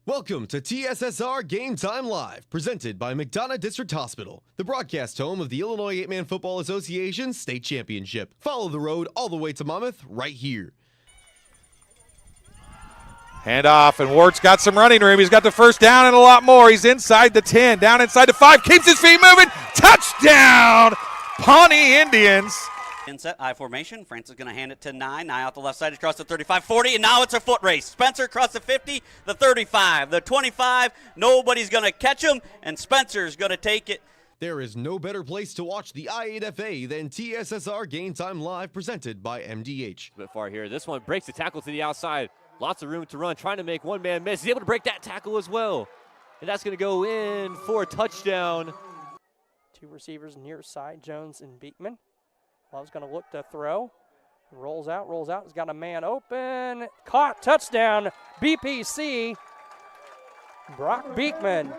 Welcome to TSSR Game Time Live, presented by McDonough District Hospital, the broadcast home of the Illinois 8-Man Football Association State Championship. Follow the road all the way to Monmouth right here. Handoff, and Wart's got some running room. He's got the first down and a lot more. He's inside the 10, down inside the 5, keeps his feet moving. Touchdown, Pawnee Indians. Inset I formation. France is going to hand it to Nye out the left side across the 35, 40, and now it's a foot race. Spencer across the 50, the 35, the 25. Nobody's going to catch him, and Spencer's going to take it. There is no better place to watch the I8FA than TSSR Game Time Live, presented by MDH. A bit far here. This one breaks the tackle to the outside. Lots of room to run, trying to make one man miss. He's able to break that tackle as well. And that's going to go in for a touchdown. Two receivers near side, Jones and Beekman. Love's going to look to throw. Rolls out. He's got a man open. Caught. Touchdown. BPC. Brock Beekman.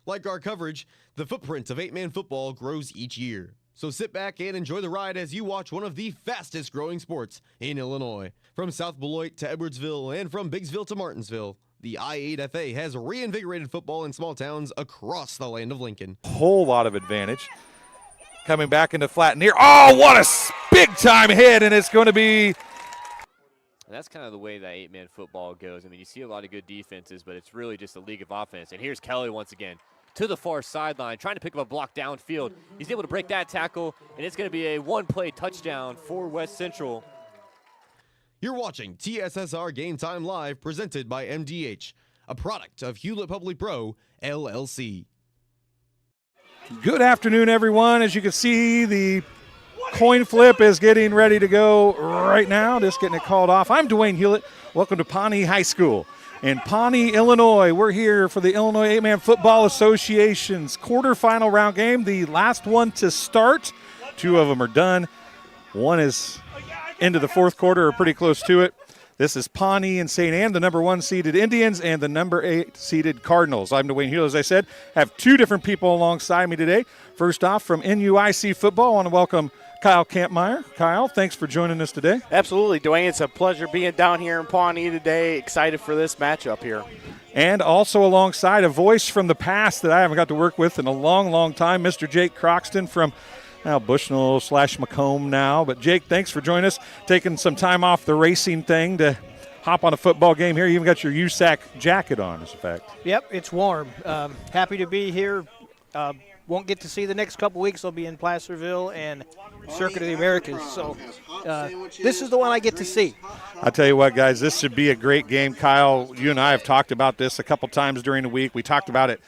Like our coverage, the footprint of 8-Man football grows each year. So sit back and enjoy the ride as you watch one of the fastest growing sports in Illinois. From South Beloit to Edwardsville and from Biggsville to Martinsville, the I8FA has reinvigorated football in small towns across the land of Lincoln. Whole lot of advantage. Coming back into flat near. Oh, what a big-time hit, and it's going to be. And that's kind of the way that 8-man football goes. I mean, you see a lot of good defenses, but it's really just a league of offense. And here's Kelly once again to the far sideline, trying to pick up a block downfield. He's able to break that tackle, and it's going to be a one-play touchdown for West Central. You're watching TSSR Game Time Live, presented by MDH, a product of Hulett PubliPro LLC. Good afternoon, everyone. As you can see, the coin flip is getting ready to go right now. Just getting it called off. I'm Dwayne Hulett. Welcome to Pawnee High School in Pawnee, Illinois. We're here for the Illinois 8-Man Football Association's quarterfinal round game, the last one to start. Two of them are done. One is into the fourth quarter, or pretty close to it. This is Pawnee and St. Anne, the number 1 seeded Indians and the number 8 seeded Cardinals. I'm Dwayne Hulett, as I said. Have two different people alongside me today. First off, from NUIC Football, I want to welcome Kyle Kampmeyer. Kyle, thanks for joining us today. Absolutely, Dwayne. It's a pleasure being down here in Pawnee today. Excited for this matchup here. And also alongside, a voice from the past that I haven't got to work with in a long, long time, Mr. Jake Croxton from Bushnell/Macomb now. But Jake, thanks for joining us, taking some time off the racing thing to hop on a football game here. You even got your USAC jacket on, as a fact. Yep, it's warm. Happy to be here. Won't get to see the next couple weeks. I'll be in Placerville and Circuit of the Americas. So this is the one I get to see. I'll tell you what, guys, this should be a great game. Kyle, you and I have talked about this a couple times during the week. We talked about it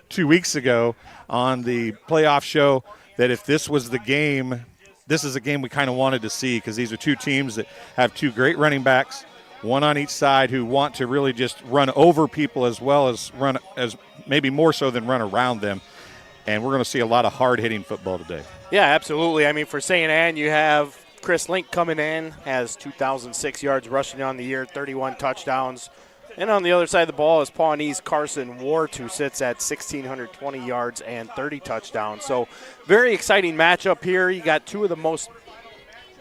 2 weeks ago on the playoff show, that if this was the game, this is a game we kind of wanted to see, because these are two teams that have two great running backs, one on each side, who want to really just run over people as well as run, as maybe more so than run around them. And we're going to see a lot of hard-hitting football today. Yeah, absolutely. I mean, for St. Anne, you have Chris Link coming in, has 2,006 yards rushing on the year, 31 touchdowns. And on the other side of the ball is Pawnee's Carson Ward, who sits at 1,620 yards and 30 touchdowns. So very exciting matchup here. You got two of the most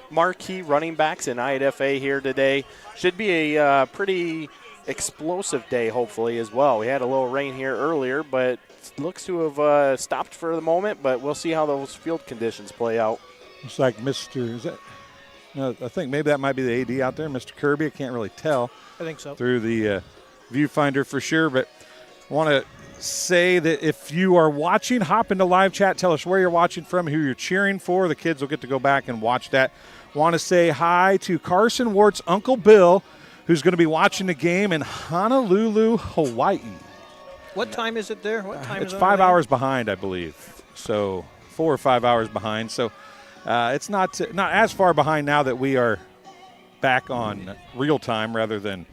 marquee running backs in I8FA here today. Should be a pretty explosive day, hopefully, as well. We had a little rain here earlier, but looks to have stopped for the moment, but we'll see how those field conditions play out. Looks like I think maybe that might be the AD out there, Mr. Kirby. I can't really tell. I think so. Through the viewfinder for sure, but I want to say that if you are watching, hop into live chat, tell us where you're watching from, who you're cheering for. The kids will get to go back and watch that. Want to say hi to Carson Wart's Uncle Bill, who's going to be watching the game in Honolulu, Hawaii. What time is it there? What time it's is it? 5 hours behind, I believe. So 4 or 5 hours behind. So it's not as far behind now that we are back on real time rather than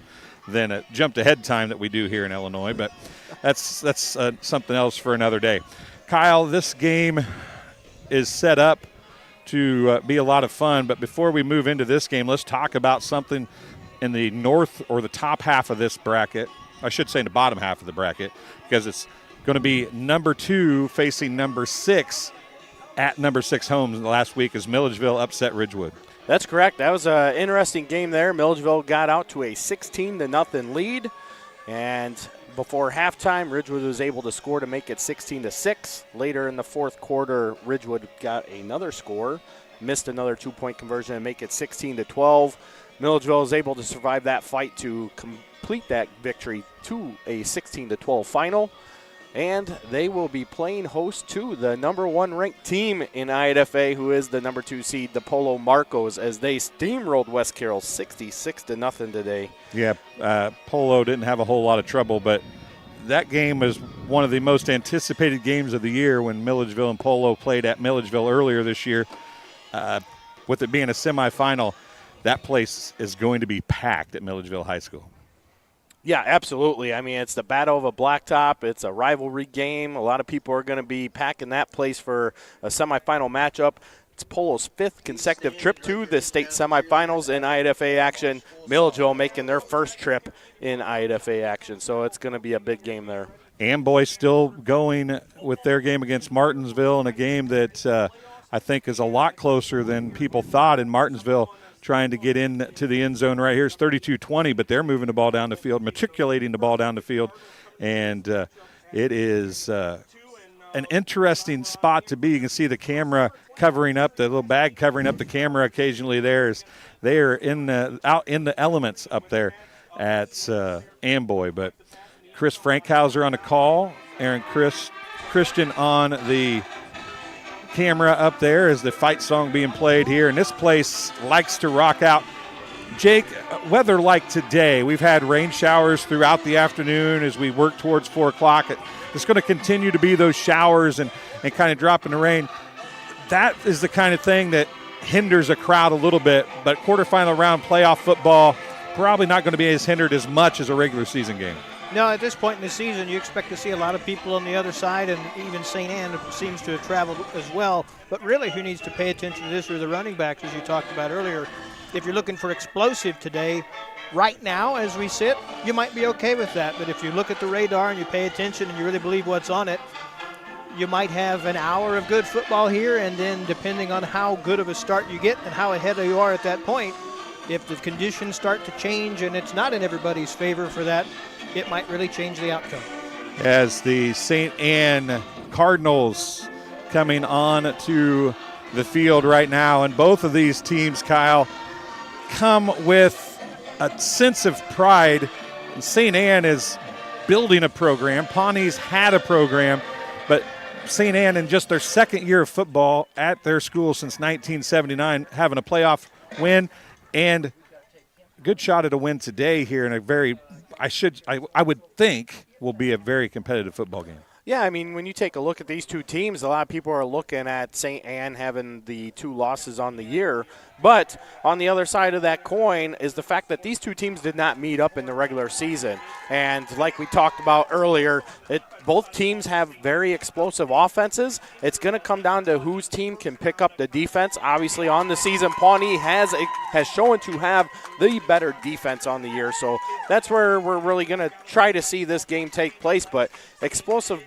a jumped ahead time that we do here in Illinois. But that's something else for another day. Kyle, this game is set up to be a lot of fun. But before we move into this game, let's talk about something in the north, or the top half of this bracket. I should say in the bottom half of the bracket, because it's going to be number 2 facing number 6 at number 6 home last week as Milledgeville upset Ridgewood. That's correct. That was an interesting game there. Milledgeville got out to a 16-0 lead, and before halftime, Ridgewood was able to score to make it 16-6. Later in the fourth quarter, Ridgewood got another score, missed another 2-point conversion and make it 16-12. Milledgeville was able to survive that fight to complete that victory to a 16-12 final. And they will be playing host to the number 1 ranked team in I8FA, who is the number 2 seed, the Polo Marcos, as they steamrolled West Carroll 66-0 today. Yeah, Polo didn't have a whole lot of trouble, but that game was one of the most anticipated games of the year when Milledgeville and Polo played at Milledgeville earlier this year. With it being a semifinal, that place is going to be packed at Milledgeville High School. Yeah, absolutely. I mean, it's the Battle of a Blacktop. It's a rivalry game. A lot of people are going to be packing that place for a semifinal matchup. It's Polo's 5th consecutive trip to the state semifinals in I8FA action. Milledgeville making their first trip in I8FA action. So it's going to be a big game there. Amboy still going with their game against Martinsville in a game that I think is a lot closer than people thought in Martinsville. Trying to get into the end zone right here. It's 32-20, but they're moving the ball down the field, matriculating the ball down the field. And it is an interesting spot to be. You can see the camera covering up, the little bag covering up the camera occasionally there. They are out in the elements up there at Amboy. But Chris Frankhauser on the call, Aaron Christian on the camera up there as the fight song being played here, and this place likes to rock out. Jake, weather like today, we've had rain showers throughout the afternoon as we work towards 4 o'clock. It's going to continue to be those showers and kind of dropping the rain. That is the kind of thing that hinders a crowd a little bit, but quarterfinal round playoff football probably not going to be as hindered as much as a regular season game. No, at this point in the season, you expect to see a lot of people on the other side, and even St. Anne seems to have traveled as well. But really, who needs to pay attention to this are the running backs, as you talked about earlier. If you're looking for explosive today, right now as we sit, you might be okay with that. But if you look at the radar and you pay attention and you really believe what's on it, you might have an hour of good football here, and then depending on how good of a start you get and how ahead you are at that point, if the conditions start to change and it's not in everybody's favor for that, it might really change the outcome. As the St. Anne Cardinals coming on to the field right now, and both of these teams, Kyle, come with a sense of pride. St. Anne is building a program. Pawnee's had a program, but St. Anne in just their second year of football at their school since 1979, having a playoff win and a good shot at a win today here in a very, I would think, will be a very competitive football game. Yeah, I mean, when you take a look at these two teams, a lot of people are looking at St. Anne having the 2 losses on the year. But on the other side of that coin is the fact that these two teams did not meet up in the regular season. And like we talked about earlier, both teams have very explosive offenses. It's going to come down to whose team can pick up the defense. Obviously, on the season, Pawnee has shown to have the better defense on the year. So that's where we're really going to try to see this game take place. But explosive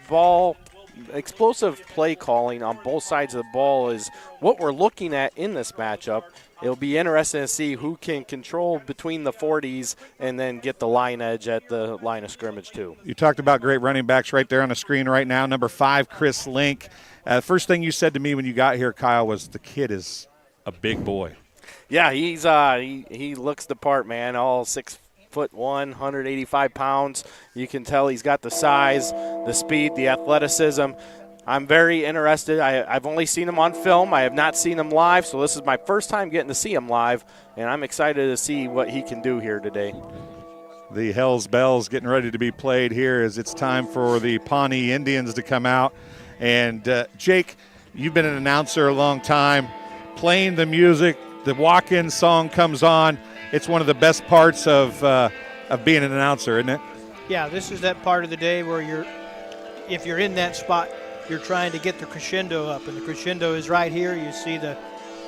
play calling on both sides of the ball is what we're looking at in this matchup. It'll be interesting to see who can control between the 40s and then get the line edge at the line of scrimmage too. You talked about great running backs right there on the screen right now. Number 5, Chris Link. First thing you said to me when you got here, Kyle, was the kid is a big boy. Yeah, he's he looks the part, man. All 6'1", 185 pounds. You can tell he's got the size, the speed, the athleticism. I'm very interested. I've only seen him on film. I have not seen him live, so this is my first time getting to see him live, and I'm excited to see what he can do here today. The Hells Bells getting ready to be played here as it's time for the Pawnee Indians to come out. And, Jake, you've been an announcer a long time. Playing the music, the walk-in song comes on. It's one of the best parts of being an announcer, isn't it? Yeah, this is that part of the day where if you're in that spot, you're trying to get the crescendo up, and the crescendo is right here. You see the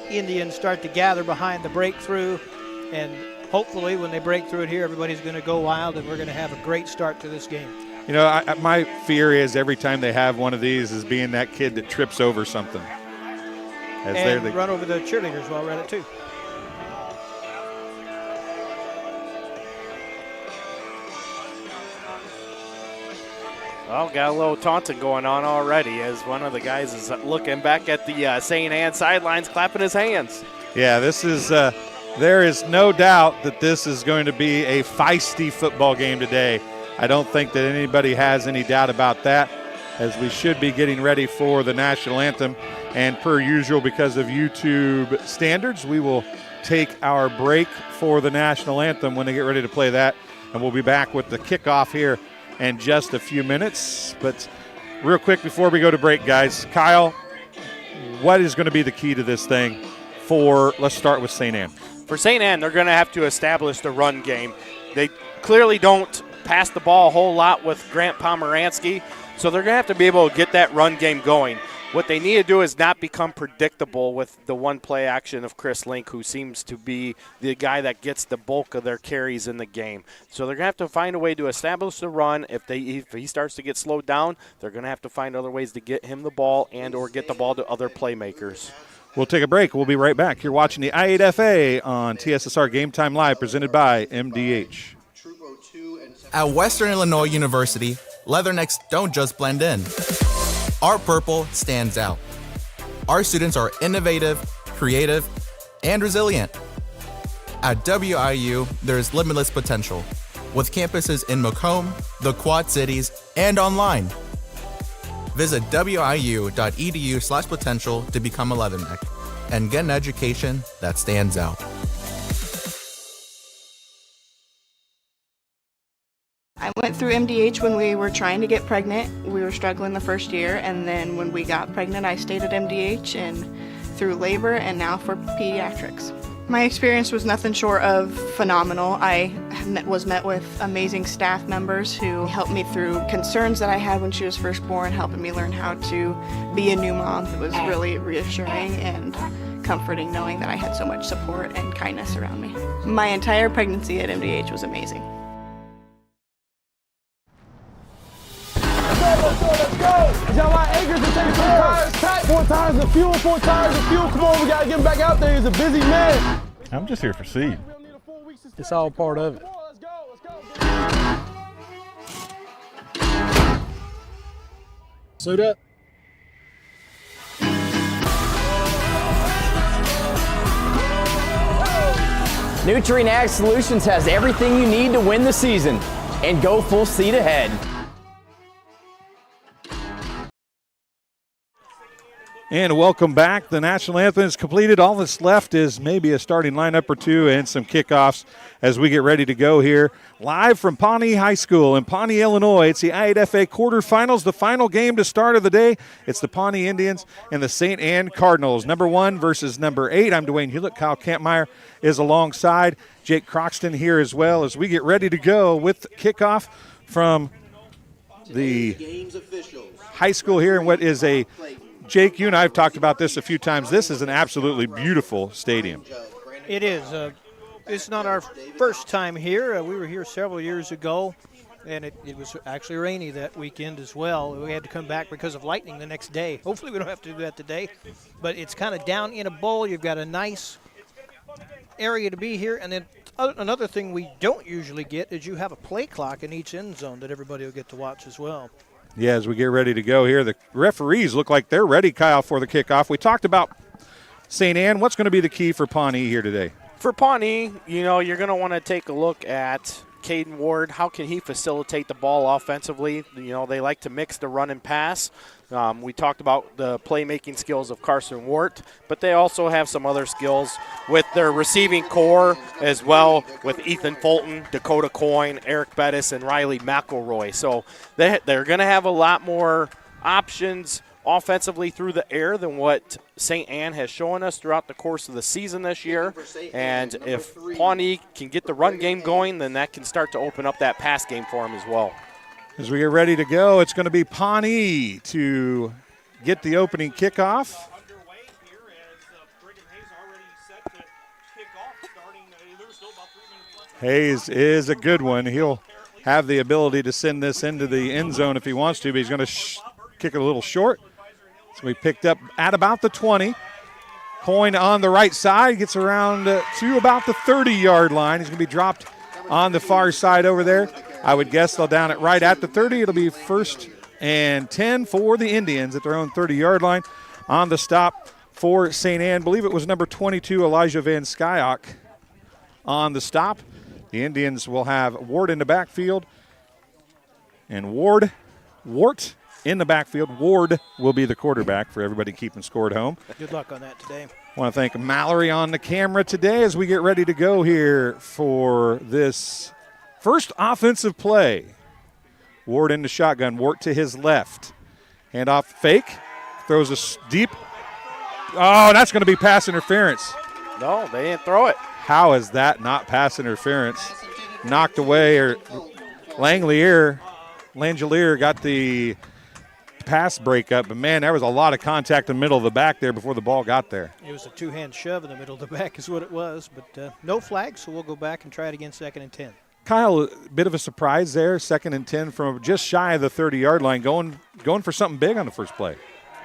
Indians start to gather behind the breakthrough, and hopefully when they break through it here, everybody's going to go wild, and we're going to have a great start to this game. You know, my fear is every time they have one of these is being that kid that trips over something. And run over the cheerleaders while we're at it, too. Well, got a little taunting going on already as one of the guys is looking back at the St. Anne sidelines, clapping his hands. Yeah, this is there is no doubt that this is going to be a feisty football game today. I don't think that anybody has any doubt about that, as we should be getting ready for the national anthem. And per usual, because of YouTube standards, we will take our break for the national anthem when they get ready to play that. And we'll be back with the kickoff here in just a few minutes. But real quick before we go to break, guys, Kyle, what is going to be the key to this thing for, let's start with St. Anne. For St. Anne, they're going to have to establish the run game. They clearly don't pass the ball a whole lot with Grant Pomeranski, so they're going to have to be able to get that run game going. What they need to do is not become predictable with the one-play action of Chris Link, who seems to be the guy that gets the bulk of their carries in the game. So they're going to have to find a way to establish the run. If he starts to get slowed down, they're going to have to find other ways to get him the ball and or get the ball to other playmakers. We'll take a break. We'll be right back. You're watching the I8FA on TSSR Game Time Live, presented by MDH. At Western Illinois University, leathernecks don't just blend in. Our purple stands out. Our students are innovative, creative, and resilient. At WIU, there's limitless potential, with campuses in Macomb, the Quad Cities, and online. Visit wiu.edu/potential to become a leatherneck and get an education that stands out. I went through MDH when we were trying to get pregnant. We were struggling the first year, and then when we got pregnant, I stayed at MDH and through labor and now for pediatrics. My experience was nothing short of phenomenal. I was met with amazing staff members who helped me through concerns that I had when she was first born, helping me learn how to be a new mom. It was really reassuring and comforting knowing that I had so much support and kindness around me. My entire pregnancy at MDH was amazing. Let's go. Got a lot of acres to take 4 tires, pack 4 tires of fuel, 4 tires of fuel. Come on, we gotta get him back out there. He's a busy man. I'm just here for seed. It's all part of it. Suit up. Nutrien Ag Solutions has everything you need to win the season and go full speed ahead. And welcome back. The national anthem is completed. All that's left is maybe a starting lineup or two and some kickoffs as we get ready to go here. Live from Pawnee High School in Pawnee, Illinois. It's the I8FA quarterfinals, the final game to start of the day. It's the Pawnee Indians and the St. Anne Cardinals. Number 1 versus number 8. I'm Dwayne Hulett. Kyle Kampmeyer is alongside. Jake Croxton here as well as we get ready to go with kickoff from the high school here in what is a Jake, you and I have talked about this a few times. This is an absolutely beautiful stadium. It is. It's not our first time here. We were here several years ago, and it was actually rainy that weekend as well. We had to come back because of lightning the next day. Hopefully we don't have to do that today. But it's kind of down in a bowl. You've got a nice area to be here. And then another thing we don't usually get is you have a play clock in each end zone that everybody will get to watch as well. Yeah, as we get ready to go here, the referees look like they're ready, Kyle, for the kickoff. We talked about St. Anne. What's going to be the key for Pawnee here today? For Pawnee, you're going to want to take a look at Caden Ward. How can he facilitate the ball offensively? They like to mix the run and pass. We talked about the playmaking skills of Carson Wart, but they also have some other skills with their receiving core as well, with Ethan Fulton, Dakota Coyne, Eric Bettis, and Riley McElroy. So they're going to have a lot more options offensively through the air than what St. Anne has shown us throughout the course of the season this year. And if Pawnee can get the run game going, then that can start to open up that pass game for them as well. As we get ready to go, it's going to be Pawnee to get the opening kickoff. Hayes is a good one. He'll have the ability to send this into the end zone if he wants to, but he's going to kick it a little short. So we picked up at about the 20. Coyne on the right side, gets around to about the 30-yard line. He's going to be dropped on the far side over there. I would guess they'll down it right at the 30. It'll be 1st and 10 for the Indians at their own 30-yard line. On the stop for St. Anne, I believe it was number 22, Elijah Van Skyok, on the stop. The Indians will have Ward in the backfield, and Wart in the backfield. Ward will be the quarterback for everybody keeping score at home. Good luck on that today. I want to thank Mallory on the camera today as we get ready to go here for this first offensive play. Ward in the shotgun, Wart to his left. Handoff fake, throws a deep. Oh, that's going to be pass interference. No, they didn't throw it. How is that not pass interference? Knocked away, or Langelier got the pass breakup, but man, there was a lot of contact in the middle of the back there before the ball got there. It was a two-hand shove in the middle of the back is what it was, but no flag, so we'll go back and try it again 2nd and 10. Kyle, a bit of a surprise there, 2nd and 10 from just shy of the 30-yard line, going for something big on the first play.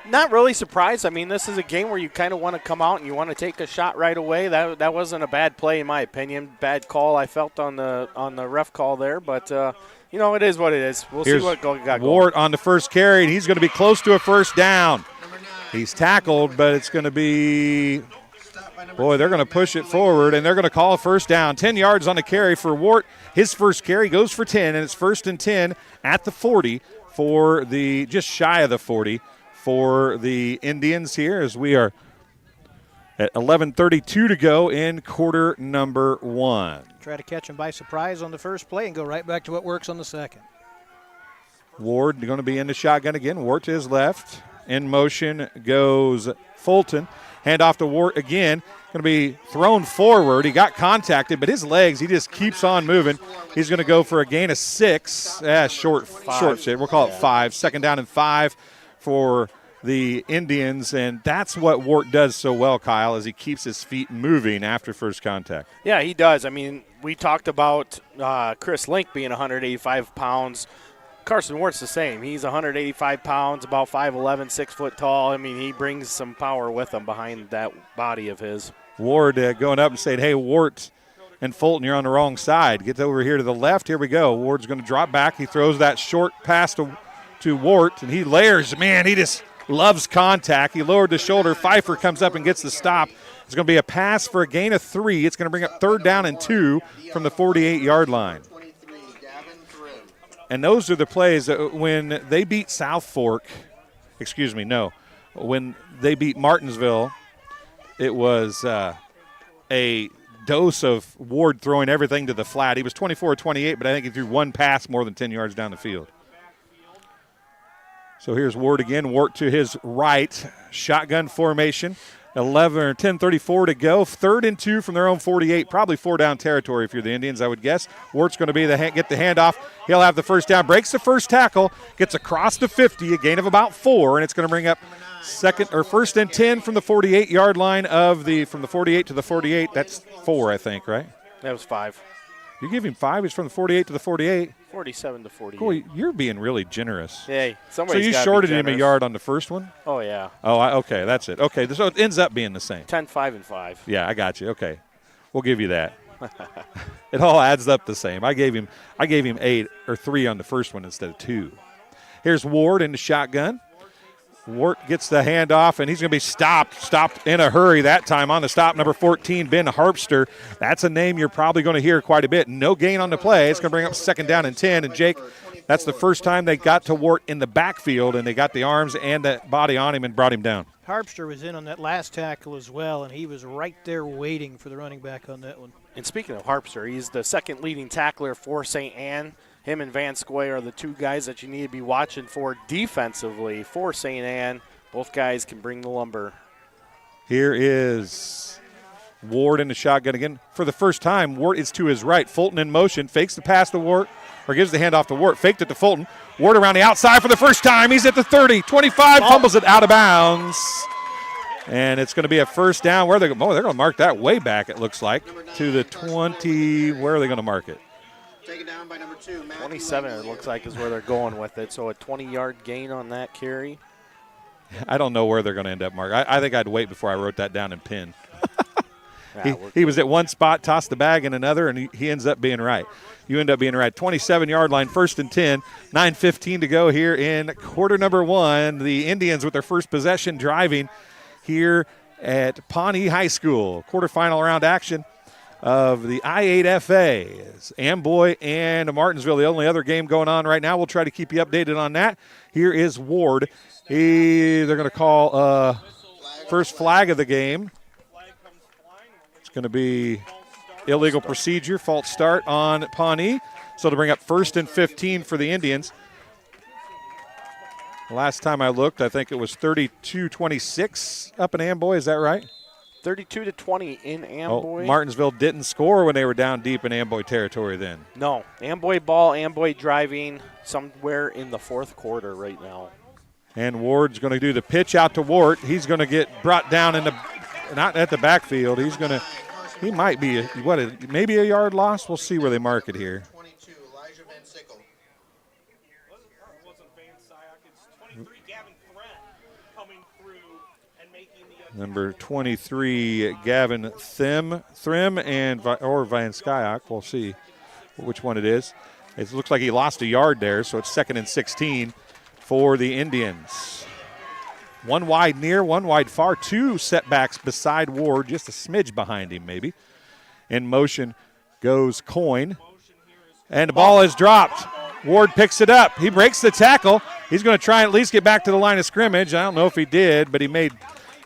Not really surprised. I mean, this is a game where you kind of want to come out and you want to take a shot right away. That wasn't a bad play in my opinion. Bad call I felt on the ref call there, but it is what it is. We'll see what got going. Ward on the first carry, and he's going to be close to a first down. He's tackled, but it's going to be they're going to push it forward, and they're going to call a first down. 10 yards on the carry for Wart. His first carry goes for 10, and it's 1st and 10 at the 40 for the just shy of the 40 for the Indians here as we are at 11:32 to go in quarter number 1. Try to catch him by surprise on the first play and go right back to what works on the second. Ward going to be in the shotgun again. Wart to his left. In motion goes Fulton. Hand off to Wart again. Going to be thrown forward. He got contacted, but his legs, he just keeps on moving. He's going to go for a gain of 6. Short shit. We'll call it 5. 2nd down and 5 for the Indians, and that's what Wart does so well, Kyle, is he keeps his feet moving after first contact. Yeah, he does. I mean, we talked about Chris Link being 185 pounds. Carson Wart's the same. He's 185 pounds, about 5'11", 6 foot tall. I mean, he brings some power with him behind that body of his. Ward going up and saying, hey, Wart and Fulton, you're on the wrong side. Get over here to the left. Here we go. Ward's going to drop back. He throws that short pass to Wart, and he layers. Man, he just loves contact. He lowered the shoulder. Pfeiffer comes up and gets the stop. It's going to be a pass for a gain of 3. It's going to bring up 3rd down and 2 from the 48-yard line. And those are the plays that when they beat South Fork, when they beat Martinsville, it was a dose of Ward throwing everything to the flat. He was 24-28, but I think he threw one pass more than 10 yards down the field. So here's Ward again. Ward to his right. Shotgun formation. 10:34 to go. 3rd and 2 from their own 48. Probably 4-down territory if you're the Indians, I would guess. Wart's going to be get the handoff. He'll have the first down. Breaks the first tackle. Gets across the 50. A gain of about 4, and it's going to bring up 1st and 10 from the 48-yard line from the 48 to the 48. That's 4, I think, right? That was 5. You give him 5. He's from the 48 to the 48. 47 to 48. Cool, you're being really generous. Hey, so you shorted him a yard on the first one? Oh, yeah. Oh, okay, that's it. Okay, so it ends up being the same. 10, 5, and 5. Yeah, I got you. Okay, we'll give you that. It all adds up the same. I gave him 8 or 3 on the first one instead of 2. Here's Ward in the shotgun. Ward gets the handoff, and he's going to be stopped in a hurry that time on the stop. Number 14, Ben Harpster. That's a name you're probably going to hear quite a bit. No gain on the play. It's going to bring up 2nd down and 10. And, Jake, that's the first time they got to Wart in the backfield, and they got the arms and the body on him and brought him down. Harpster was in on that last tackle as well, and he was right there waiting for the running back on that one. And speaking of Harpster, he's the 2nd leading tackler for St. Anne. Him and Van Squay are the 2 guys that you need to be watching for defensively for St. Anne. Both guys can bring the lumber. Here is Ward in the shotgun again. For the first time, Ward is to his right. Fulton in motion, fakes the pass to Ward, or gives the handoff to Ward. Faked it to Fulton. Ward around the outside for the first time. He's at the 30, 25, fumbles it out of bounds. And it's going to be a first down. Where they're going to mark that way back, it looks like, to the 20. Where are they going to mark it? Taken down by number 2, 27, it looks like, is where they're going with it. So a 20-yard gain on that carry. I don't know where they're going to end up marking. I think I'd wait before I wrote that down in pen. He was at one spot, tossed the bag in another, and he ends up being right. You end up being right. 27-yard line, 1st and 10, 9:15 to go here in quarter number 1. The Indians with their first possession driving here at Pawnee High School. Quarterfinal round action of the I8FA. It's Amboy and Martinsville, the only other game going on right now. We'll try to keep you updated on that. Here is Ward. They're going to call first flag of the game. It's going to be illegal procedure, false start on Pawnee. So to bring up 1st and 15 for the Indians. Last time I looked, I think it was 32-26 up in Amboy. Is that right? 32-20 in Amboy. Martinsville didn't score when they were down deep in Amboy territory then. No. Amboy ball, Amboy driving somewhere in the 4th quarter right now. And Ward's going to do the pitch out to Ward. He's going to get brought down in the, not at the backfield. He might be, maybe a yard loss. We'll see where they mark it here. Number 23, Gavin Thrim or Van Skyok. We'll see which one it is. It looks like he lost a yard there, so it's 2nd and 16 for the Indians. One wide near, one wide far. 2 setbacks beside Ward, just a smidge behind him maybe. In motion goes Coyne. And the ball is dropped. Ward picks it up. He breaks the tackle. He's going to try and at least get back to the line of scrimmage. I don't know if he did, but he made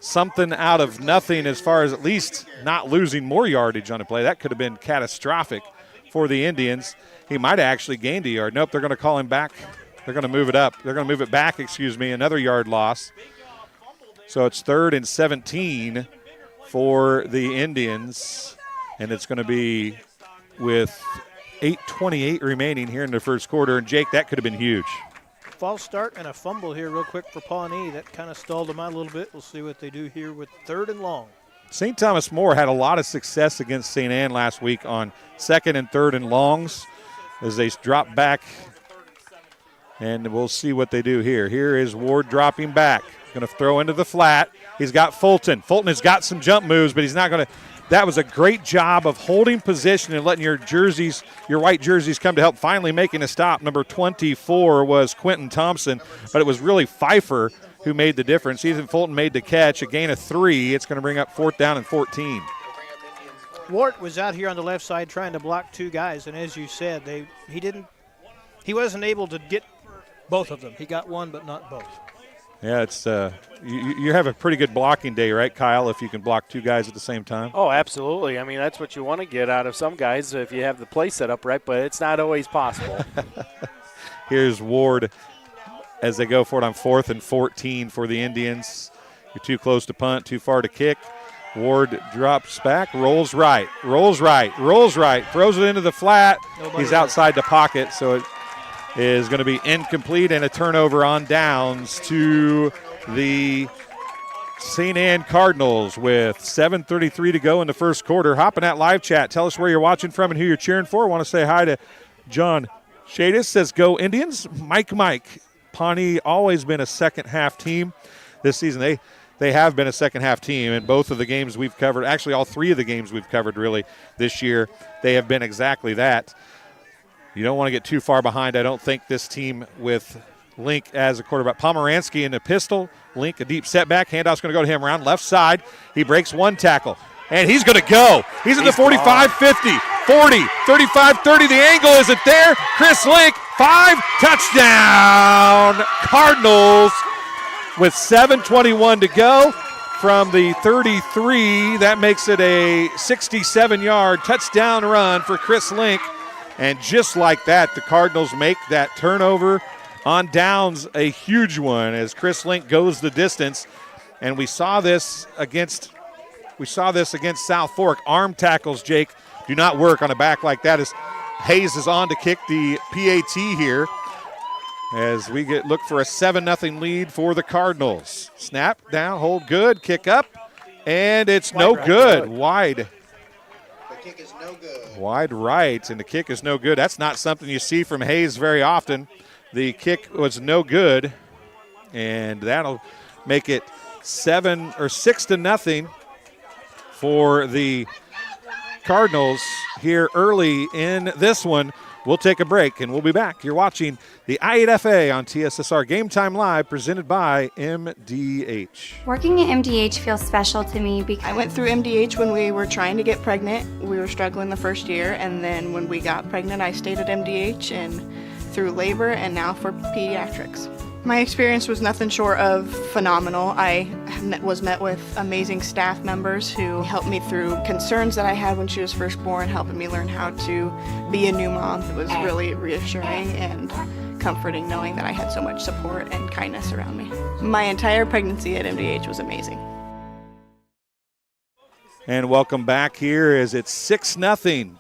something out of nothing as far as at least not losing more yardage on a play. That could have been catastrophic for the Indians. He might have actually gained a yard. Nope, they're going to call him back. They're going to move it up. They're going to move it back, another yard loss. So it's 3rd and 17 for the Indians, and it's going to be with 8:28 remaining here in the first quarter. And, Jake, that could have been huge. False start and a fumble here real quick for Pawnee. That kind of stalled them out a little bit. We'll see what they do here with 3rd and long. St. Thomas More had a lot of success against St. Anne last week on 2nd and 3rd and longs as they drop back. And we'll see what they do here. Here is Ward dropping back. Going to throw into the flat. He's got Fulton. Fulton has got some jump moves, but he's not going to. That was a great job of holding position and letting your white jerseys come to help, finally making a stop. Number 24 was Quentin Thompson, but it was really Pfeiffer who made the difference. Ethan Fulton made the catch, a gain of 3. It's going to bring up 4th down and 14. Ward was out here on the left side trying to block 2 guys, and as you said, he wasn't able to get both of them. He got one, but not both. Yeah, it's you have a pretty good blocking day, right, Kyle, if you can block 2 guys at the same time? Oh, absolutely. I mean, that's what you want to get out of some guys if you have the play set up right, but it's not always possible. Here's Ward as they go for it on 4th and 14 for the Indians. You're too close to punt, too far to kick. Ward drops back, rolls right, throws it into the flat. He's outside the pocket, so it is going to be incomplete and a turnover on downs to the St. Anne Cardinals with 7:33 to go in the first quarter. Hop in that live chat. Tell us where you're watching from and who you're cheering for. I want to say hi to John Shadis, says go Indians. Mike. Pawnee always been a second-half team. This season they have been a second-half team, and both of the games we've covered, actually all 3 of the games we've covered really this year, they have been exactly that. You don't want to get too far behind, I don't think, this team with Link as a quarterback. Pomeranski in the pistol. Link, a deep setback. Handoff's going to go to him around left side. He breaks 1 tackle, and he's going to go. He's in the 45, 50, 40, 35, 30. The angle isn't there. Chris Link, 5, touchdown. Cardinals with 7:21 to go from the 33. That makes it a 67-yard touchdown run for Chris Link. And just like that, the Cardinals make that turnover on downs, a huge one, as Chris Link goes the distance. And we saw this against South Fork. Arm tackles, Jake, do not work on a back like that, as Hayes is on to kick the PAT here as we look for a 7-0 lead for the Cardinals. Snap, down, hold good, kick up, and it's no good. Wide. Kick is no good. Wide right, and the kick is no good. That's not something you see from Hayes very often. The kick was no good, and that'll make it 6-0 for the Cardinals here early in this one. We'll take a break, and we'll be back. You're watching the I8FA on TSSR Game Time Live, presented by MDH. Working at MDH feels special to me because I went through MDH when we were trying to get pregnant. We were struggling the first year, and then when we got pregnant, I stayed at MDH and through labor and now for pediatrics. My experience was nothing short of phenomenal. I was met with amazing staff members who helped me through concerns that I had when she was first born, helping me learn how to be a new mom. It was really reassuring and comforting knowing that I had so much support and kindness around me. My entire pregnancy at MDH was amazing. And welcome back here as it's 6-0.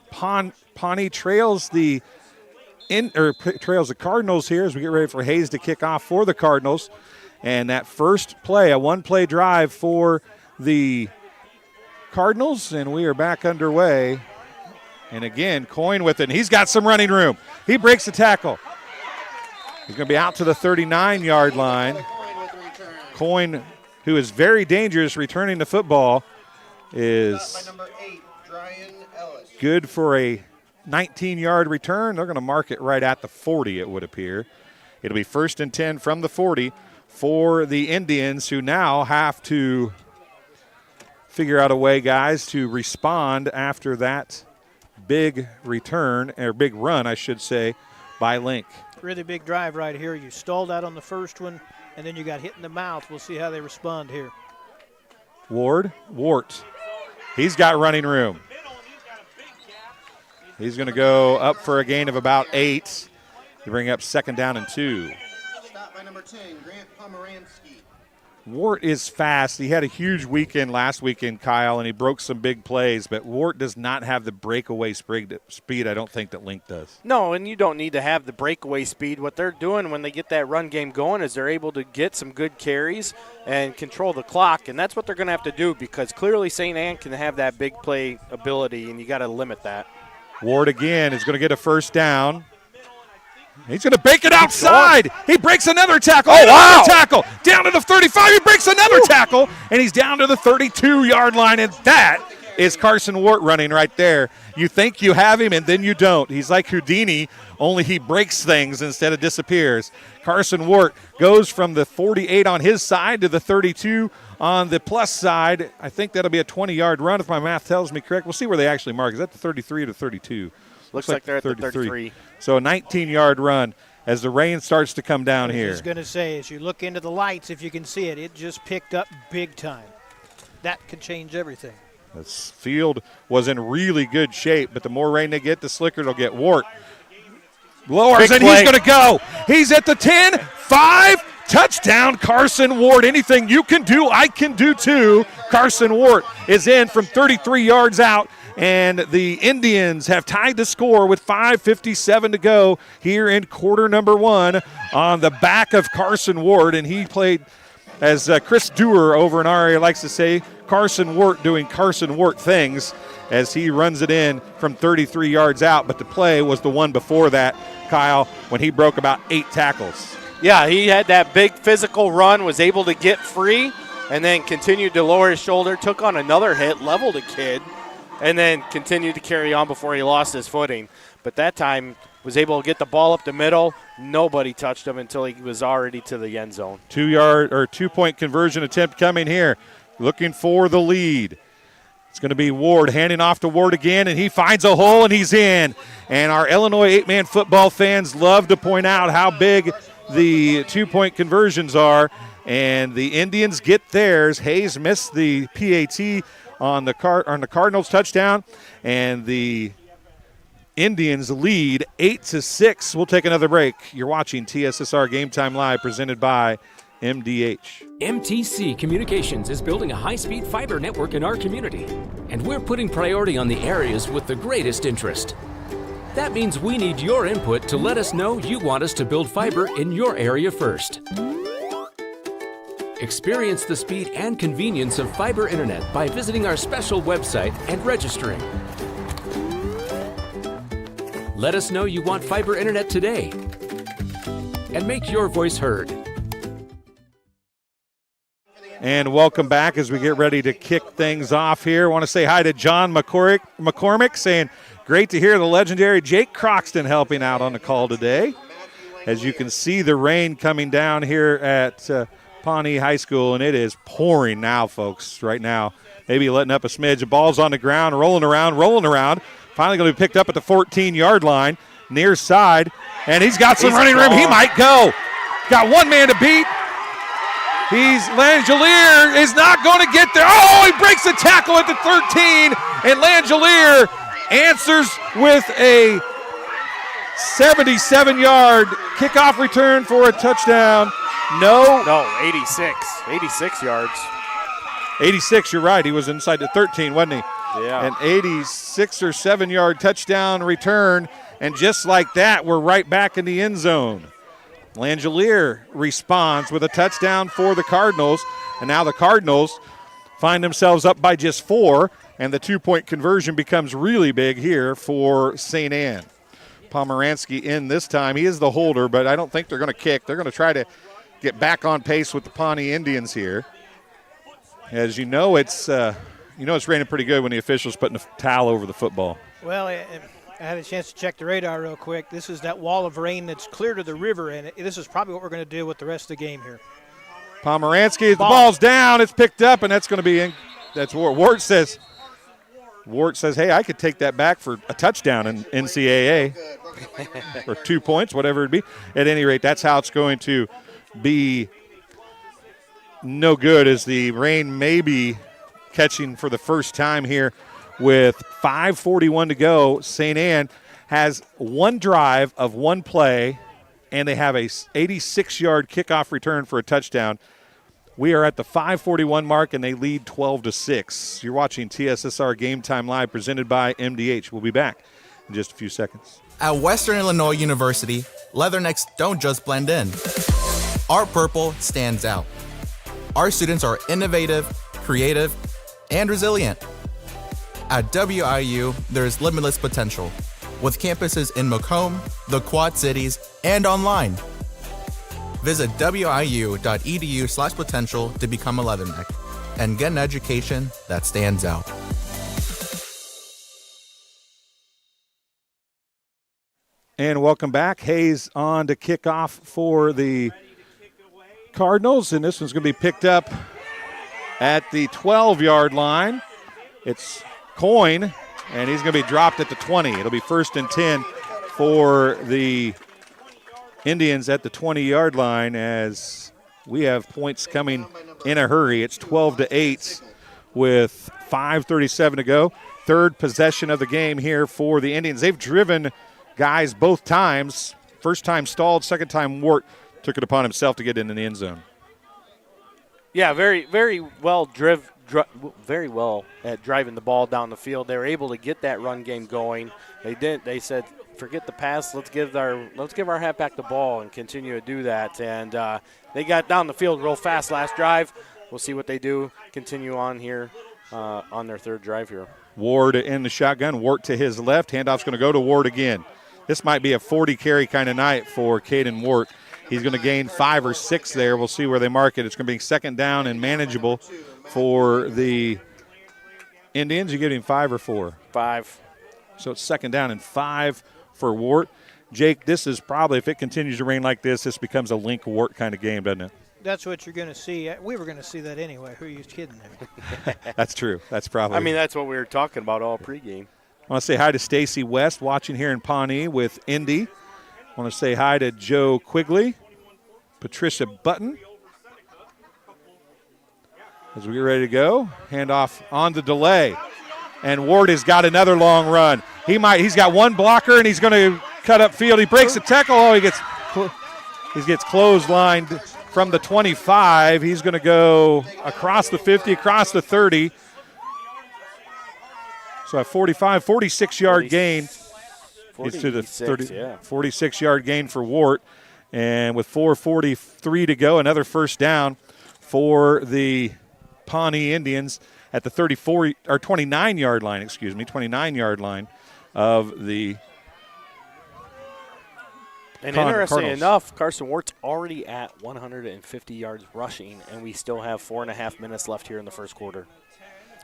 Pawnee trails the Cardinals here as we get ready for Hayes to kick off for the Cardinals. And that first play, a one-play drive for the Cardinals, and we are back underway. And again, Coyne with it, and he's got some running room. He breaks the tackle. He's going to be out to the 39-yard line. Coyne, who is very dangerous returning the football, is good for a 19-yard return. They're going to mark it right at the 40, it would appear. It'll be 1st and 10 from the 40 for the Indians, who now have to figure out a way, guys, to respond after that big return, or big run, I should say, by Link. Really big drive right here. You stalled out on the first one, and then you got hit in the mouth. We'll see how they respond here. Wart. He's got running room. He's going to go up for a gain of about 8 to bring up 2nd down and 2. Stop by number 10, Grant Pomeranski. Wart is fast. He had a huge weekend last weekend, Kyle, and he broke some big plays, but Wart does not have the breakaway speed, I don't think, that Link does. No, and you don't need to have the breakaway speed. What they're doing when they get that run game going is they're able to get some good carries and control the clock, and that's what they're going to have to do because clearly St. Anne can have that big play ability, and you got to limit that. Ward again is going to get a 1st down. He's going to bake it outside. He breaks another tackle. Oh, wow. Tackle. Down to the 35. He breaks another tackle, and he's down to the 32-yard line, and that is Carson Wart running right there. You think you have him, and then you don't. He's like Houdini, only he breaks things instead of disappears. Carson Wart goes from the 48 on his side to the 32 on the plus side. I think that'll be a 20-yard run if my math tells me correct. We'll see where they actually mark. Is that the 33 or the 32? Looks like they're at the 33. So a 19-yard run as the rain starts to come down here. I was going to say, as you look into the lights, if you can see it, it just picked up big time. That could change everything. This field was in really good shape, but the more rain they get, the slicker they'll get. Wart lowers, and he's going to go. He's at the 10, 5, touchdown, Carson Wart. Anything you can do, I can do too. Carson Wart is in from 33 yards out, and the Indians have tied the score with 5:57 to go here in quarter number 1 on the back of Carson Wart, and he played, as Chris Dewar over in our area likes to say, Carson Wart doing Carson Wart things as he runs it in from 33 yards out. But the play was the one before that, Kyle, when he broke about 8 tackles. Yeah, he had that big physical run, was able to get free, and then continued to lower his shoulder, took on another hit, leveled a kid, and then continued to carry on before he lost his footing. But that time was able to get the ball up the middle. Nobody touched him until he was already to the end zone. 2-point conversion attempt coming here. Looking for the lead. It's going to be Ward handing off to Ward again, and he finds a hole, and he's in. And our Illinois 8-man football fans love to point out how big the 2-point conversions are, and the Indians get theirs. Hayes missed the PAT on the Cardinals touchdown, and the Indians lead 8-6. We'll take another break. You're watching TSSR Game Time Live, presented by MDH. MTC Communications is building a high-speed fiber network in our community, and we're putting priority on the areas with the greatest interest. That means we need your input to let us know you want us to build fiber in your area first. Experience the speed and convenience of fiber internet by visiting our special website and registering. Let us know you want fiber internet today and make your voice heard. And welcome back as we get ready to kick things off here. I want to say hi to John McCormick saying, great to hear the legendary Jake Croxton helping out on the call today. As you can see the rain coming down here at Pawnee High School, and it is pouring now, folks, right now. Maybe letting up a smidge. The ball's on the ground, rolling around. Finally going to be picked up at the 14-yard line, near side, and he's got some running room. He might go. Got one man to beat. Langelier is not going to get there. Oh, he breaks the tackle at the 13, and Langelier answers with a 77-yard kickoff return for a touchdown. No, 86 yards. 86, you're right. He was inside the 13, wasn't he? Yeah. An 86 or 7-yard touchdown return, and just like that, we're right back in the end zone. Langelier responds with a touchdown for the Cardinals, and now the Cardinals find themselves up by just 4, and the 2-point conversion becomes really big here for St. Anne. Pomeranski in this time. He is the holder, but I don't think they're going to kick. They're going to try to get back on pace with the Pawnee Indians here. As you know, it's raining pretty good when the official's putting a towel over the football. Well, I had a chance to check the radar real quick. This is that wall of rain that's clear to the river, and this is probably what we're going to do with the rest of the game here. Pomeranski, the ball's down, it's picked up, and that's going to be in. That's what Wart says. Wart says, hey, I could take that back for a touchdown in NCAA or 2 points, whatever it be. At any rate, that's how it's going to be. No good, as the rain may be catching for the first time here with 5:41 to go. St. Anne has one drive of one play, and they have a 86-yard kickoff return for a touchdown. We are at the 5:41 mark, and they lead 12-6. You're watching TSSR Game Time Live, presented by MDH. We'll be back in just a few seconds. At Western Illinois University, leathernecks don't just blend in. Our purple stands out. Our students are innovative, creative, and resilient. At WIU, there's limitless potential, with campuses in Macomb, the Quad Cities, and online. Visit wiu.edu/potential to become a leatherneck and get an education that stands out. And welcome back. Hayes on to kick off for the Cardinals, and this one's going to be picked up at the 12-yard line. It's Coyne, and he's going to be dropped at the 20. It'll be 1st and 10 for the Indians at the 20-yard line, as we have points coming in a hurry. It's 12-8 with 5:37 to go. Third possession of the game here for the Indians. They've driven guys both times. First time stalled, second time Wart took it upon himself to get into the end zone. Yeah, very well very well at driving the ball down the field. They were able to get that run game going. They didn't. They said, forget the pass. Let's give our halfback the ball and continue to do that. And they got down the field real fast last drive. We'll see what they do. Continue on here on their third drive here. Ward in the shotgun. Wart to his left. Handoff's going to go to Ward again. This might be a 40-carry kind of night for Caden Wart. He's going to gain 5 or 6 there. We'll see where they mark it. It's going to be second down and manageable for the Indians. You give him 5 or 4? 5. So it's second down and 5 for Wart. Jake, this is probably, if it continues to rain like this becomes a Link Wart kind of game, doesn't it? That's what you're going to see. We were going to see that anyway. Who are you kidding there? That's true. That's probably. I mean, that's what we were talking about all pregame. I want to say hi to Stacy West watching here in Pawnee with Indy. I want to say hi to Joe Quigley, Patricia Button. As we get ready to go, handoff on the delay. And Ward has got another long run. He's got one blocker, and he's going to cut up field. He breaks the tackle. Oh, he gets clotheslined from the 25. He's going to go across the 50, across the 30. So a 46-yard gain. It's to the 46-yard gain for Wart. And with 4:43 to go, another first down for the Pawnee Indians at the 29-yard line, 29-yard line of the And interesting enough, Carson Wart's already at 150 yards rushing, and we still have 4.5 minutes left here in the first quarter.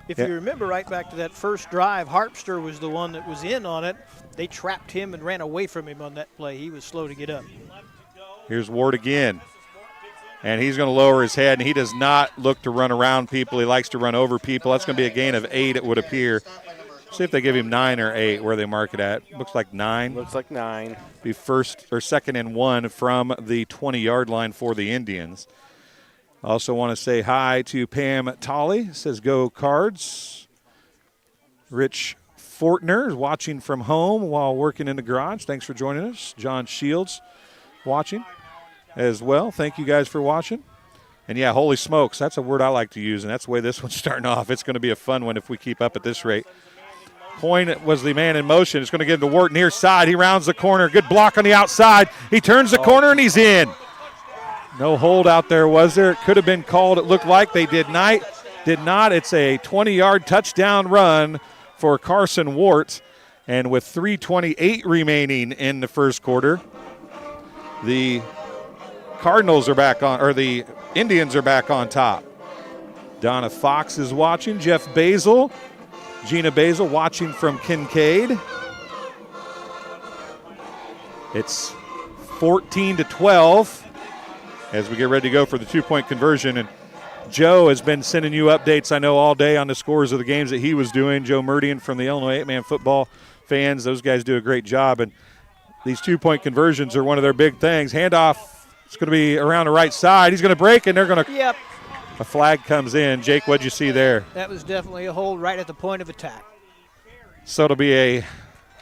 If you remember right back to that first drive, Harpster was the one that was in on it. They trapped him and ran away from him on that play. He was slow to get up. Here's Ward again. And he's going to lower his head, and he does not look to run around people. He likes to run over people. That's going to be a gain of 8, it would appear. See if they give him 9 or 8, where they mark it at. Looks like 9. Looks like 9. Be first or second and 1 from the 20-yard line for the Indians. Also want to say hi to Pam Tolley. Says go Cards. Rich Fortner is watching from home while working in the garage. Thanks for joining us. John Shields watching as well. Thank you guys for watching. And, yeah, holy smokes, that's a word I like to use, and that's the way this one's starting off. It's going to be a fun one if we keep up at this rate. Coyne was the man in motion. It's going to give to Wart near side. He rounds the corner. Good block on the outside. He turns the corner, and he's in. No hold out there, was there? It could have been called, it looked like. They did not. It's a 20-yard touchdown run for Carson Wart. And with 3:28 remaining in the first quarter, the Cardinals are back on, or the Indians are back on top. Donna Fox is watching. Jeff Basil, Gina Basil watching from Kincaid. It's 14-12 as we get ready to go for the 2-point conversion. And Joe has been sending you updates, I know, all day on the scores of the games that he was doing. Joe Murdian from the Illinois 8-Man football fans. Those guys do a great job. And these 2-point conversions are one of their big things. Handoff. It's going to be around the right side. He's going to break, and they're going to. Yep. A flag comes in. Jake, what'd you see there? That was definitely a hold right at the point of attack. So it'll be a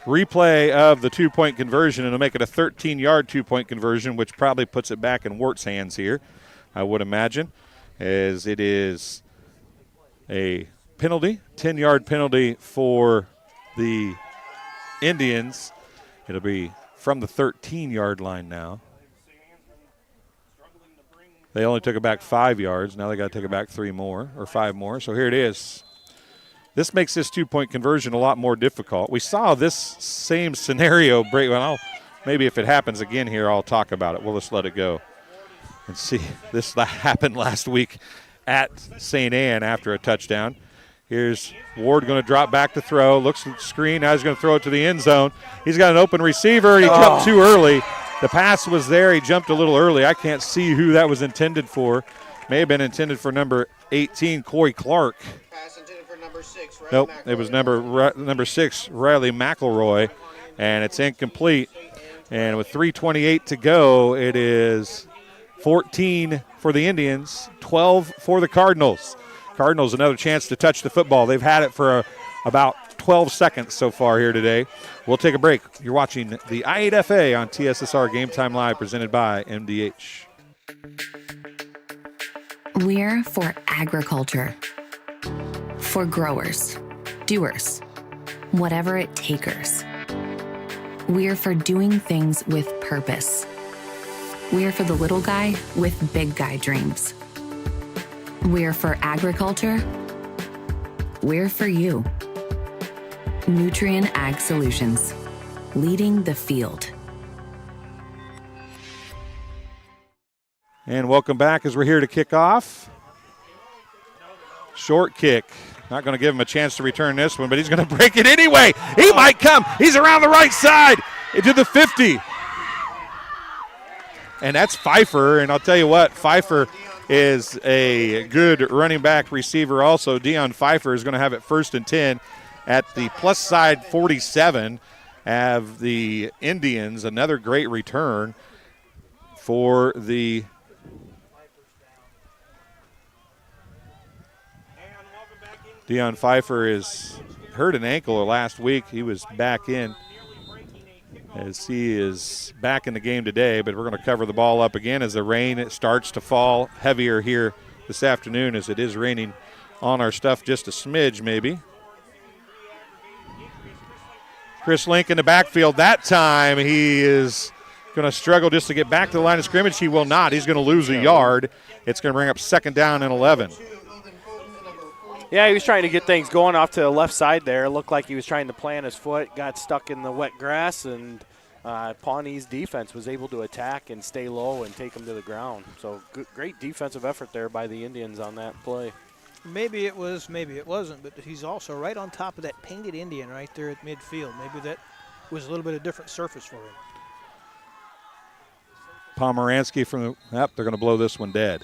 replay of the 2-point conversion, and it'll make it a 13-yard 2-point conversion, which probably puts it back in Wart's hands here, I would imagine, as it is a penalty, 10-yard penalty for the Indians. It'll be from the 13-yard line now. They only took it back 5 yards. Now they got to take it back 5 more. So here it is. This makes this 2-point conversion a lot more difficult. We saw this same scenario break. Well, maybe if it happens again here, I'll talk about it. We'll just let it go and see. This happened last week at St. Anne after a touchdown. Here's Ward going to drop back to throw. Looks at the screen. Now he's going to throw it to the end zone. He's got an open receiver. He jumped too early. The pass was there. He jumped a little early. I can't see who that was intended for. May have been intended for number 18, Coy Clark. Pass intended for number 6, Riley Nope, McElroy. it was number 6, Riley McElroy, and it's incomplete. And with 3:28 to go, it is 14 for the Indians, 12 for the Cardinals. Cardinals another chance to touch the football. They've had it for about 12 seconds so far here today. We'll take a break. You're watching the I8FA on TSSR Game Time Live, presented by MDH. We're for agriculture, for growers, doers, whatever it takers. We're for doing things with purpose. We're for the little guy with big guy dreams. We're for agriculture. We're for you. Nutrien Ag Solutions, leading the field. And welcome back as we're here to kick off. Short kick. Not going to give him a chance to return this one, but he's going to break it anyway. He might come. He's around the right side into the 50. And that's Pfeiffer, and I'll tell you what, Pfeiffer is a good running back receiver also. Dion Pfeiffer is going to have it 1st and 10 at the plus side 47. Have the Indians, another great return for the Dion Pfeiffer is hurt an ankle last week. He was back in as he is back in the game today, but we're going to cover the ball up again as the rain starts to fall heavier here this afternoon, as it is raining on our stuff just a smidge maybe. Chris Link in the backfield. That time he is going to struggle just to get back to the line of scrimmage. He will not. He's going to lose a yard. It's going to bring up 2nd down and 11. Yeah, he was trying to get things going off to the left side there. It looked like he was trying to plant his foot, got stuck in the wet grass, and Pawnee's defense was able to attack and stay low and take them to the ground. So great defensive effort there by the Indians on that play. Maybe it was, maybe it wasn't, but he's also right on top of that painted Indian right there at midfield. Maybe that was a little bit of different surface for him. Pomeranski from the, they're going to blow this one dead.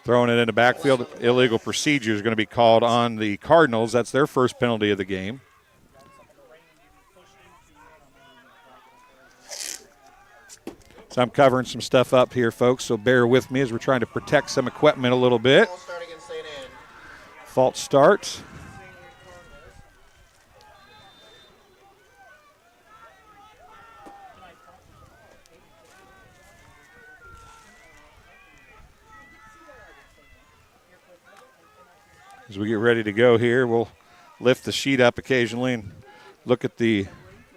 Throwing it in the backfield. Illegal procedure is going to be called on the Cardinals. That's their first penalty of the game. So I'm covering some stuff up here, folks, so bear with me as we're trying to protect some equipment a little bit. False start. As we get ready to go here, we'll lift the sheet up occasionally and look at the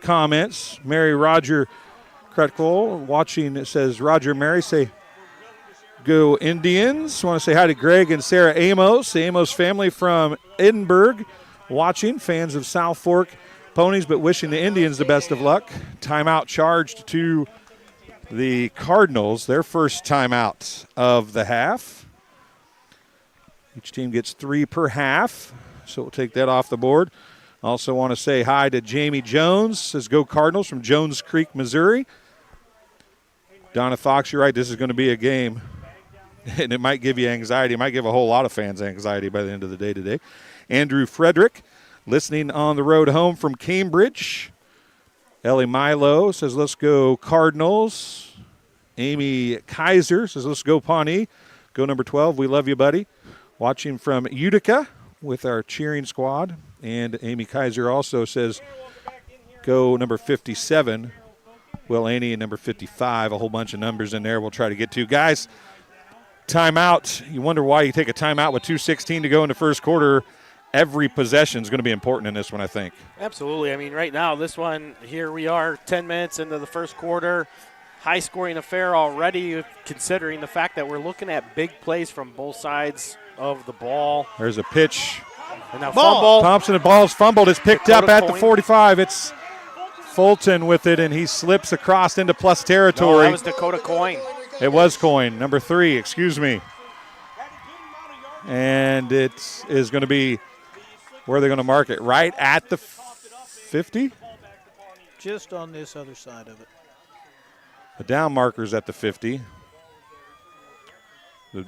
comments. Mary Roger Kretkel watching, it says, Roger Mary, say, go Indians. Want to say hi to Greg and Sarah Amos, the Amos family from Edinburgh, watching, fans of South Fork Ponies, but wishing the Indians the best of luck. Timeout charged to the Cardinals, their first timeout of the half. Each team gets 3 per half, so we'll take that off the board. Also want to say hi to Jamie Jones, says go Cardinals from Jones Creek, Missouri. Donna Fox, you're right, this is going to be a game, and it might give you anxiety. It might give a whole lot of fans anxiety by the end of the day today. Andrew Frederick, listening on the road home from Cambridge. Ellie Milo says let's go Cardinals. Amy Kaiser says let's go Pawnee. Go number 12, we love you, buddy. Watching from Utica with our cheering squad. And Amy Kaiser also says, go number 57. Will Aney and number 55. A whole bunch of numbers in there we'll try to get to. Guys, timeout. You wonder why you take a timeout with 2:16 to go in the first quarter. Every possession is going to be important in this one, I think. Absolutely. I mean, right now, this one, here we are 10 minutes into the first quarter. High-scoring affair already, considering the fact that we're looking at big plays from both sides of the ball. There's a pitch. And now fumble. Thompson, the ball's fumbled. It's picked Dakota up at Coyne. the 45. It's Fulton with it, and he slips across into plus territory. No, that was Dakota Coyne. It was Coyne, number 3, excuse me. And it is going to be, where are they going to mark it? Right at the 50? Just on this other side of it. The down marker's at the 50. The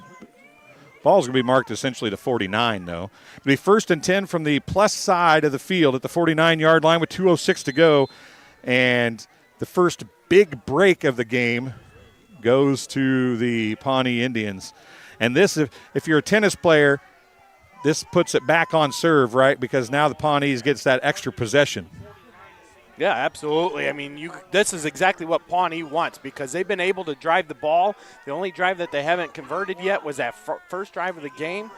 ball's going to be marked essentially to 49, though. It'll be 1st and 10 from the plus side of the field at the 49-yard line with 2:06 to go. And the first big break of the game goes to the Pawnee Indians. And this, if you're a tennis player, this puts it back on serve, right? Because now the Pawnees gets that extra possession. Yeah, absolutely. I mean, this is exactly what Pawnee wants because they've been able to drive the ball. The only drive that they haven't converted yet was that first drive of the game.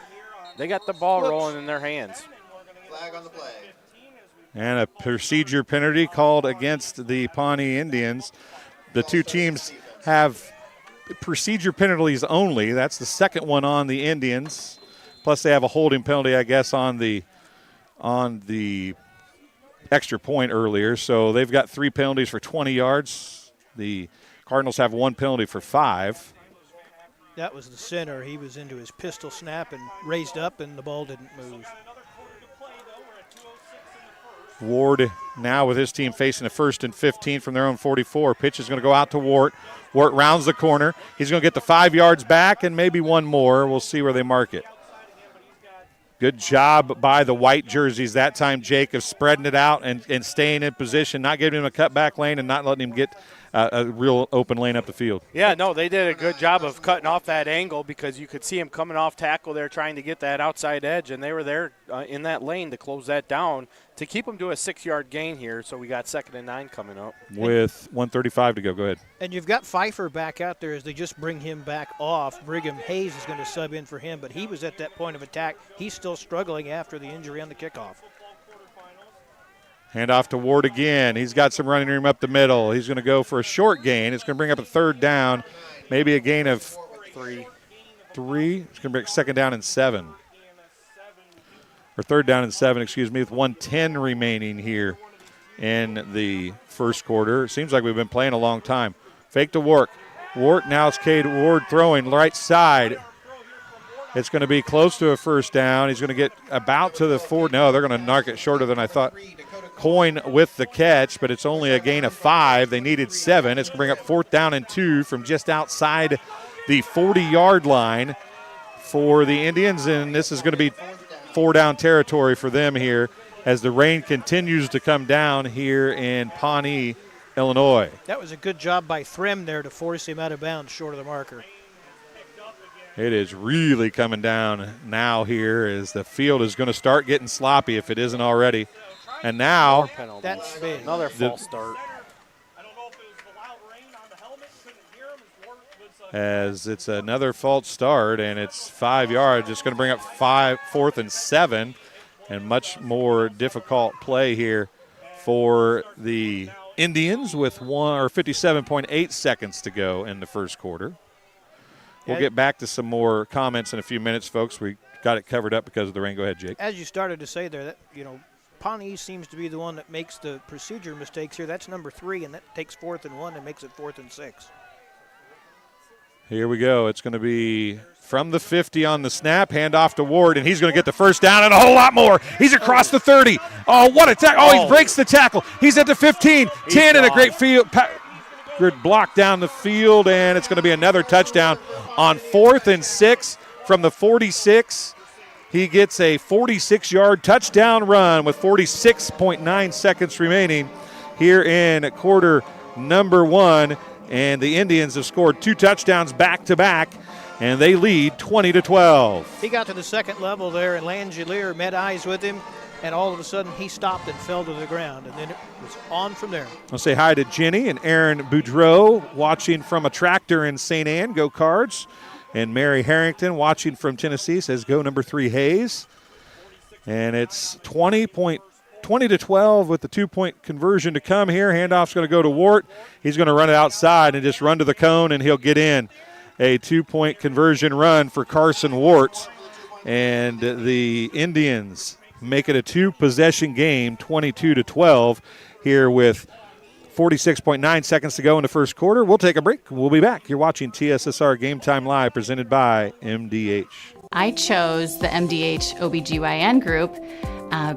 They got the ball rolling in their hands. Flag on the play. And a procedure penalty called against the Pawnee Indians. The two teams have procedure penalties only. That's the second one on the Indians. Plus they have a holding penalty, I guess, on the extra point earlier. So they've got 3 penalties for 20 yards. The Cardinals have 1 penalty for 5. That was the center. He was into his pistol snap and raised up, and the ball didn't move. Ward now with his team facing a 1st and 15 from their own 44. Pitch is going to go out to Wart. Wart rounds the corner. He's going to get the 5 yards back and maybe one more. We'll see where they mark it. Good job by the white jerseys that time, Jake, of spreading it out and staying in position, not giving him a cutback lane and not letting him get a real open lane up the field. Yeah, no, they did a good job of cutting off that angle because you could see him coming off tackle there trying to get that outside edge, and they were there in that lane to close that down to keep him to a 6-yard gain here. So we got 2nd and 9 coming up. With 1:35 to go. Go ahead. And you've got Pfeiffer back out there as they just bring him back off. Brigham Hayes is going to sub in for him, but he was at that point of attack. He's still struggling after the injury on the kickoff. Hand off to Ward again. He's got some running room up the middle. He's going to go for a short gain. It's going to bring up a 3rd down, maybe a gain of 3. It's going to bring 2nd down and 7. Or 3rd down and 7, excuse me, with 1:10 remaining here in the first quarter. It seems like we've been playing a long time. Fake to Wart. Wart, now it's Cade Ward throwing right side. It's going to be close to a first down. He's going to get about to the 4. No, they're going to narc it shorter than I thought. Coyne with the catch, but it's only a gain of 5. They needed 7. It's going to bring up 4th down and 2 from just outside the 40-yard line for the Indians, and this is going to be 4-down territory for them here as the rain continues to come down here in Pawnee, Illinois. That was a good job by Threm there to force him out of bounds short of the marker. It is really coming down now here as the field is going to start getting sloppy if it isn't already. And now that's big. Another false start. As it's another false start, and it's 5 yards. It's going to bring up 4th and 7, and much more difficult play here for the Indians with 57.8 seconds to go in the first quarter. We'll get back to some more comments in a few minutes, folks. We got it covered up because of the rain. Go ahead, Jake. As you started to say there, that Pawnee seems to be the one that makes the procedure mistakes here. That's number 3, and that takes 4th and 1 and makes it 4th and 6. Here we go. It's going to be from the 50 on the snap, hand off to Ward, and he's going to get the first down and a whole lot more. He's across the 30. Oh, what a tackle. Oh, he breaks the tackle. He's at the 15, 10, and a great field. Good block down the field, and it's going to be another touchdown on 4th and 6 from the 46. He gets a 46-yard touchdown run with 46.9 seconds remaining here in quarter number 1. And the Indians have scored 2 touchdowns back-to-back, and they lead 20-12. He got to the second level there, and Langelier met eyes with him, and all of a sudden he stopped and fell to the ground, and then it was on from there. I'll say hi to Jenny and Aaron Boudreau watching from a tractor in St. Anne. Go Cards. And Mary Harrington watching from Tennessee says go number 3 Hayes. And it's 20-12 with the 2-point conversion to come here. Handoff's going to go to Wart. He's going to run it outside and just run to the cone, and he'll get in. A 2-point conversion run for Carson Wart. And the Indians make it a 2-possession game, 22-12, here with 46.9 seconds to go in the first quarter. We'll take a break. We'll be back. You're watching TSSR Game Time Live, presented by MDH. I chose the MDH OBGYN group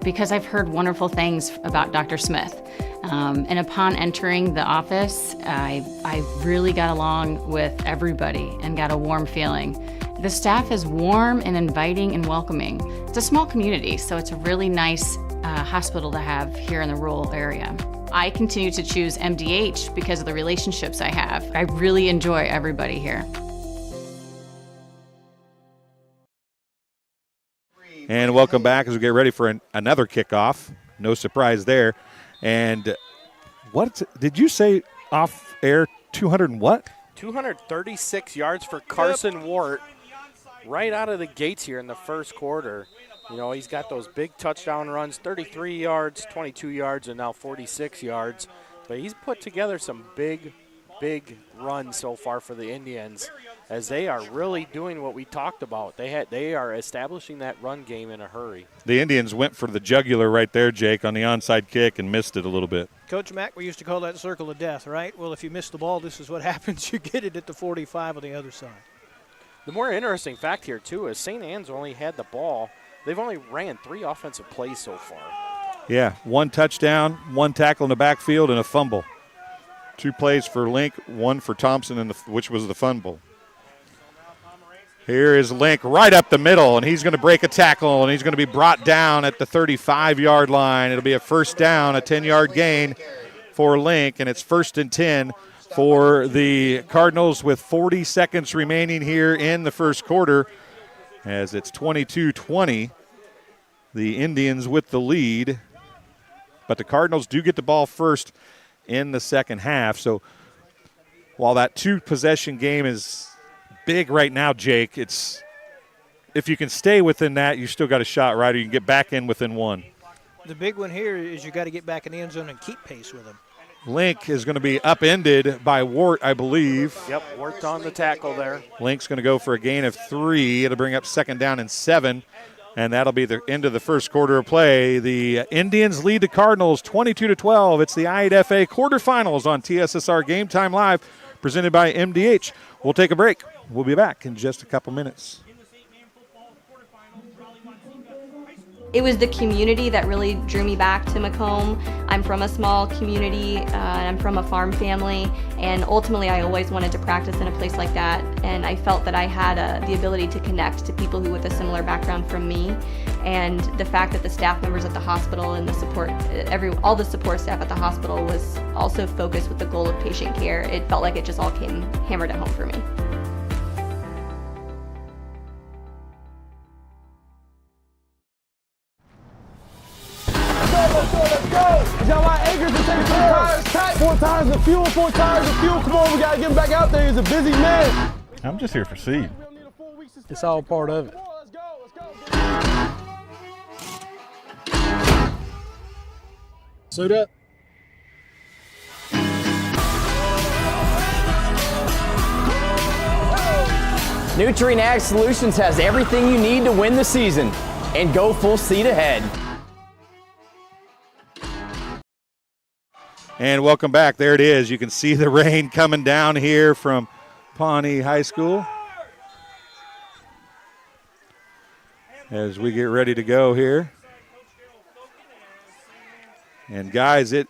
because I've heard wonderful things about Dr. Smith. And upon entering the office, I really got along with everybody and got a warm feeling. The staff is warm and inviting and welcoming. It's a small community, so it's a really nice hospital to have here in the rural area. I continue to choose MDH because of the relationships I have. I really enjoy everybody here. And welcome back as we get ready for another kickoff. No surprise there. And what did you say off air? 200 and what? 236 yards for Carson Wart right out of the gates here in the first quarter. He's got those big touchdown runs, 33 yards, 22 yards, and now 46 yards. But he's put together some big runs so far for the Indians, as they are really doing what we talked about. They are establishing that run game in a hurry. The Indians went for the jugular right there, Jake, on the onside kick and missed it a little bit. Coach Mack, we used to call that circle of death, right? Well, if you miss the ball, this is what happens. You get it at the 45 on the other side. The more interesting fact here, too, is St. Anne's only had the ball. They've only ran 3 offensive plays so far. Yeah, 1 touchdown, 1 tackle in the backfield, and a fumble. 2 plays for Link, 1 for Thompson, which was the fumble. Here is Link right up the middle, and he's going to break a tackle, and he's going to be brought down at the 35-yard line. It'll be a first down, a 10-yard gain for Link, and it's 1st and 10 for the Cardinals with 40 seconds remaining here in the first quarter, as it's 22-20. The Indians with the lead, but the Cardinals do get the ball first in the second half. So while that 2-possession game is big right now, Jake, it's if you can stay within that, you still got a shot, right? Or you can get back in within 1. The big one here is you got to get back in the end zone and keep pace with them. Link is going to be upended by Wart, I believe. Yep, Wart on the tackle there. Link's going to go for a gain of 3. It'll bring up 2nd down and 7 And that'll be the end of the first quarter of play. The Indians lead the Cardinals 22-12. It's the I8FA quarterfinals on TSSR Game Time Live, presented by MDH. We'll take a break. We'll be back in just a couple minutes. It was the community that really drew me back to Macomb. I'm from a small community, and I'm from a farm family, and ultimately I always wanted to practice in a place like that, and I felt that I had the ability to connect to people who with a similar background from me, and the fact that the staff members at the hospital and the support, all the support staff at the hospital was also focused with the goal of patient care. It felt like it just all came hammered at home for me. Let's go. Y'all I8FA to take 4 tires, tight, 4 tires of fuel, 4 tires of fuel. Come on, we gotta get him back out there. He's a busy man. I'm just here for seed. It's all part of it. Suit up. Nutrien Ag Solutions has everything you need to win the season and go full speed ahead. And welcome back. There it is. You can see the rain coming down here from Pawnee High School as we get ready to go here. And guys, we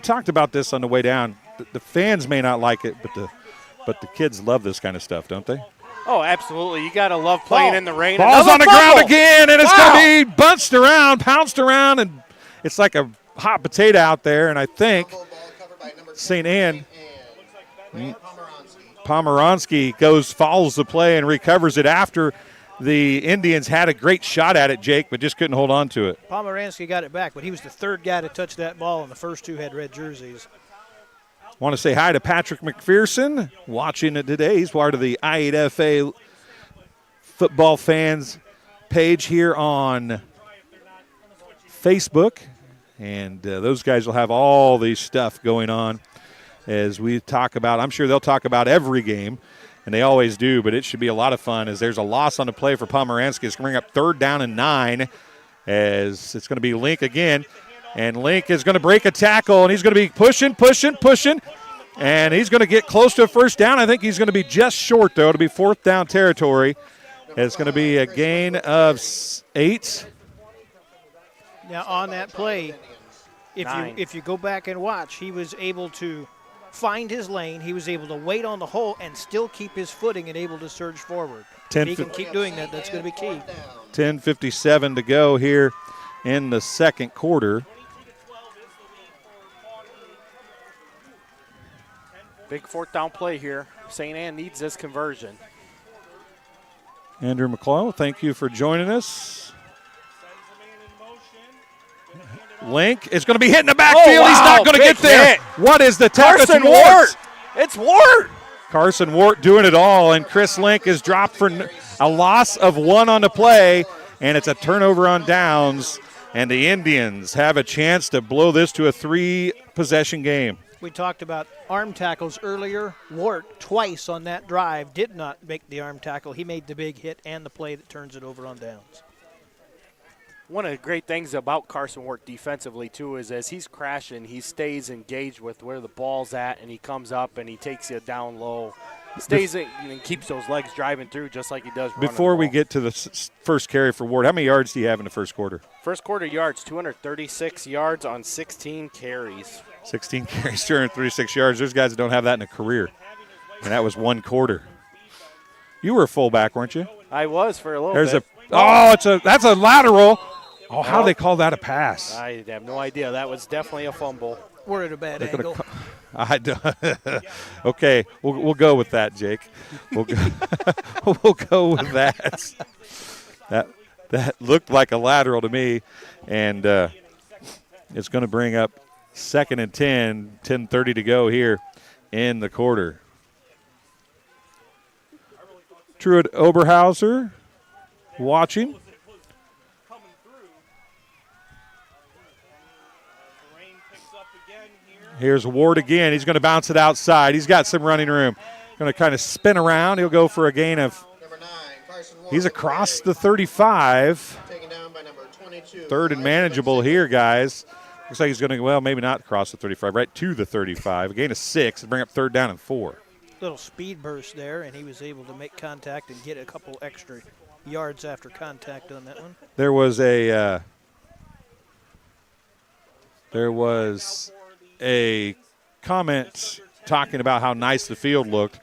talked about this on the way down. The fans may not like it, but the kids love this kind of stuff, don't they? Oh, absolutely. You got to love playing in the rain. Ball's on the ground again, and it's Wow. going to be pounced around, and it's like a hot potato out there, and I think St. Anne Pomeronsky follows the play and recovers it after the Indians had a great shot at it, Jake, but just couldn't hold on to it. Pomeranski got it back, but he was the third guy to touch that ball, and the first two had red jerseys. Want to say hi to Patrick McPherson watching it today. He's part of the I8FA football fans page here on Facebook, and those guys will have all these stuff going on as we talk about. I'm sure they'll talk about every game, and they always do, but it should be a lot of fun as there's a loss on the play for Pomeranski. It's going to bring up 3rd down and 9 as it's going to be Link again, and Link is going to break a tackle, and he's going to be pushing, and he's going to get close to a 1st down. I think he's going to be just short, though. It'll be 4th down territory. It's going to be a gain of 8. Now, on that play, if you go back and watch, he was able to find his lane. He was able to wait on the hole and still keep his footing and able to surge forward. If he can keep doing that, that's going to be key. 10:57 to go here in the second quarter. Big 4th down play here. St. Anne needs this conversion. Andrew McClellan, thank you for joining us. Link is going to be hitting the backfield. Oh, wow. He's not going to get there. Hit. What is the tackle? Carson Wart. It's Wart. Carson Wart doing it all, and Chris Link is dropped for a loss of 1 on the play, and it's a turnover on downs, and the Indians have a chance to blow this to a 3-possession game. We talked about arm tackles earlier. Wart, twice on that drive, did not make the arm tackle. He made the big hit and the play that turns it over on downs. One of the great things about Carson Wart defensively, too, is as he's crashing, he stays engaged with where the ball's at, and he comes up and he takes it down low. Stays in and keeps those legs driving through just like he does running Before the we ball. get to the first carry for Ward, how many yards do you have in the first quarter? First quarter yards, 236 yards on 16 carries. 16 carries, 236 yards. There's guys that don't have that in a career, and that was 1 quarter. You were a fullback, weren't you? I was for a little There's bit. That's a lateral. Oh, how do they call that a pass? I have no idea. That was definitely a fumble. We're at a bad angle. Okay, we'll go with that, Jake. We'll go with that. That looked like a lateral to me, and it's going to bring up 2nd and 10, 10:30 to go here in the quarter. Truett Oberhauser watching. Here's Ward again. He's going to bounce it outside. He's got some running room. Going to kind of spin around. He'll go for a gain of He's across the 35. Third and manageable here, guys. Looks like he's going to, well, maybe not across the 35, right to the 35. A gain of 6 and bring up 3rd down and 4. Little speed burst there, and he was able to make contact and get a couple extra yards after contact on that one. There was a comment talking about how nice the field looked,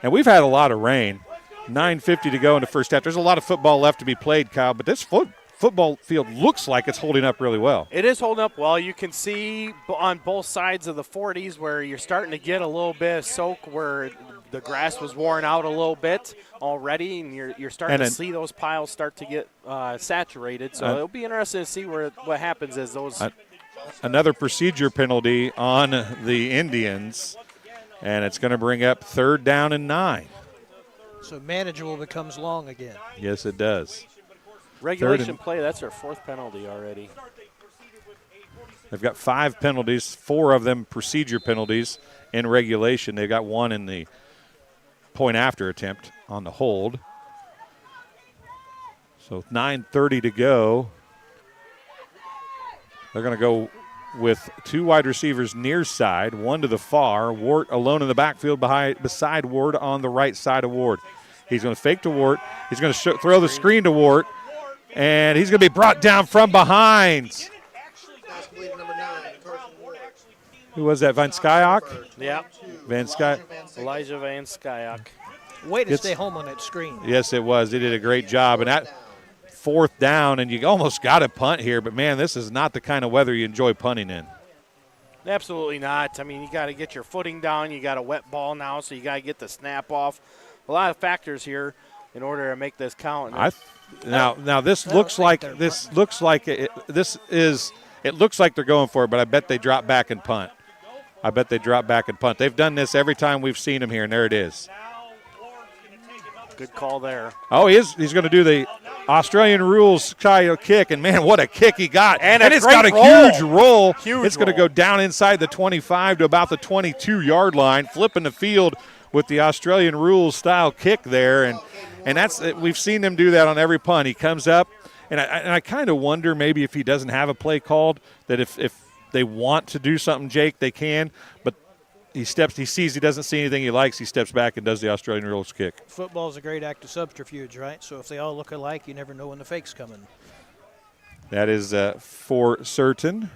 and we've had a lot of rain. 9:50 to go in the first half. There's a lot of football left to be played, Kyle, but this football field looks like it's holding up really well. It is holding up well. You can see on both sides of the 40s where you're starting to get a little bit of soak where the grass was worn out a little bit already, and you're starting to see those piles start to get saturated. So it'll be interesting to see what happens as those. Another procedure penalty on the Indians, and it's going to bring up 3rd down and 9. So manageable becomes long again. Yes, it does. Regulation play, that's their 4th penalty already. They've got 5 penalties, 4 of them procedure penalties in regulation. They've got 1 in the point after attempt on the hold. So 9:30 to go. They're going to go with 2 wide receivers near side, 1 to the far. Ward alone in the backfield beside Ward on the right side of Ward. He's going to fake to Ward. He's going to throw the screen to Ward, and he's going to be brought down from behind. Who was that, Van Skyok? Yeah. Elijah Van Skyok. Way to stay home on that screen. Yes, it was. They did a great job. And that 4th down, and you almost got to punt here, but, man, this is not the kind of weather you enjoy punting in. Absolutely not. I mean, you got to get your footing down. You got a wet ball now, so you got to get the snap off. A lot of factors here in order to make this count. Now this looks like it looks like they're going for it, but I bet they drop back and punt. They've done this every time we've seen them here, and there it is. Good call there. Oh, he's going to do the Australian rules kick, and, man, what a kick he got. And it's got a huge roll. It's going to go down inside the 25 to about the 22-yard line, flipping the field with the Australian rules style kick there. And that's we've seen them do that on every punt. He comes up, and I kind of wonder maybe if he doesn't have a play called, that if they want to do something, Jake, they can, but he sees he doesn't see anything he likes, he steps back and does the Australian rules kick. Football is a great act of subterfuge, right? So if they all look alike, you never know when the fake's coming. That is for certain.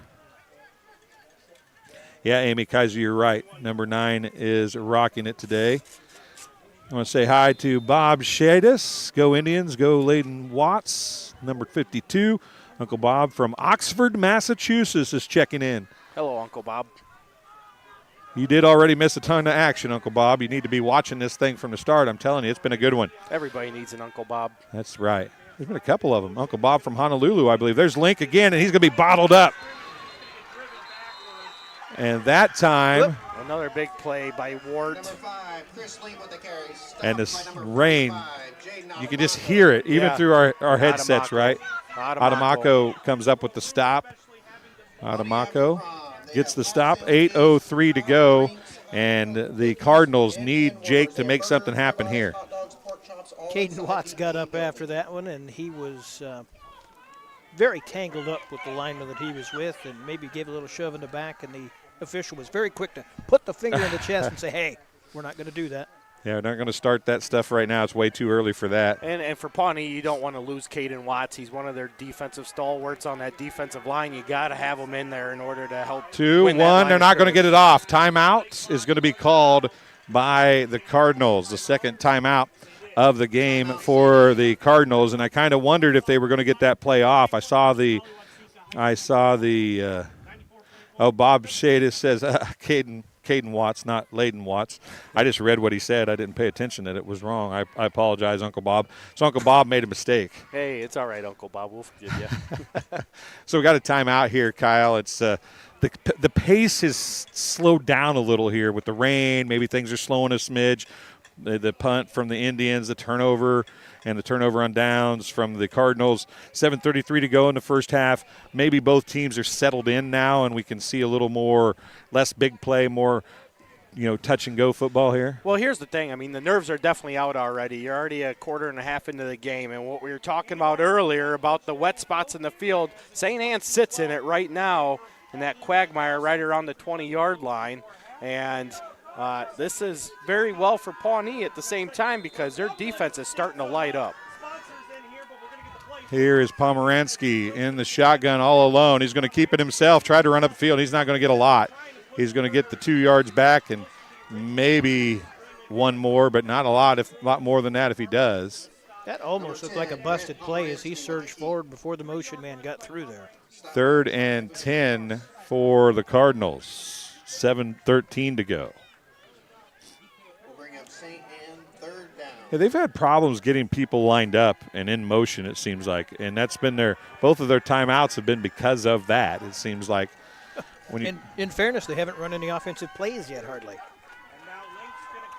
Yeah, Amy Kaiser, you're right. Number 9 is rocking it today. I want to say hi to Bob Shadis. Go Indians, go Layden Watts. Number 52, Uncle Bob from Oxford, Massachusetts is checking in. Hello, Uncle Bob. You did already miss a ton of action, Uncle Bob. You need to be watching this thing from the start. I'm telling you, it's been a good one. Everybody needs an Uncle Bob. That's right. There's been a couple of them. Uncle Bob from Honolulu, I believe. There's Link again, and he's going to be bottled up. And that time. Another big play by Ward. And this rain, you can just hear it, even through our headsets, right? Adamako comes up with the stop. Adamako gets the stop. 8:03 to go. And the Cardinals need Jake to make something happen here. Caden Watts got up after that one, and he was very tangled up with the lineman that he was with, and maybe gave a little shove in the back, and the official was very quick to put the finger in the chest and say, hey, we're not going to do that. Yeah, we're not going to start that stuff right now. It's way too early for that. And for Pawnee, you don't want to lose Caden Watts. He's one of their defensive stalwarts on that defensive line. You got to have him in there in order to help. 2-1, they're not going to get it off. Timeout is going to be called by the Cardinals, the second timeout of the game for the Cardinals, and I kind of wondered if they were going to get that play off. I saw the Bob Shadis says Caden Watts, not Layden Watts. I just read what he said. I didn't pay attention that it was wrong. I apologize, Uncle Bob. So Uncle Bob made a mistake. Hey, it's all right, Uncle Bob. We'll forgive you. So we got a timeout here, Kyle. It's the pace has slowed down a little here with the rain. Maybe things are slowing a smidge. The punt from the Indians, the turnover, and the turnover on downs from the Cardinals. 7:33 to go in the first half. Maybe both teams are settled in now, and we can see a little more, less big play, more touch and go football here? Well, here's the thing. I mean, the nerves are definitely out already. You're already a quarter and a half into the game. And what we were talking about earlier about the wet spots in the field, St. Anne sits in it right now in that quagmire right around the 20-yard line. And this is very well for Pawnee at the same time because their defense is starting to light up. Here is Pomeranski in the shotgun all alone. He's going to keep it himself, try to run up the field. He's not going to get a lot. He's going to get the 2 yards back and maybe one more, but not a lot more than that if he does. That almost looked like a busted play as he surged forward before the motion man got through there. 3rd and 10 for the Cardinals. 7:13 to go. Yeah, they've had problems getting people lined up and in motion, it seems like, and that's been both of their timeouts have been because of that. It seems like. In fairness, they haven't run any offensive plays yet, hardly.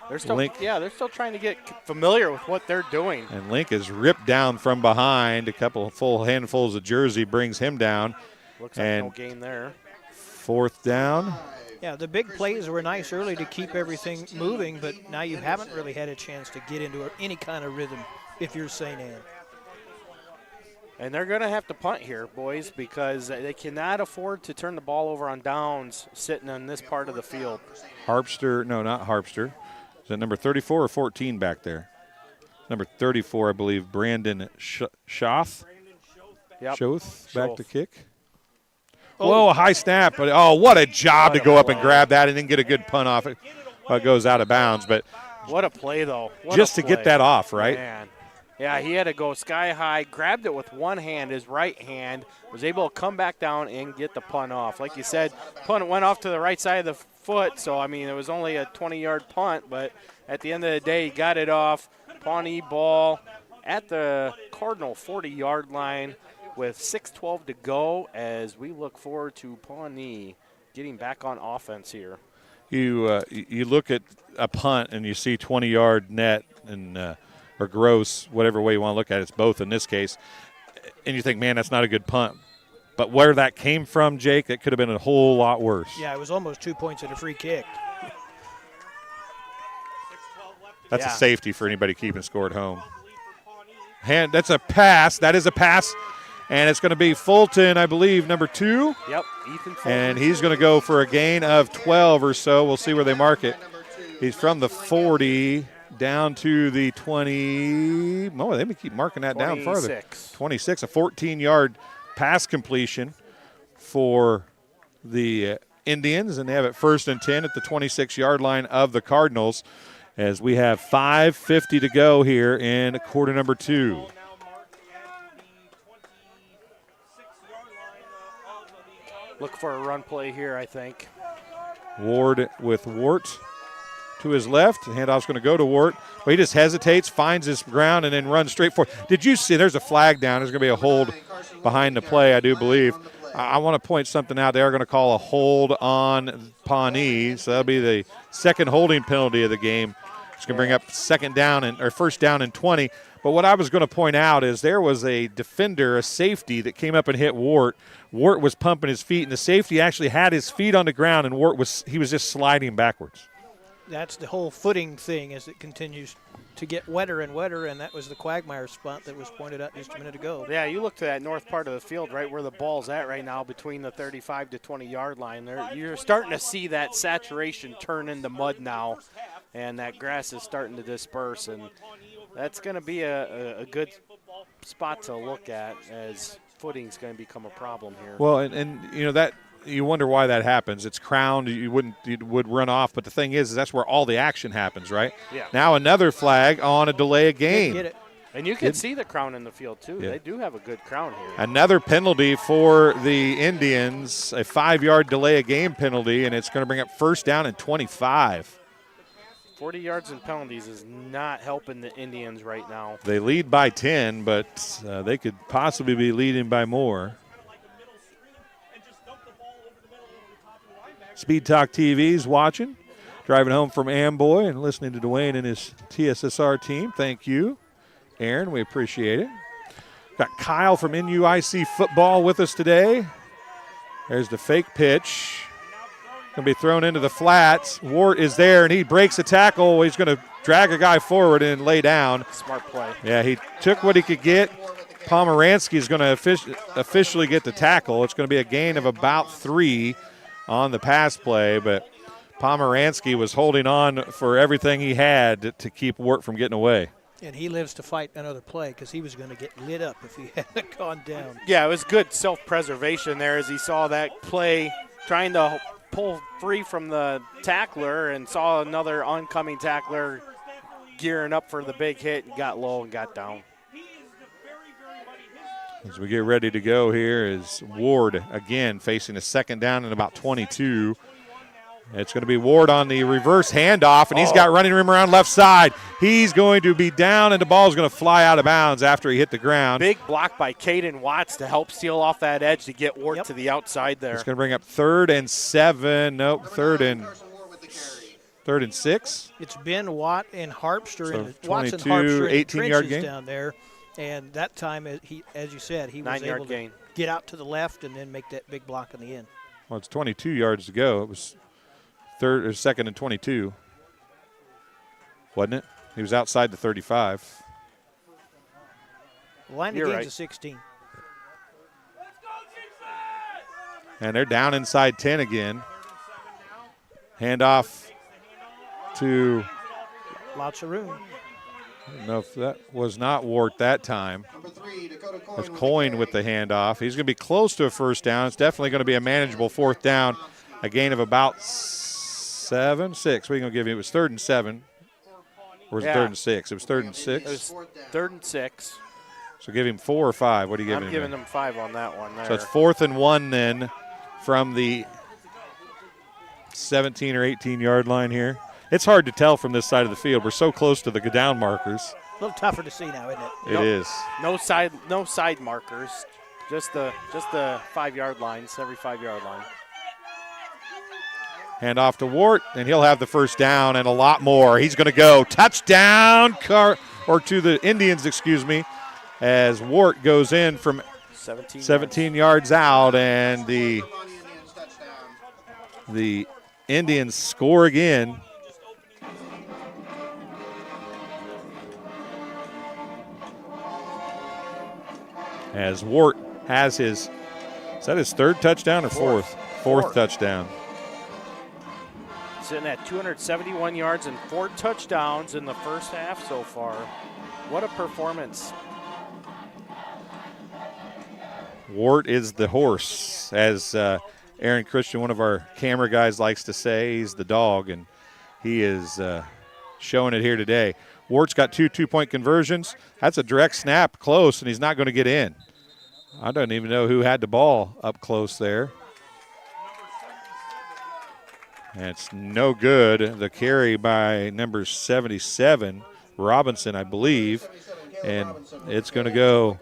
They're still trying to get familiar with what they're doing. And Link is ripped down from behind. A couple full handfuls of jersey brings him down. Looks like no gain there. 4th down. Yeah, the big plays were nice early to keep everything moving, but now you haven't really had a chance to get into any kind of rhythm if you're St. Anne. And they're going to have to punt here, boys, because they cannot afford to turn the ball over on downs sitting on this part of the field. Harpster, no, not Harpster. Is that number 34 or 14 back there? Number 34, I believe, Brandon Schoth. Yep. Schoth back to kick. Whoa, a high snap. But, what a job to go up and grab that and then get a good punt off it. It goes out of bounds. But what a play, though. Just to get that off, right? Man. Yeah, he had to go sky high, grabbed it with one hand, his right hand, was able to come back down and get the punt off. Like you said, punt went off to the right side of the foot, so, I mean, it was only a 20-yard punt, but at the end of the day, he got it off. Pawnee ball at the Cardinal 40-yard line with 6:12 to go as we look forward to Pawnee getting back on offense here. You look at a punt and you see 20-yard net and or gross, whatever way you want to look at it. It's both in this case. And you think, man, that's not a good punt. But where that came from, Jake, it could have been a whole lot worse. Yeah, it was almost 2 points at a free kick. That's a safety for anybody keeping score at home. That's a pass. That is a pass. And it's going to be Fulton, I believe, number 2. Yep, Ethan Fulton. And he's going to go for a gain of 12 or so. We'll see where they mark it. He's from the 40 down to the 20. Oh, they may keep marking that 26. down farther. 26, a 14-yard pass completion for the Indians. And they have it 1st and 10 at the 26-yard line of the Cardinals as we have 5:50 to go here in quarter number 2. Look for a run play here, I think. Ward with Wart to his left. The handoff's going to go to Wart, but he just hesitates, finds his ground, and then runs straight forward. Did you see there's a flag down? There's going to be a hold behind the play, I do believe. I want to point something out. They are going to call a hold on Pawnee, so that'll be the second holding penalty of the game. It's going to bring up 1st down and 20. But what I was going to point out is there was a defender, a safety, that came up and hit Wart. Wart was pumping his feet, and the safety actually had his feet on the ground, and Wart was just sliding backwards. That's the whole footing thing as it continues to get wetter and wetter, and that was the quagmire spot that was pointed out just a minute ago. Yeah, you look to that north part of the field, right where the ball's at right now between the 35 to 20-yard line. There, you're starting to see that saturation turn into mud now, and that grass is starting to disperse, and that's going to be a good spot to look at as footing's going to become a problem here. Well, and you know that you wonder why that happens. It's crowned. You would run off, but the thing is that's where all the action happens, right? Yeah. Now another flag on a delay of game. Get it. And you can see the crown in the field too. Yeah. They do have a good crown here. Another penalty for the Indians, a 5-yard delay of game penalty, and it's going to bring up 1st down and 25. 40 yards in penalties is not helping the Indians right now. They lead by 10, but they could possibly be leading by more. Speed Talk TV's watching, driving home from Amboy and listening to Dwayne and his TSSR team. Thank you, Aaron. We appreciate it. Got Kyle from NUIC football with us today. There's the fake pitch. Going to be thrown into the flats. Wart is there, and he breaks the tackle. He's going to drag a guy forward and lay down. Smart play. Yeah, he took what he could get. Pomeranski is going to officially get the tackle. It's going to be a gain of about 3 on the pass play, but Pomeranski was holding on for everything he had to keep Wart from getting away. And he lives to fight another play because he was going to get lit up if he hadn't gone down. Yeah, it was good self-preservation there as he saw that play, trying to pull free from the tackler and saw another oncoming tackler gearing up for the big hit and got low and got down. As we get ready to go here is Ward again facing a second down and about 22. It's going to be Ward on the reverse handoff, and he's got running room around left side. He's going to be down, and the ball is going to fly out of bounds after he hit the ground. Big block by Caden Watts to help seal off that edge to get Ward to the outside there. It's going to bring up 3rd and 7. Nope, 3rd and 6. It's been Watt and Harpster. So and Watts and 22, Harpster in 18-yard gain down there. And that time, he, as you said, he was 9-yard able gain. to get out to the left and then make that big block in the end. Well, it's 22 yards to go. It was 2nd and 22, wasn't it? He was outside the 35. The line of gains is 16. And they're down inside 10 again. Handoff to lots of room. I don't know if that was not Wart that time. That's Coyne with the handoff. He's going to be close to a first down. It's definitely going to be a manageable 4th down. A gain of about 7, 6. What are you going to give me? It was 3rd and 7. Or was it 3rd and 6? It was 3rd and 6? It was 3rd and 6. So give him 4 or 5. What are you giving him? I'm giving him 5 on that one there. So it's 4th and 1 then from the 17 or 18-yard line here. It's hard to tell from this side of the field. We're so close to the go-down markers. A little tougher to see now, isn't it? It is. No side markers. Just the 5-yard lines, every 5-yard line. Hand off to Wart, and he'll have the first down and a lot more. He's going to go touchdown, or to the Indians, excuse me, as Wart goes in from 17 yards out, and the Indians score again. As Wart has his, is that his 3rd touchdown or 4th? 4th touchdown. Sitting at 271 yards and 4 touchdowns in the first half so far. What a performance. Wart is the horse, as Aaron Christian, one of our camera guys, likes to say. He's the dog, and he is showing it here today. Wart's got 2 two-point conversions. That's a direct snap close, and he's not going to get in. I don't even know who had the ball up close there. And it's no good. The carry by number 77, Robinson, I believe. And it's going to go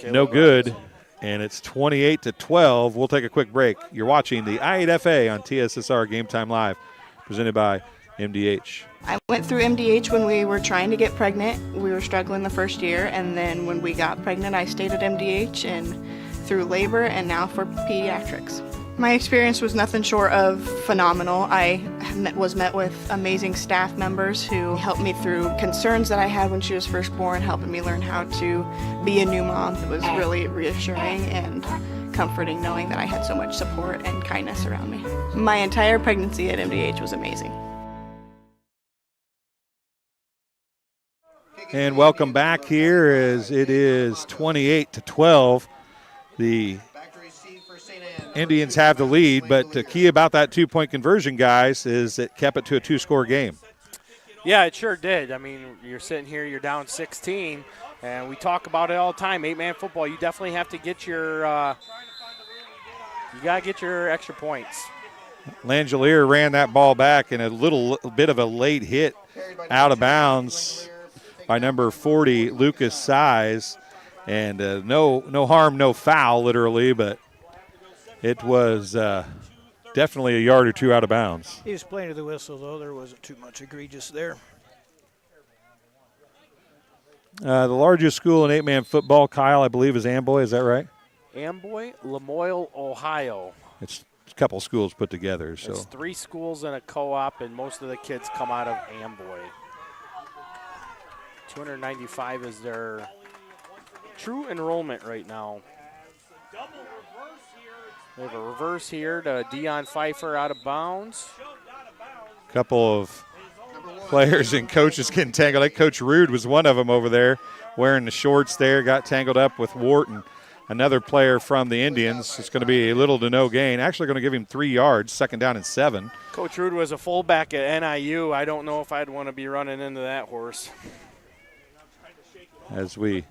no good. And it's 28-12. We'll take a quick break. You're watching the I8FA on TSSR Game Time Live, presented by MDH. I went through MDH when we were trying to get pregnant. We were struggling the first year, and then when we got pregnant, I stayed at MDH and through labor and now for pediatrics. My experience was nothing short of phenomenal. I was met with amazing staff members who helped me through concerns that I had when she was first born, helping me learn how to be a new mom. It was really reassuring and comforting knowing that I had so much support and kindness around me. My entire pregnancy at MDH was amazing. And welcome back here as it is 28-12. The Indians have the lead, but the key about that 2-point conversion, guys, is it kept it to a 2-score game. Yeah, it sure did. I mean, you're sitting here, you're down 16, and we talk about it all the time. 8-man football, you definitely have to get your you got to get your extra points. Langelier ran that ball back in a little bit of a late hit out of bounds by number 40, Lucas Size. And no harm, no foul, literally, but it was definitely a yard or 2 out of bounds. He was playing to the whistle, though. There wasn't too much egregious there. The largest school in 8-man football, Kyle, I believe, is Amboy. Is that right? Amboy, Lamoille, Ohio. It's couple schools put together. So it's 3 schools and a co-op, and most of the kids come out of Amboy. 295 is their true enrollment right now. They have a reverse here to Dion Pfeiffer out of bounds. couple of players and coaches getting tangled. Like Coach Rude was one of them over there wearing the shorts there, got tangled up with Wharton. Another player from the Indians. It's going to be a little to no gain. Actually going to give him 3 yards, 2nd down and 7. Coach Rude was a fullback at NIU. I don't know if I'd want to be running into that horse. As we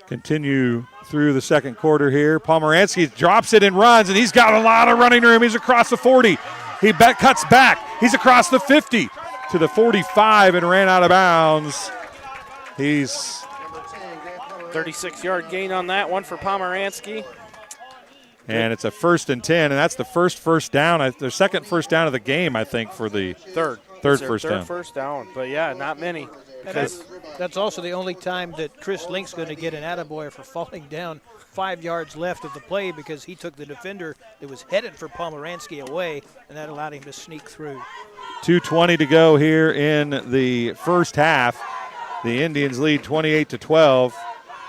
continue through the second quarter here, Pomeranski drops it and runs, and he's got a lot of running room. He's across the 40. He cuts back. He's across the 50 to the 45 and ran out of bounds. He's 36-yard gain on that one for Pomeranski. And it's a 1st and 10, and that's the first down, their second first down of the game, I think, for the third first down. But yeah, not many. That's also the only time that Chris Link's going to get an attaboy for falling down 5 yards left of the play, because he took the defender that was headed for Pomeranski away, and that allowed him to sneak through. 2:20 to go here in the first half. The Indians lead 28-12.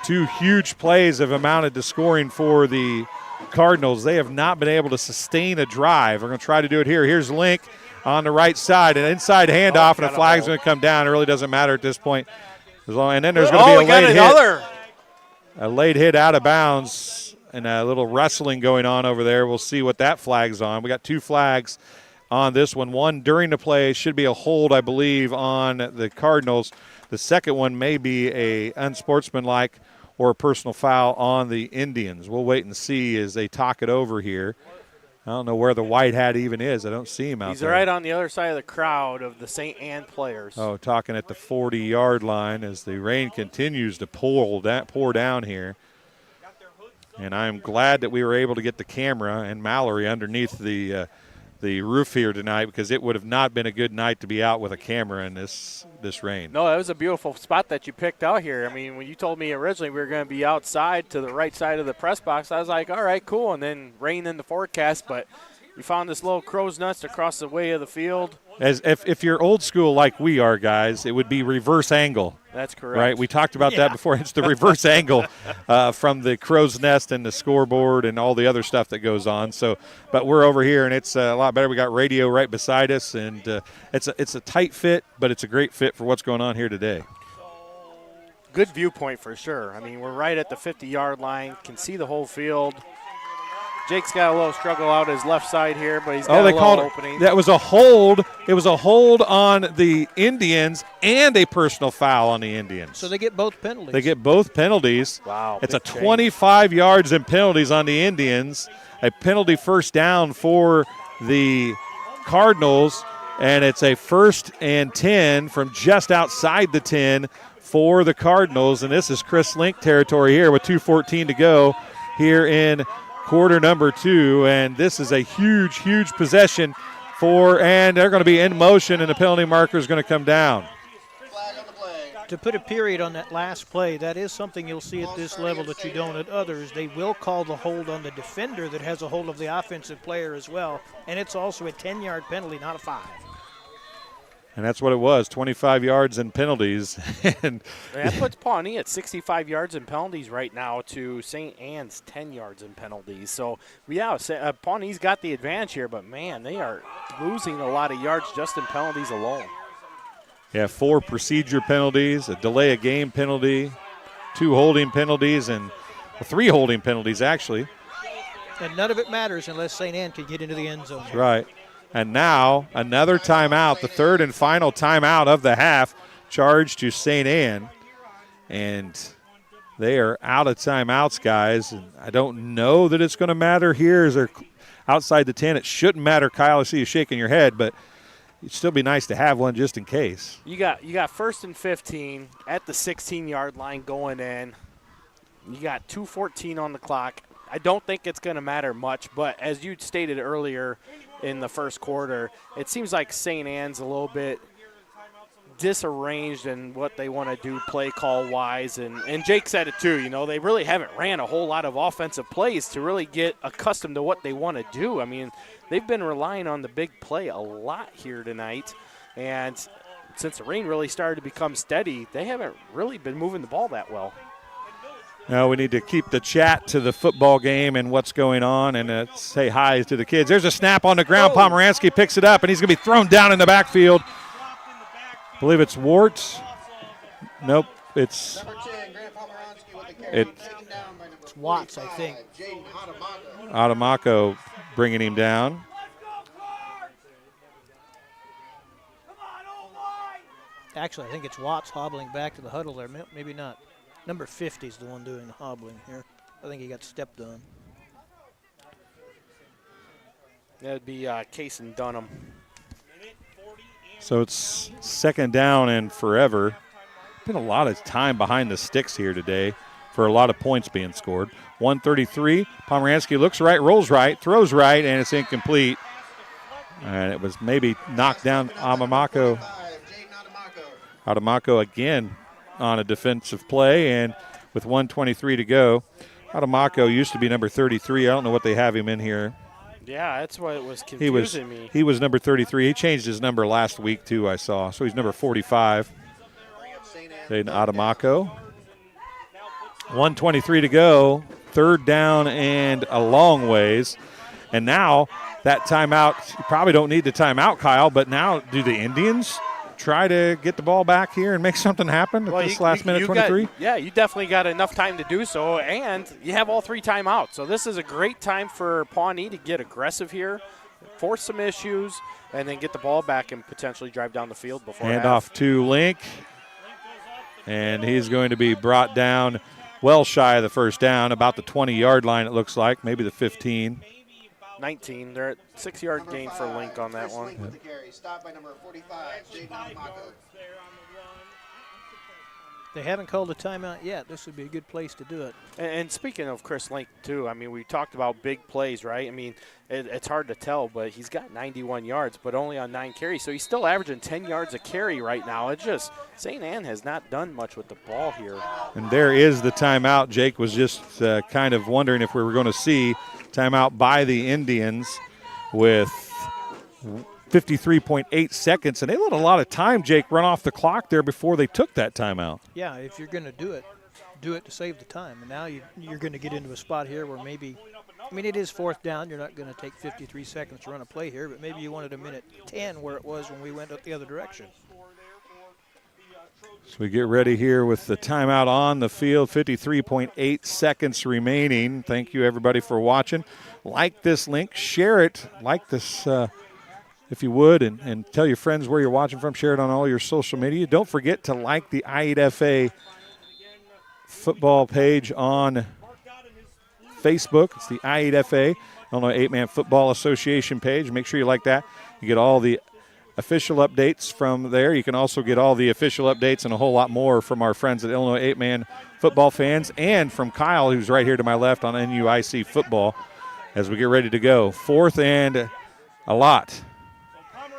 2 huge plays have amounted to scoring for the Cardinals. They have not been able to sustain a drive. We're going to try to do it here. Here's Link on the right side, an inside handoff, and a flag's going to come down. It really doesn't matter at this point. And then there's going to be a late hit out of bounds, and a little wrestling going on over there. We'll see what that flag's on. We got 2 flags on this one. One during the play, should be a hold, I believe, on the Cardinals. The second one may be a unsportsmanlike or a personal foul on the Indians. We'll wait and see as they talk it over here. I don't know where the white hat even is. I don't see him out there. He's right on the other side of the crowd of the St. Anne players. Oh, talking at the 40-yard line as the rain continues to pour down here. And I'm glad that we were able to get the camera and Mallory underneath the roof here tonight, because it would have not been a good night to be out with a camera in this rain. No, that was a beautiful spot that you picked out here. I mean, when you told me originally we were going to be outside to the right side of the press box, I was like, all right, cool. And then rain in the forecast, but we found this little crow's nest across the way of the field. As if you're old school like we are, guys, it would be reverse angle. That's correct. Right? We talked about that before. It's the reverse angle from the crow's nest and the scoreboard and all the other stuff that goes on. So, but we're over here, and it's a lot better. We got radio right beside us, and it's a tight fit, but it's a great fit for what's going on here today. Good viewpoint for sure. I mean, we're right at the 50-yard line, can see the whole field. Jake's got a little struggle out his left side here, but he's got a little opening. That was a hold. It was a hold on the Indians and a personal foul on the Indians. So they get both penalties. They get both penalties. Wow. It's a 25 yards in penalties on the Indians, a penalty first down for the Cardinals, and it's a 1st and 10 from just outside the 10 for the Cardinals. And this is Chris Link territory here with 2:14 to go here in quarter number 2, and this is a huge, huge possession and they're going to be in motion, and the penalty marker is going to come down. To put a period on that last play, that is something you'll see at this level that you don't at others. They will call the hold on the defender that has a hold of the offensive player as well, and it's also a 10-yard penalty, not a 5. And that's what it was, 25 yards in penalties. And that puts Pawnee at 65 yards in penalties right now to St. Anne's 10 yards in penalties. So, yeah, Pawnee's got the advantage here, but, man, they are losing a lot of yards just in penalties alone. Yeah, 4 procedure penalties, a delay of game penalty, 2 holding penalties, and 3 holding penalties, actually. And none of it matters unless St. Anne can get into the end zone. That's right. And now another timeout, the 3rd and final timeout of the half, charged to St. Anne. And they are out of timeouts, guys. And I don't know that it's going to matter here as they're outside the 10. It shouldn't matter, Kyle. I see you shaking your head, but it'd still be nice to have one just in case. You got 1st and 15 at the 16-yard line going in. You got 2:14 on the clock. I don't think it's going to matter much, but as you stated earlier in the first quarter, it seems like St. Anne's a little bit disarranged in what they want to do play call wise, and Jake said it too. You know, they really haven't ran a whole lot of offensive plays to really get accustomed to what they want to do. I mean, they've been relying on the big play a lot here tonight, and since the rain really started to become steady, they haven't really been moving the ball that well. Now we need to keep the chat to the football game and what's going on, and say hi to the kids. There's a snap on the ground. Pomeranski picks it up, and he's going to be thrown down in the backfield. I believe it's Wart. Nope, it's Watts, I think. Adamako bringing him down. Actually, I think it's Watts hobbling back to the huddle there. Maybe not. Number 50 is the one doing the hobbling here. I think he got stepped on. That would be Case and Dunham. So it's second down and forever. Been a lot of time behind the sticks here today for a lot of points being scored. 133. Pomeranski looks right, rolls right, throws right, and it's incomplete. And it was maybe knocked down. Adamako again on a defensive play, and with 1:23 to go. Adamako used to be number 33. I don't know what they have him in here. Yeah, that's why it was confusing me. He was number 33. He changed his number last week, too, I saw. So he's number 45. Adamako. 1:23 to go. Third down and a long ways. And now that timeout, you probably don't need the timeout, Kyle, but now do the Indians try to get the ball back here and make something happen at this last minute 23? You definitely got enough time to do so, and you have all 3 timeouts. So this is a great time for Pawnee to get aggressive here, force some issues, and then get the ball back and potentially drive down the field before hand off to Link, and he's going to be brought down well shy of the first down, about the 20-yard line it looks like, maybe the 15. 19. They're at 6-yard gain for Link on that one. With the carry. Stop by number 45, Jaden Adamako. They haven't called a timeout yet. This would be a good place to do it. And speaking of Chris Link, too, I mean, we talked about big plays, right? I mean, it's hard to tell, but he's got 91 yards, but only on 9 carries. So he's still averaging 10 yards a carry right now. It's just St. Anne has not done much with the ball here. And there is the timeout. Jake was just kind of wondering if we were going to see timeout by the Indians with 53.8 seconds, and they let a lot of time, Jake, run off the clock there before they took that timeout. Yeah, if you're going to do it to save the time. And now you're going to get into a spot here where maybe, I mean, it is fourth down. You're not going to take 53 seconds to run a play here, but maybe you wanted a minute 10 where it was when we went up the other direction. So we get ready here with the timeout on the field, 53.8 seconds remaining. Thank you, everybody, for watching. Like this link, share it, like this if you would, and tell your friends where you're watching from. Share it on all your social media. Don't forget to like the I8FA football page on Facebook. It's the I8FA, Illinois 8-Man Football Association page. Make sure you like that. You get all the official updates from there. You can also get all the official updates and a whole lot more from our friends at Illinois 8-Man Football Fans, and from Kyle, who's right here to my left on NUIC Football, as we get ready to go. Fourth and a lot.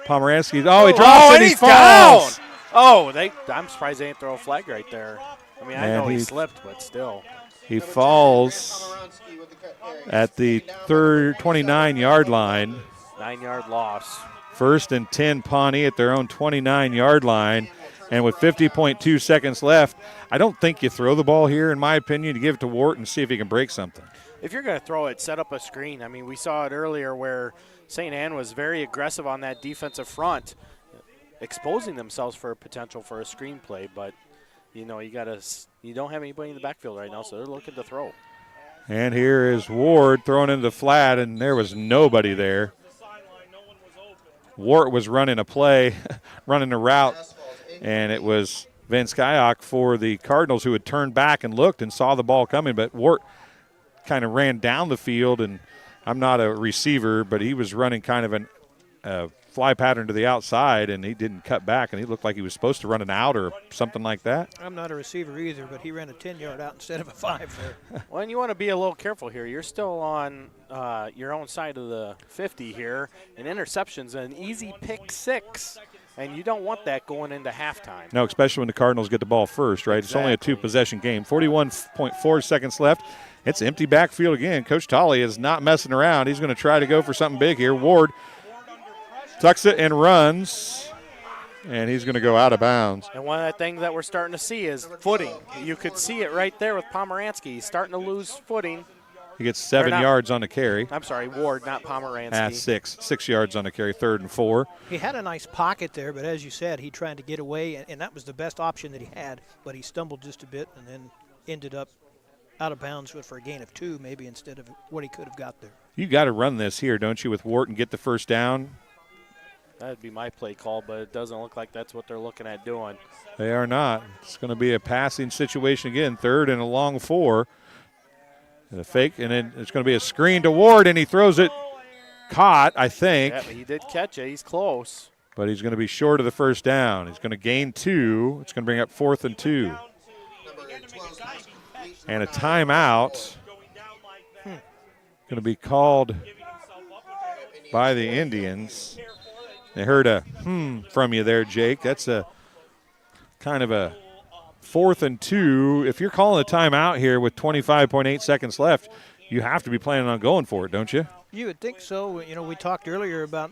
Pomeranski, he drops and he falls. Down. Oh, I'm surprised they didn't throw a flag right there. I mean, I know he slipped, but still. He falls at the 29-yard line. 9-yard loss. First and 10, Pawnee at their own 29-yard line. And with 50.2 seconds left, I don't think you throw the ball here, in my opinion. You give it to Wart and see if he can break something. If you're going to throw it, set up a screen. I mean, we saw it earlier where St. Anne was very aggressive on that defensive front, exposing themselves for a potential for a screen play. But, you know, you don't have anybody in the backfield right now, so they're looking to throw. And here is Ward throwing into the flat, and there was nobody there. Wart was running a play, running a route, and it was Van Skyok for the Cardinals who had turned back and looked and saw the ball coming, but Wart kind of ran down the field, and I'm not a receiver, but he was running kind of a fly pattern to the outside, and he didn't cut back, and he looked like he was supposed to run an out or something like that. I'm not a receiver either, but he ran a 10-yard out instead of a 5 there. Well, and you want to be a little careful here. You're still on your own side of the 50 here. An interception's an easy pick 6. And you don't want that going into halftime. No, especially when the Cardinals get the ball first, right? Exactly. It's only a two-possession game. 41.4 seconds left. It's empty backfield again. Coach Tolley is not messing around. He's going to try to go for something big here. Ward tucks it and runs, and he's going to go out of bounds. And one of the things that we're starting to see is footing. You could see it right there with Pomeranski. He's starting to lose footing. He gets 7 yards on the carry. I'm sorry, Ward, not Pomeranski. Six yards on the carry, 3rd and 4. He had a nice pocket there, but as you said, he tried to get away, and that was the best option that he had, but he stumbled just a bit and then ended up out of bounds for a gain of 2 maybe instead of what he could have got there. You got to run this here, don't you, with Wharton, get the first down? That would be my play call, but it doesn't look like that's what they're looking at doing. They are not. It's going to be a passing situation again, 3rd and a long 4. And a fake, and then it's going to be a screen to Ward, and he throws it caught, I think. Yeah, he did catch it. He's close. But he's going to be short of the first down. He's going to gain 2. It's going to bring up 4th and 2. And a timeout going to be called by the Indians. They heard a from you there, Jake. That's a kind of a 4th and 2. If you're calling a timeout here with 25.8 seconds left, you have to be planning on going for it, don't you? You would think so. You know, we talked earlier about,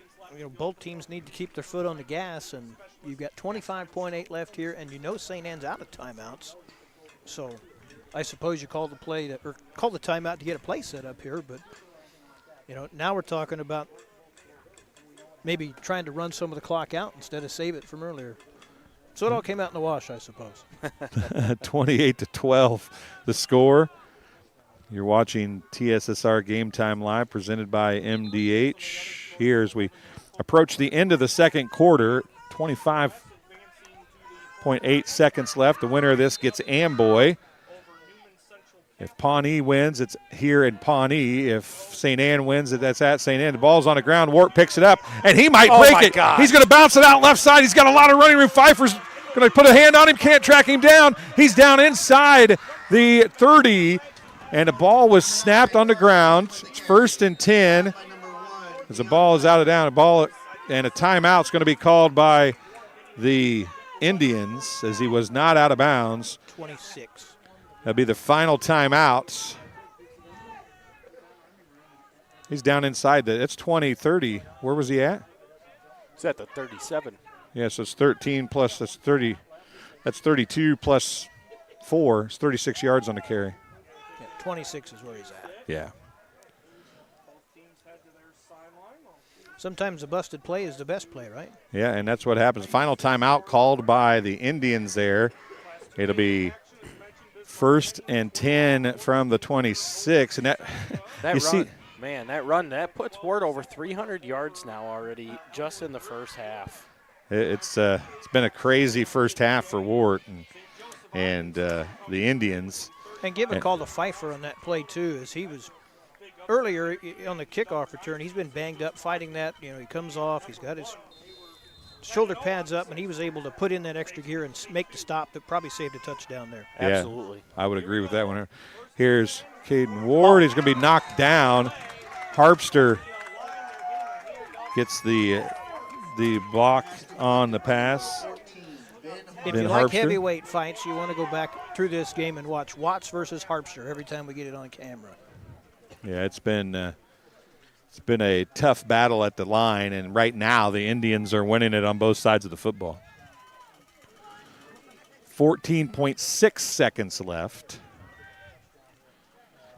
both teams need to keep their foot on the gas, and you've got 25.8 left here, and St. Anne's out of timeouts. So I suppose you call the timeout to get a play set up here, but now we're talking about maybe trying to run some of the clock out instead of save it from earlier. So it all came out in the wash, I suppose. 28-12, the score. You're watching TSSR Game Time Live, presented by MDH. Here as we approach the end of the second quarter, 25.8 seconds left. The winner of this gets Amboy. If Pawnee wins, it's here in Pawnee. If St. Anne wins, that's at St. Anne. The ball's on the ground. Wart picks it up, and he might break it. God. He's going to bounce it out left side. He's got a lot of running room. Pfeiffer's going to put a hand on him, can't track him down. He's down inside the 30, and the ball was snapped on the ground. It's 1st and 10. As the ball is out of down, and a timeout's going to be called by the Indians as he was not out of bounds. 26. That'll be the final timeout. He's down inside it's 20-30. Where was he at? He's at the 37. Yeah, so it's 13 plus, that's 30. That's 32 plus 4. It's 36 yards on the carry. Yeah, 26 is where he's at. Yeah. Sometimes the busted play is the best play, right? Yeah, and that's what happens. Final timeout called by the Indians there. It'll be 1st and 10 from the 26. And that that puts Ward over 300 yards now already just in the first half. It's been a crazy first half for Ward and the Indians. And give a call to Pfeiffer on that play, too, as he was earlier on the kickoff return. He's been banged up fighting that. He comes off. He's got his shoulder pads up, and he was able to put in that extra gear and make the stop that probably saved a touchdown there. Yeah, absolutely. I would agree with that one. Here's Caden Ward. He's going to be knocked down. Harpster gets the block on the pass. If you like heavyweight fights, you want to go back through this game and watch Watts versus Harpster every time we get it on camera. Yeah, it's been a tough battle at the line, and right now the Indians are winning it on both sides of the football. 14.6 seconds left.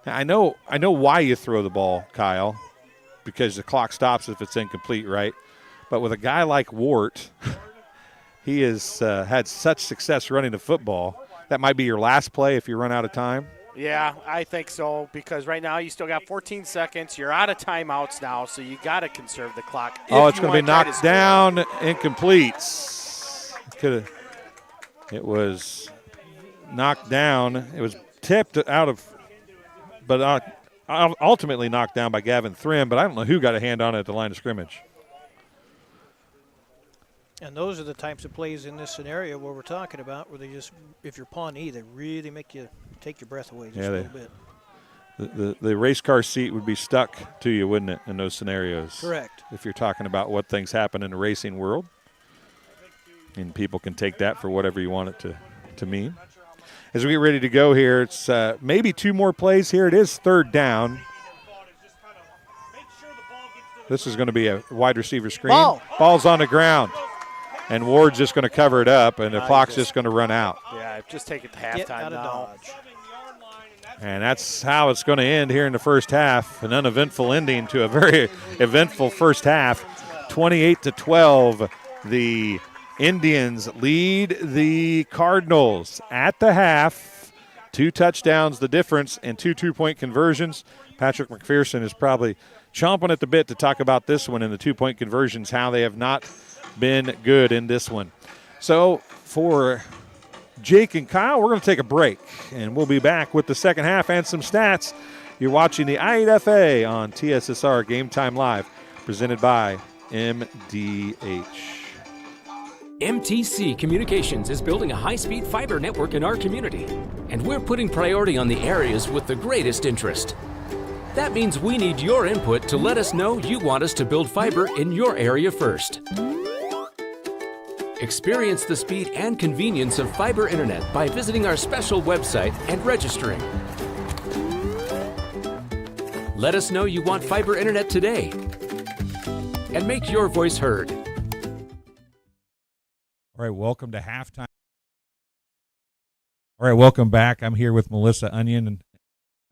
Now, I know why you throw the ball, Kyle, because the clock stops if it's incomplete, right? But with a guy like Wart, he has had such success running the football. That might be your last play if you run out of time. Yeah, I think so, because right now you still got 14 seconds. You're out of timeouts now, so you got to conserve the clock. It's going to be knocked down, incomplete. It was knocked down. It was tipped out of, but ultimately knocked down by Gavin Thrim, but I don't know who got a hand on it at the line of scrimmage. And those are the types of plays in this scenario where we're talking about, where they just, if you're Pawnee, they really make you take your breath away just a little bit. The race car seat would be stuck to you, wouldn't it, in those scenarios? Correct. If you're talking about what things happen in the racing world. And people can take that for whatever you want it to mean. As we get ready to go here, it's maybe 2 more plays here. It is 3rd down. This is going to be a wide receiver screen. Ball's on the ground. And Ward's just going to cover it up, and the clock's just going to run out. Yeah, just take it to halftime now. And that's how it's going to end here in the first half. An uneventful ending to a very eventful first half. 28-12, the Indians lead the Cardinals at the half. 2 touchdowns, the difference, and 2 2-point conversions. Patrick McPherson is probably chomping at the bit to talk about this one and the 2-point conversions, how they have not been good in this one. So for Jake and Kyle, we're going to take a break, and we'll be back with the second half and some stats. You're watching the I8FA on TSSR Game Time Live, presented by MDH. MTC Communications is building a high-speed fiber network in our community, and we're putting priority on the areas with the greatest interest. That means we need your input to let us know you want us to build fiber in your area first. Experience the speed and convenience of fiber internet by visiting our special website and registering. Let us know you want fiber internet today and make your voice heard. All right, welcome to halftime. All right, welcome back. I'm here with Melissa Onion, and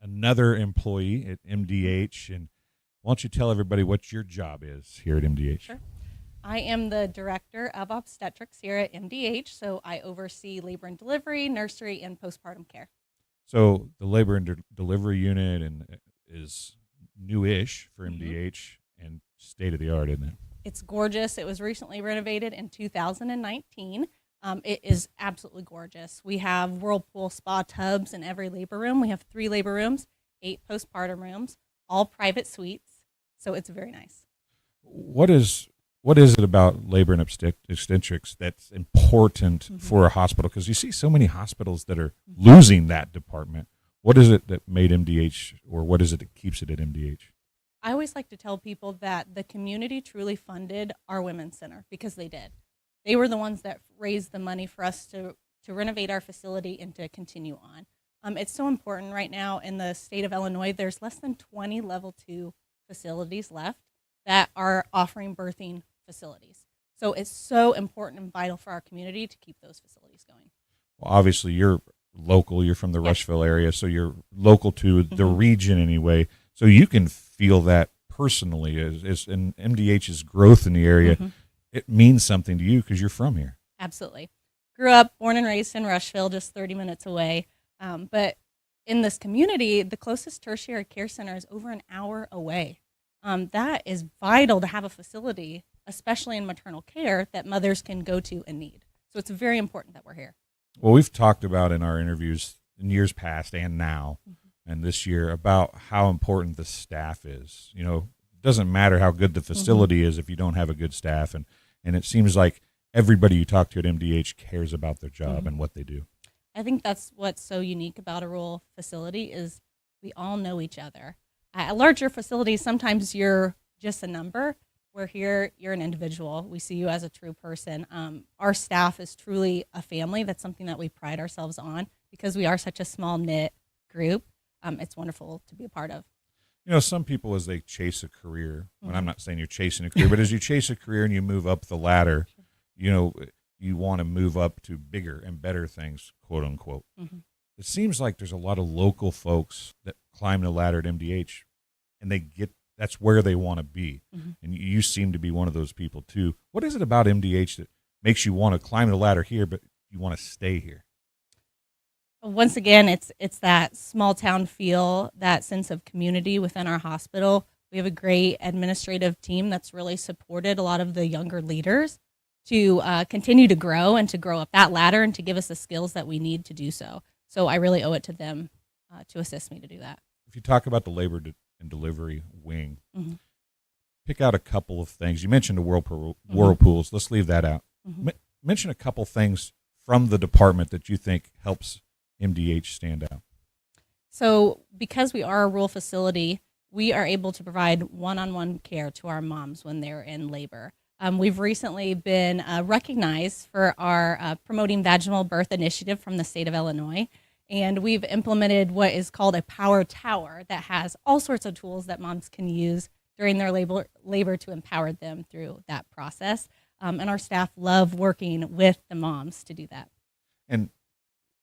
another employee at MDH. And why don't you tell everybody what your job is here at MDH? Sure. I am the Director of Obstetrics here at MDH, so I oversee labor and delivery, nursery, and postpartum care. So the labor and delivery unit is newish for MDH and state-of-the-art, isn't it? It's gorgeous. It was recently renovated in 2019. It is absolutely gorgeous. We have whirlpool spa tubs in every labor room. We have 3 labor rooms, 8 postpartum rooms, all private suites, so it's very nice. What is it about labor and obstetrics that's important for a hospital? Because you see so many hospitals that are losing that department. What is it that made MDH, or what is it that keeps it at MDH? I always like to tell people that the community truly funded our women's center, because they did. They were the ones that raised the money for us to renovate our facility and to continue on. It's so important right now in the state of Illinois. There's less than 20 level 2 facilities left that are offering birthing facilities. So it's so important and vital for our community to keep those facilities going. Well, obviously you're local. You're from the Rushville area, so you're local to the region anyway. So you can feel that personally as in MDH's growth in the area. It means something to you because you're from here. Absolutely. Grew up, born and raised in Rushville, just 30 minutes away. But in this community, the closest tertiary care center is over an hour away. That is vital to have a facility, especially in maternal care, that mothers can go to and need. So it's very important that we're here. Well, we've talked about in our interviews in years past and now and this year about how important the staff is. You know, it doesn't matter how good the facility is if you don't have a good staff. And it seems like everybody you talk to at MDH cares about their job and what they do. I think that's what's so unique about a rural facility is we all know each other. At larger facilities, sometimes you're just a number. We're here, you're an individual. We see you as a true person. Our staff is truly a family. That's something that we pride ourselves on because we are such a small knit group. It's wonderful to be a part of. You know, some people, as they chase a career, and I'm not saying you're chasing a career, but as you chase a career and you move up the ladder, you know, you want to move up to bigger and better things, quote unquote. It seems like there's a lot of local folks that climb the ladder at MDH and that's where they want to be. And you seem to be one of those people too. What is it about MDH that makes you want to climb the ladder here, but you want to stay here? Once again, it's that small town feel, that sense of community within our hospital. We have a great administrative team that's really supported a lot of the younger leaders to continue to grow and to grow up that ladder and to give us the skills that we need to do so. So I really owe it to them to assist me to do that. If you talk about the labor and delivery wing, pick out a couple of things. You mentioned the whirlpools. Let's leave that out. Mention a couple things from the department that you think helps MDH stand out. So because we are a rural facility, we are able to provide one-on-one care to our moms when they're in labor. We've recently been recognized for our Promoting Vaginal Birth initiative from the state of Illinois. And we've implemented what is called a power tower that has all sorts of tools that moms can use during their labor to empower them through that process. And our staff love working with the moms to do that. And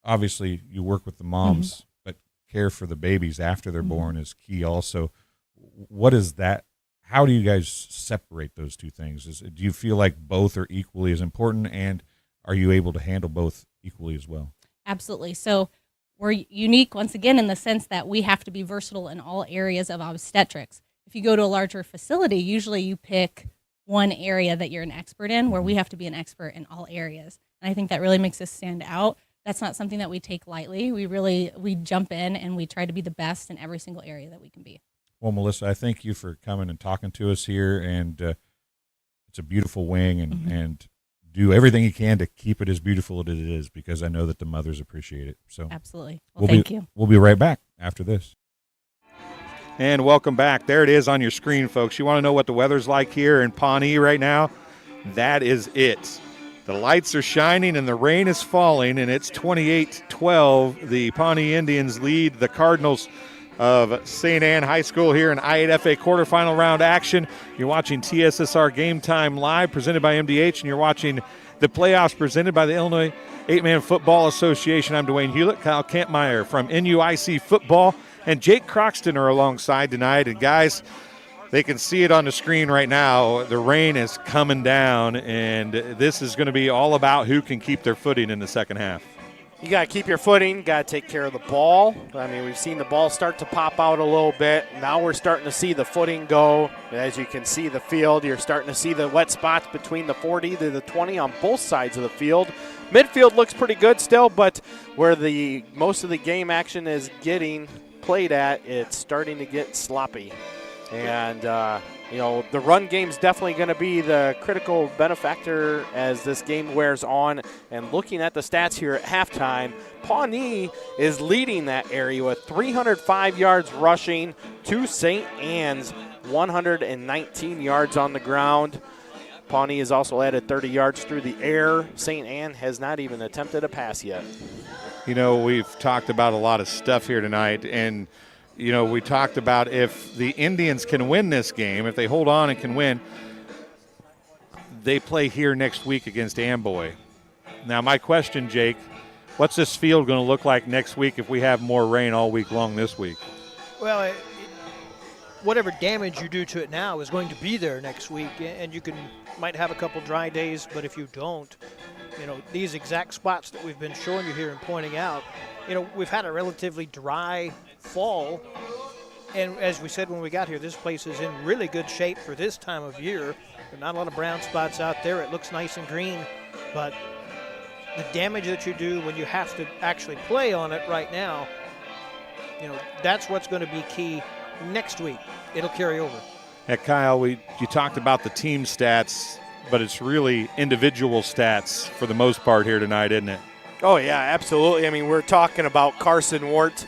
obviously you work with the moms, but care for the babies after they're born is key also. What is that? How do you guys separate those two things? Do you feel like both are equally as important, and are you able to handle both equally as well? Absolutely. So we're unique once again in the sense that we have to be versatile in all areas of obstetrics. If you go to a larger facility, usually you pick one area that you're an expert in, where we have to be an expert in all areas. And I think that really makes us stand out. That's not something that we take lightly. We jump in and we try to be the best in every single area that we can be. Well, Melissa, I thank you for coming and talking to us here, and it's a beautiful wing, and do everything you can to keep it as beautiful as it is, because I know that the mothers appreciate it. So absolutely. Well, thank you. We'll be right back after this. And welcome back. There it is on your screen, folks. You want to know what the weather's like here in Pawnee right now? That is it. The lights are shining and the rain is falling, and it's 28-12. The Pawnee Indians lead the Cardinals of St. Anne High School here in I8FA quarterfinal round action. You're watching TSSR Game Time live, presented by MDH, and you're watching the playoffs presented by the Illinois 8-Man Football Association. I'm Dwayne Hulett. Kyle Kampmeyer from NUIC Football and Jake Croxton are alongside tonight. And guys, they can see it on the screen right now. The rain is coming down, and this is going to be all about who can keep their footing in the second half. You got to keep your footing, got to take care of the ball. I mean, we've seen the ball start to pop out a little bit. Now we're starting to see the footing go. As you can see the field, you're starting to see the wet spots between the 40 to the 20 on both sides of the field. Midfield looks pretty good still, but where the most of the game action is getting played at, it's starting to get sloppy. And, the run game's definitely going to be the critical benefactor as this game wears on. And looking at the stats here at halftime, Pawnee is leading that area with 305 yards rushing to St. Anne's 119 yards on the ground. Pawnee has also added 30 yards through the air. St. Anne has not even attempted a pass yet. We've talked about a lot of stuff here tonight, and we talked about if the Indians can win this game, if they hold on and can win, they play here next week against Amboy. Now, my question, Jake, what's this field going to look like next week if we have more rain all week long this week? Well, whatever damage you do to it now is going to be there next week, and you might have a couple dry days, but if you don't, these exact spots that we've been showing you here and pointing out, we've had a relatively dry fall, and as we said when we got here, this place is in really good shape for this time of year. There are not a lot of brown spots out there. It looks nice and green, but the damage that you do when you have to actually play on it right now, that's what's going to be key next week. It'll carry over. Yeah, Kyle, you talked about the team stats, but it's really individual stats for the most part here tonight, isn't it? Oh, yeah, absolutely. I mean, we're talking about Carson Wart,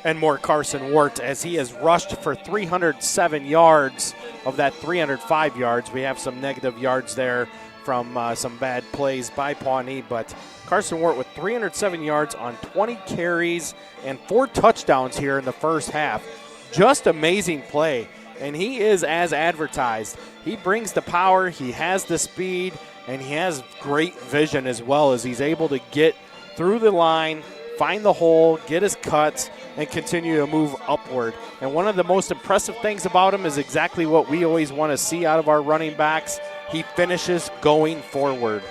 and more Carson Wart, as he has rushed for 307 yards. Of that 305 yards, we have some negative yards there from some bad plays by Pawnee, but Carson Wart with 307 yards on 20 carries and 4 touchdowns here in the first half. Just amazing play, and he is as advertised. He brings the power, he has the speed, and he has great vision as well, as he's able to get through the line, find the hole, get his cuts, and continue to move upward. And one of the most impressive things about him is exactly what we always want to see out of our running backs. He finishes going forward.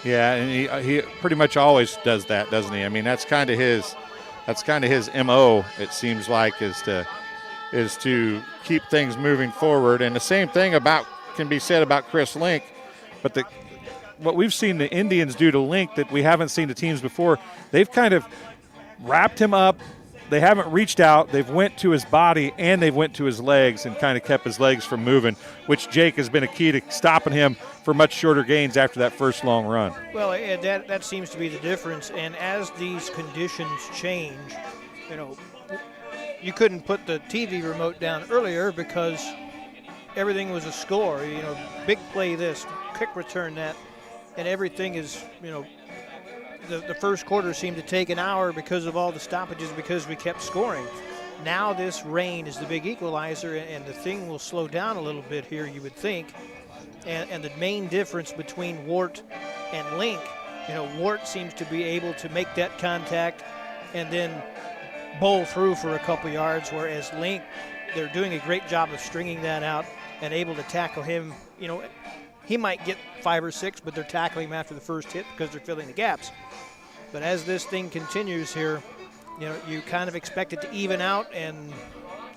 Yeah, and he pretty much always does that, doesn't he? I mean, that's kind of his MO, it seems like, is to keep things moving forward. And the same thing can be said about Chris Link, but what we've seen the Indians do to Link that we haven't seen the teams before, they've kind of wrapped him up. They haven't reached out. They've went to his body and they've went to his legs and kind of kept his legs from moving, which Jake has been a key to stopping him for much shorter gains after that first long run. Well, that seems to be the difference. And as these conditions change, you couldn't put the TV remote down earlier because everything was a score. Big play this, quick return that, and everything is, the first quarter seemed to take an hour because of all the stoppages because we kept scoring. Now this rain is the big equalizer, and the thing will slow down a little bit here, you would think. And the main difference between Wart and Link, Wart seems to be able to make that contact and then bowl through for a couple yards, whereas Link, they're doing a great job of stringing that out and able to tackle him. He might get 5 or 6, but they're tackling him after the first hit because they're filling the gaps. But as this thing continues here, you kind of expect it to even out, and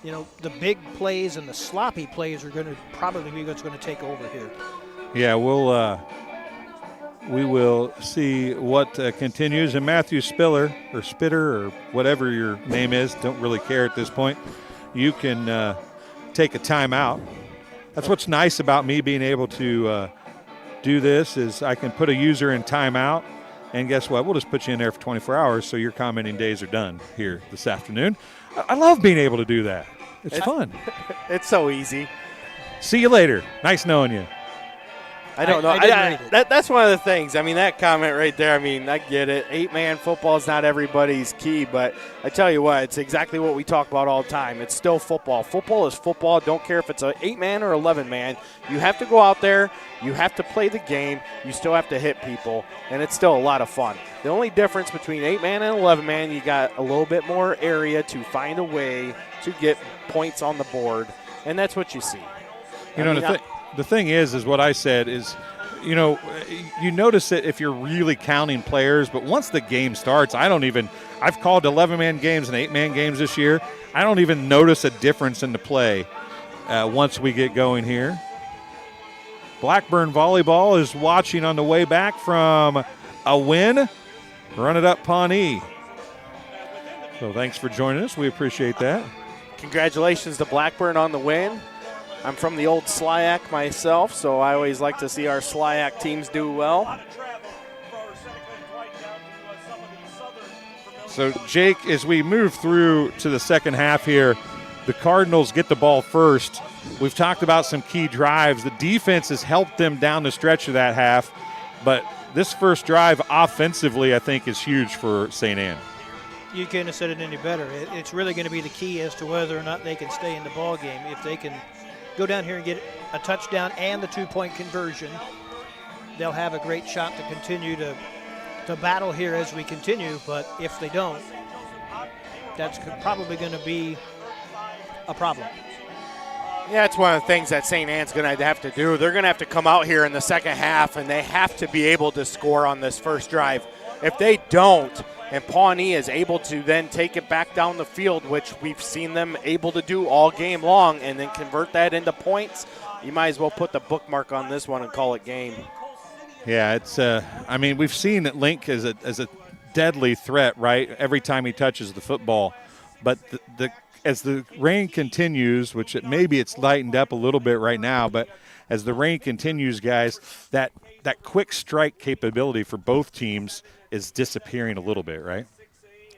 the big plays and the sloppy plays are going to probably be what's going to take over here. Yeah, we will see what continues. And Matthew Spitter or whatever your name is, don't really care at this point. You can take a timeout. That's what's nice about me being able to do this is I can put a user in timeout, and guess what? We'll just put you in there for 24 hours so your commenting days are done here this afternoon. I love being able to do that. It's fun. It's so easy. See you later. Nice knowing you. I don't know. That's one of the things. I mean, that comment right there, I get it. 8-man football is not everybody's key, but I tell you what, it's exactly what we talk about all the time. It's still football. Football is football. Don't care if it's an 8-man or 11-man. You have to go out there. You have to play the game. You still have to hit people, and it's still a lot of fun. The only difference between 8-man and 11-man, you got a little bit more area to find a way to get points on the board, and that's what you see. The thing is what I said is, you notice it if you're really counting players, but once the game starts, I've called 11-man games and 8-man games this year. I don't even notice a difference in the play once we get going here. Blackburn Volleyball is watching on the way back from a win. Run it up, Pawnee. So thanks for joining us. We appreciate that. Congratulations to Blackburn on the win. I'm from the old SLIAC myself, so I always like to see our SLIAC teams do well. So, Jake, as we move through to the second half here, the Cardinals get the ball first. We've talked about some key drives. The defense has helped them down the stretch of that half, but this first drive offensively, I think, is huge for St. Anne. You couldn't have said it any better. It's really going to be the key as to whether or not they can stay in the ball game. If they can go down here and get a touchdown and the 2-point conversion, they'll have a great shot to continue to battle here as we continue. But if they don't, that's probably going to be a problem. Yeah, it's one of the things that St. Anne's going to have to do. They're going to have to come out here in the second half, and they have to be able to score on this first drive. If they don't, and Pawnee is able to then take it back down the field, which we've seen them able to do all game long, and then convert that into points, you might as well put the bookmark on this one and call it game. Yeah, it's. We've seen that Link as a deadly threat, right? Every time he touches the football, but as the rain continues, which maybe it's lightened up a little bit right now, but as the rain continues, guys, that quick strike capability for both teams is disappearing a little bit, right?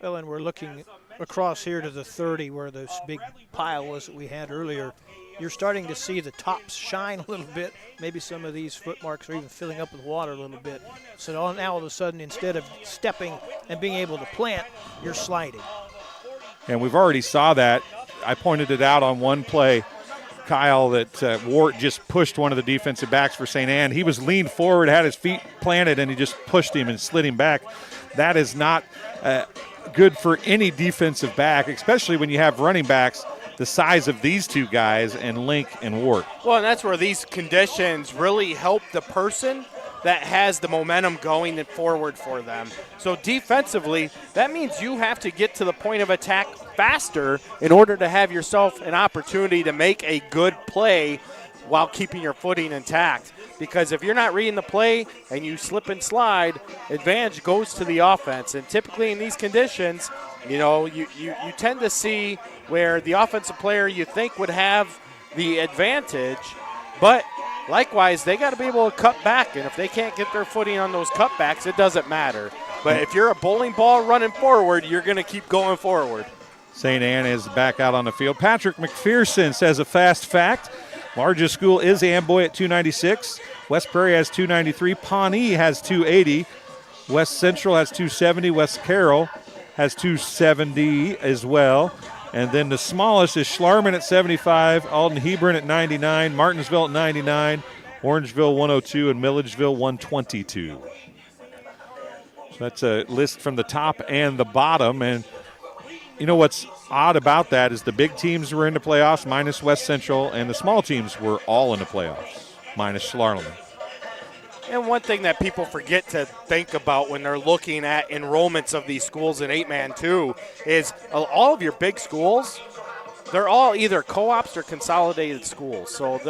Well, and we're looking across here to the 30 where this big pile was that we had earlier. You're starting to see the tops shine a little bit. Maybe some of these footmarks are even filling up with water a little bit. So now all of a sudden, instead of stepping and being able to plant, you're sliding. And we've already saw that. I pointed it out on one play, Kyle, that Wart just pushed one of the defensive backs for St. Anne. He was leaned forward, had his feet planted, and he just pushed him and slid him back. That is not good for any defensive back, especially when you have running backs the size of these two guys and Link and Wart. Well, and that's where these conditions really help the person that has the momentum going forward for them. So defensively, that means you have to get to the point of attack faster in order to have yourself an opportunity to make a good play while keeping your footing intact. Because if you're not reading the play and you slip and slide, advantage goes to the offense. And typically in these conditions, you tend to see where the offensive player you think would have the advantage, but likewise, they got to be able to cut back, and if they can't get their footing on those cutbacks, it doesn't matter. But if you're a bowling ball running forward, you're going to keep going forward. St. Anne is back out on the field. Patrick McPherson says a fast fact. Largest school is Amboy at 296. West Prairie has 293. Pawnee has 280. West Central has 270. West Carroll has 270 as well. And then the smallest is Schlarman at 75, Alden Hebron at 99, Martinsville at 99, Orangeville 102, and Milledgeville 122. So that's a list from the top and the bottom. And you know what's odd about that is the big teams were in the playoffs minus West Central, and the small teams were all in the playoffs minus Schlarman. And one thing that people forget to think about when they're looking at enrollments of these schools in 8-man too is all of your big schools, they're all either co-ops or consolidated schools. So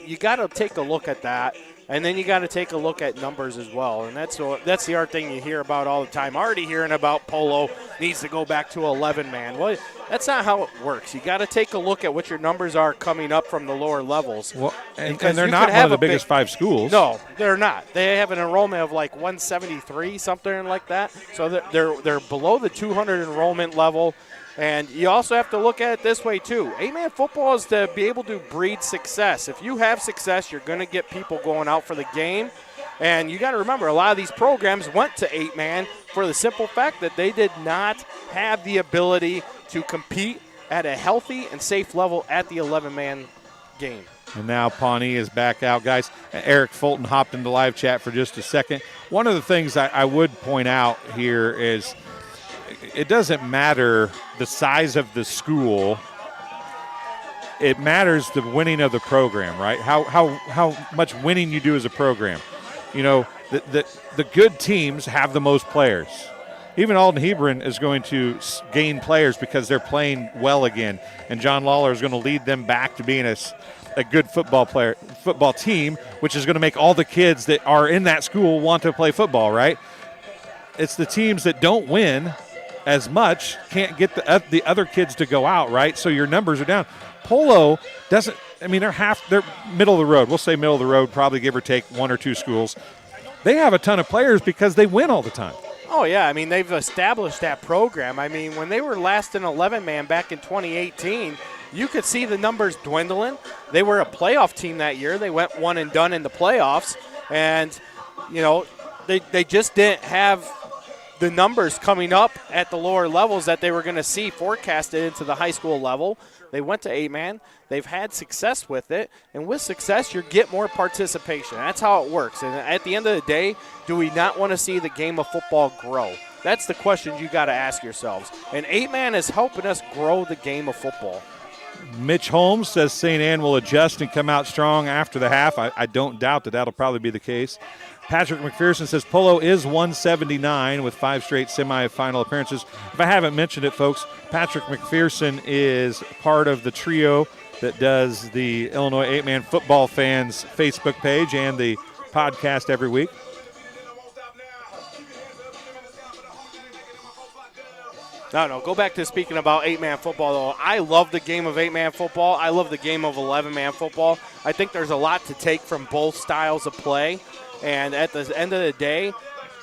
you got to take a look at that, and then you got to take a look at numbers as well. And that's the other thing you hear about all the time. Already hearing about Polo needs to go back to 11-man. Well, that's not how it works. You got to take a look at what your numbers are coming up from the lower levels. Well, and they're not one of the biggest 5 schools. No, they're not. They have an enrollment of like 173, something like that. So they're below the 200 enrollment level. And you also have to look at it this way, too. 8-man football is to be able to breed success. If you have success, you're going to get people going out for the game. And you got to remember, a lot of these programs went to 8-man for the simple fact that they did not have the ability to compete at a healthy and safe level at the 11-man game. And now Pawnee is back out, guys. Eric Fulton hopped into live chat for just a second. One of the things I would point out here is it doesn't matter the size of the school. It matters the winning of the program, right? How much winning you do as a program. You know, the good teams have the most players. Even Alden Hebron is going to gain players because they're playing well again. And John Lawler is going to lead them back to being a good football team, which is going to make all the kids that are in that school want to play football, right? It's the teams that don't win as much can't get the other kids to go out, right? So your numbers are down. Polo doesn't, I mean, they're middle of the road. We'll say middle of the road, probably give or take 1 or 2 schools. They have a ton of players because they win all the time. Oh, yeah. I mean, they've established that program. I mean, when they were last in 11-man back in 2018, you could see the numbers dwindling. They were a playoff team that year. They went one and done in the playoffs. And, you know, they just didn't have the numbers coming up at the lower levels that they were going to see forecasted into the high school level. They went to 8-man. They've had success with it. And with success, you get more participation. That's how it works. And at the end of the day, do we not want to see the game of football grow? That's the question you got to ask yourselves. And 8-man is helping us grow the game of football. Mitch Holmes says St. Anne will adjust and come out strong after the half. I don't doubt that'll probably be the case. Patrick McPherson says Polo is 179 with 5 straight semifinal appearances. If I haven't mentioned it, folks, Patrick McPherson is part of the trio that does the Illinois 8-Man Football Fans Facebook page and the podcast every week. No, go back to speaking about 8-man football, though. I love the game of 8-man football. I love the game of 11-man football. I think there's a lot to take from both styles of play. And at the end of the day,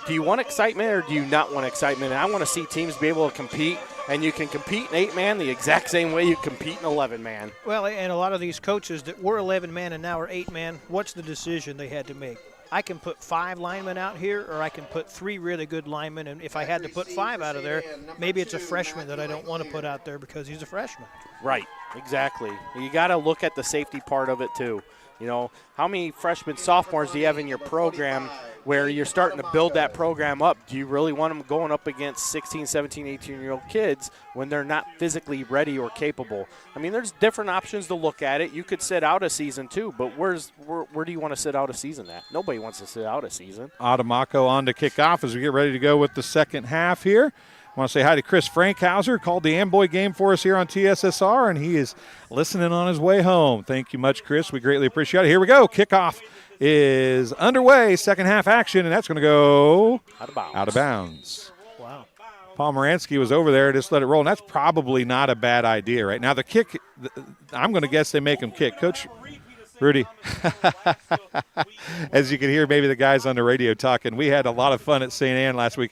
do you want excitement or do you not want excitement? And I want to see teams be able to compete, and you can compete in 8-man the exact same way you compete in 11-man. Well, and a lot of these coaches that were 11-man and now are 8-man, what's the decision they had to make? I can put 5 linemen out here, or I can put 3 really good linemen, and if I had to put 5 out of there, maybe it's a freshman that I don't want to put out there because he's a freshman. Right, exactly. You got to look at the safety part of it too. You know, how many freshmen, sophomores do you have in your program where you're starting to build that program up? Do you really want them going up against 16, 17, 18-year-old kids when they're not physically ready or capable? I mean, there's different options to look at it. You could sit out a season too, but where do you want to sit out a season at? Nobody wants to sit out a season. Adamako on to kick off as we get ready to go with the second half here. I want to say hi to Chris Frankhauser, called the Amboy game for us here on TSSR, and he is listening on his way home. Thank you much, Chris. We greatly appreciate it. Here we go. Kickoff is underway. Second half action, and that's going to go out of bounds. Wow. Pomeranski was over there, just let it roll, and that's probably not a bad idea right now. The kick, I'm going to guess they make him kick. Coach Rudy, as you can hear maybe the guys on the radio talking, we had a lot of fun at St. Anne last week.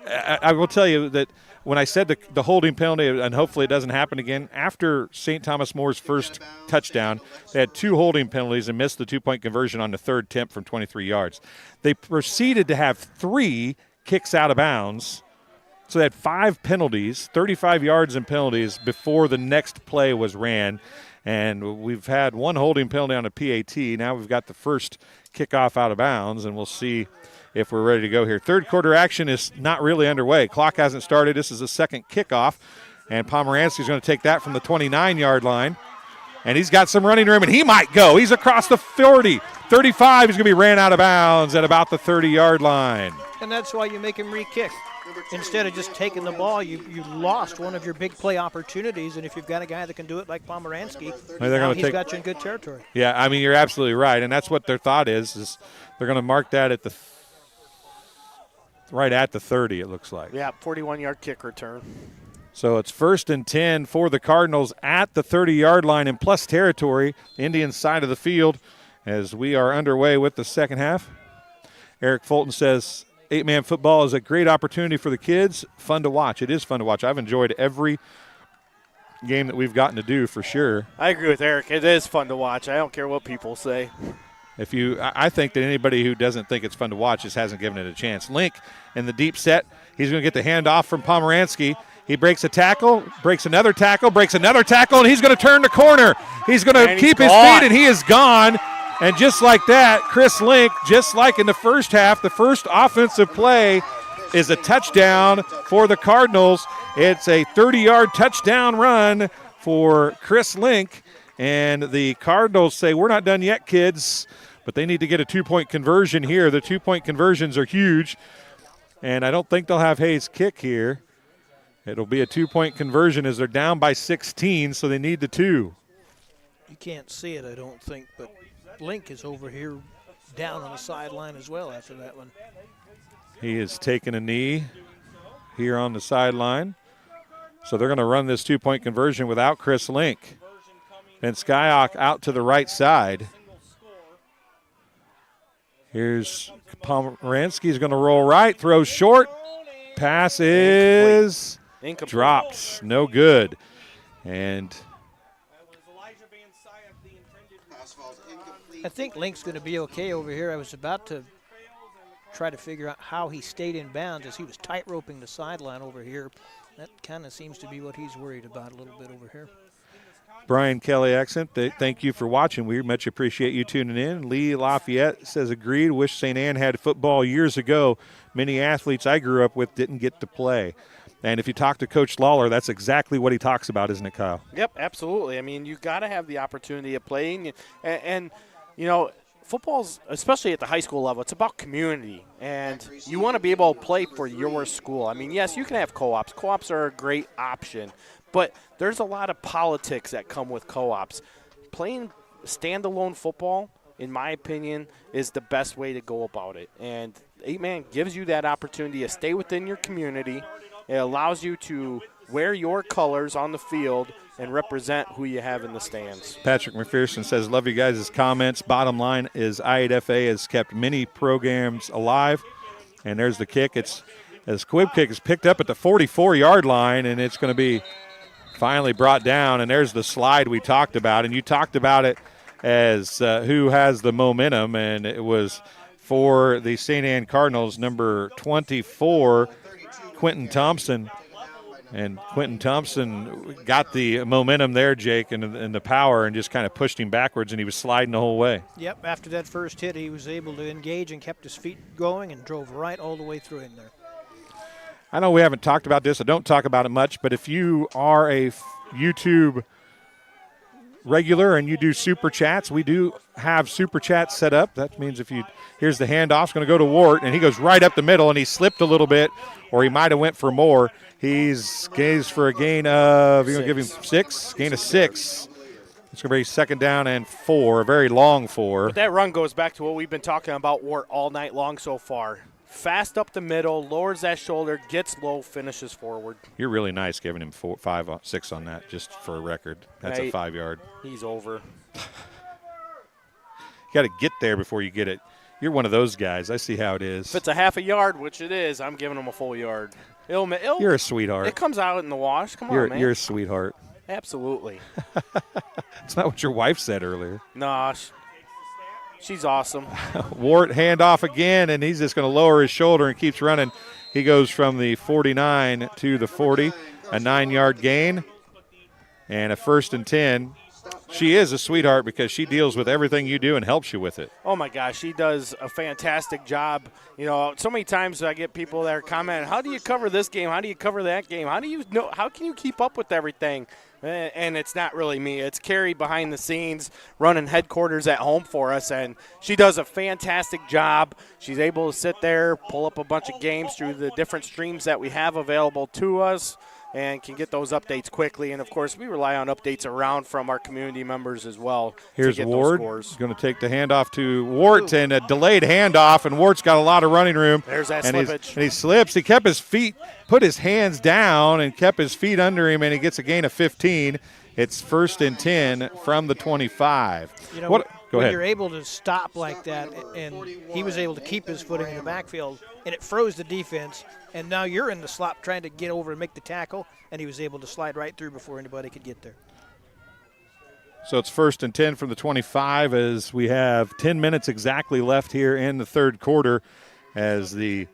I will tell you that when I said the holding penalty, and hopefully it doesn't happen again, after St. Thomas More's first touchdown, they had 2 holding penalties and missed the 2-point conversion on the third attempt from 23 yards. They proceeded to have 3 kicks out of bounds. So they had 5 penalties, 35 yards in penalties before the next play was ran. And we've had 1 holding penalty on a PAT. Now we've got the first kickoff out of bounds, and we'll see if we're ready to go here. Third quarter action is not really underway. Clock hasn't started. This is the second kickoff, and Pomeranski's going to take that from the 29-yard line. And he's got some running room, and he might go. He's across the 40, 35. He's going to be ran out of bounds at about the 30-yard line. And that's why you make him re-kick. Instead of just taking the ball, you lost one of your big play opportunities, and if you've got a guy that can do it like Pomeranski, now he's got you in good territory. Yeah, I mean, you're absolutely right, and that's what their thought is they're going to mark that at the right at the 30, it looks like. Yeah, 41-yard kick return. So it's 1st and 10 for the Cardinals at the 30-yard line in plus territory, Indian side of the field, as we are underway with the second half. Eric Fulton says 8-man football is a great opportunity for the kids. Fun to watch. It is fun to watch. I've enjoyed every game that we've gotten to do for sure. I agree with Eric. It is fun to watch. I don't care what people say. I think that anybody who doesn't think it's fun to watch just hasn't given it a chance. Link in the deep set. He's going to get the handoff from Pomeranski. He breaks a tackle, breaks another tackle, and he's going to turn the corner. He's going to keep his feet, and he is gone. And just like that, Chris Link, just like in the first half, the first offensive play is a touchdown for the Cardinals. It's a 30-yard touchdown run for Chris Link. And the Cardinals say, we're not done yet, kids. But they need to get a 2-point conversion here. The 2-point conversions are huge. And I don't think they'll have Hayes kick here. It'll be a 2-point conversion as they're down by 16, so they need the 2. You can't see it, I don't think, but Link is over here down on the sideline as well after that one. He has taken a knee here on the sideline. So they're going to run this 2-point conversion without Chris Link. And Skyhawk out to the right side. Here's Pomeranski's going to roll right, throws short. Pass is dropped. No good. And I think Link's going to be okay over here. I was about to try to figure out how he stayed in bounds as he was tight roping the sideline over here. That kind of seems to be what he's worried about a little bit over here. Brian Kelly accent, thank you for watching. We much appreciate you tuning in. Lee Lafayette says, agreed. Wish St. Anne had football years ago. Many athletes I grew up with didn't get to play. And if you talk to Coach Lawler, that's exactly what he talks about, isn't it, Kyle? Yep, absolutely. I mean, you've got to have the opportunity of playing. And you know, football's, especially at the high school level, it's about community. And you want to be able to play for your school. I mean, yes, you can have co-ops. Co-ops are a great option. But there's a lot of politics that come with co-ops. Playing standalone football, in my opinion, is the best way to go about it. And 8-man gives you that opportunity to stay within your community. It allows you to wear your colors on the field and represent who you have in the stands. Patrick McPherson says, love you guys' comments. Bottom line is I8FA has kept many programs alive. And there's the kick. It's as Quib kick is picked up at the 44-yard line, and it's going to be finally brought down. And there's the slide we talked about. And you talked about it as who has the momentum, and it was for the St. Anne Cardinals, number 24, Quentin Thompson. And Quentin Thompson got the momentum there, Jake, and the power, and just kind of pushed him backwards, and he was sliding the whole way. Yep, after that first hit, he was able to engage and kept his feet going and drove right all the way through in there. I know we haven't talked about this. I don't talk about it much, but if you are a YouTube regular and you do super chats, we do have super chats set up. That means here's the handoff, it's going to go to Wart, and he goes right up the middle, and he slipped a little bit, or he might have went for more. He's for a gain of, you're going to give him 6, gain of 6. It's going to be 2nd down and 4, a very long 4. But that run goes back to what we've been talking about Wart all night long so far. Fast up the middle, lowers that shoulder, gets low, finishes forward. You're really nice giving him 5, 6 on that, just for a record. That's a 5-yard. He's over. You got to get there before you get it. You're one of those guys. I see how it is. If it's a half a yard, which it is, I'm giving him a full yard. You're a sweetheart. It comes out in the wash. Come on, man. You're a sweetheart. Absolutely. It's not what your wife said earlier. No, she's awesome. Wart handoff again, and he's just going to lower his shoulder and keeps running. He goes from the 49 to the 40, a 9-yard gain, and a 1st and 10. She is a sweetheart because she deals with everything you do and helps you with it. Oh, my gosh, she does a fantastic job. You know, so many times I get people that are commenting, how do you cover this game? How do you cover that game? How can you keep up with everything? And it's not really me. It's Carrie behind the scenes running headquarters at home for us, and she does a fantastic job. She's able to sit there, pull up a bunch of games through the different streams that we have available to us, and can get those updates quickly. And, of course, we rely on updates around from our community members as well. Here's to get Ward. those scores. Going to take the handoff to Wart, and a delayed handoff, and Wart's got a lot of running room. There's that and slippage. And he slips. He kept his feet, put his hands down, and kept his feet under him, and he gets a gain of 15. It's 1st and 10 from the 25. You know, Go when ahead. you're able to stop like that, and he was able to keep his footing in the backfield, and it froze the defense, and now you're in the slot trying to get over and make the tackle, and he was able to slide right through before anybody could get there. So it's 1st and 10 from the 25 as we have 10 minutes exactly left here in the third quarter as the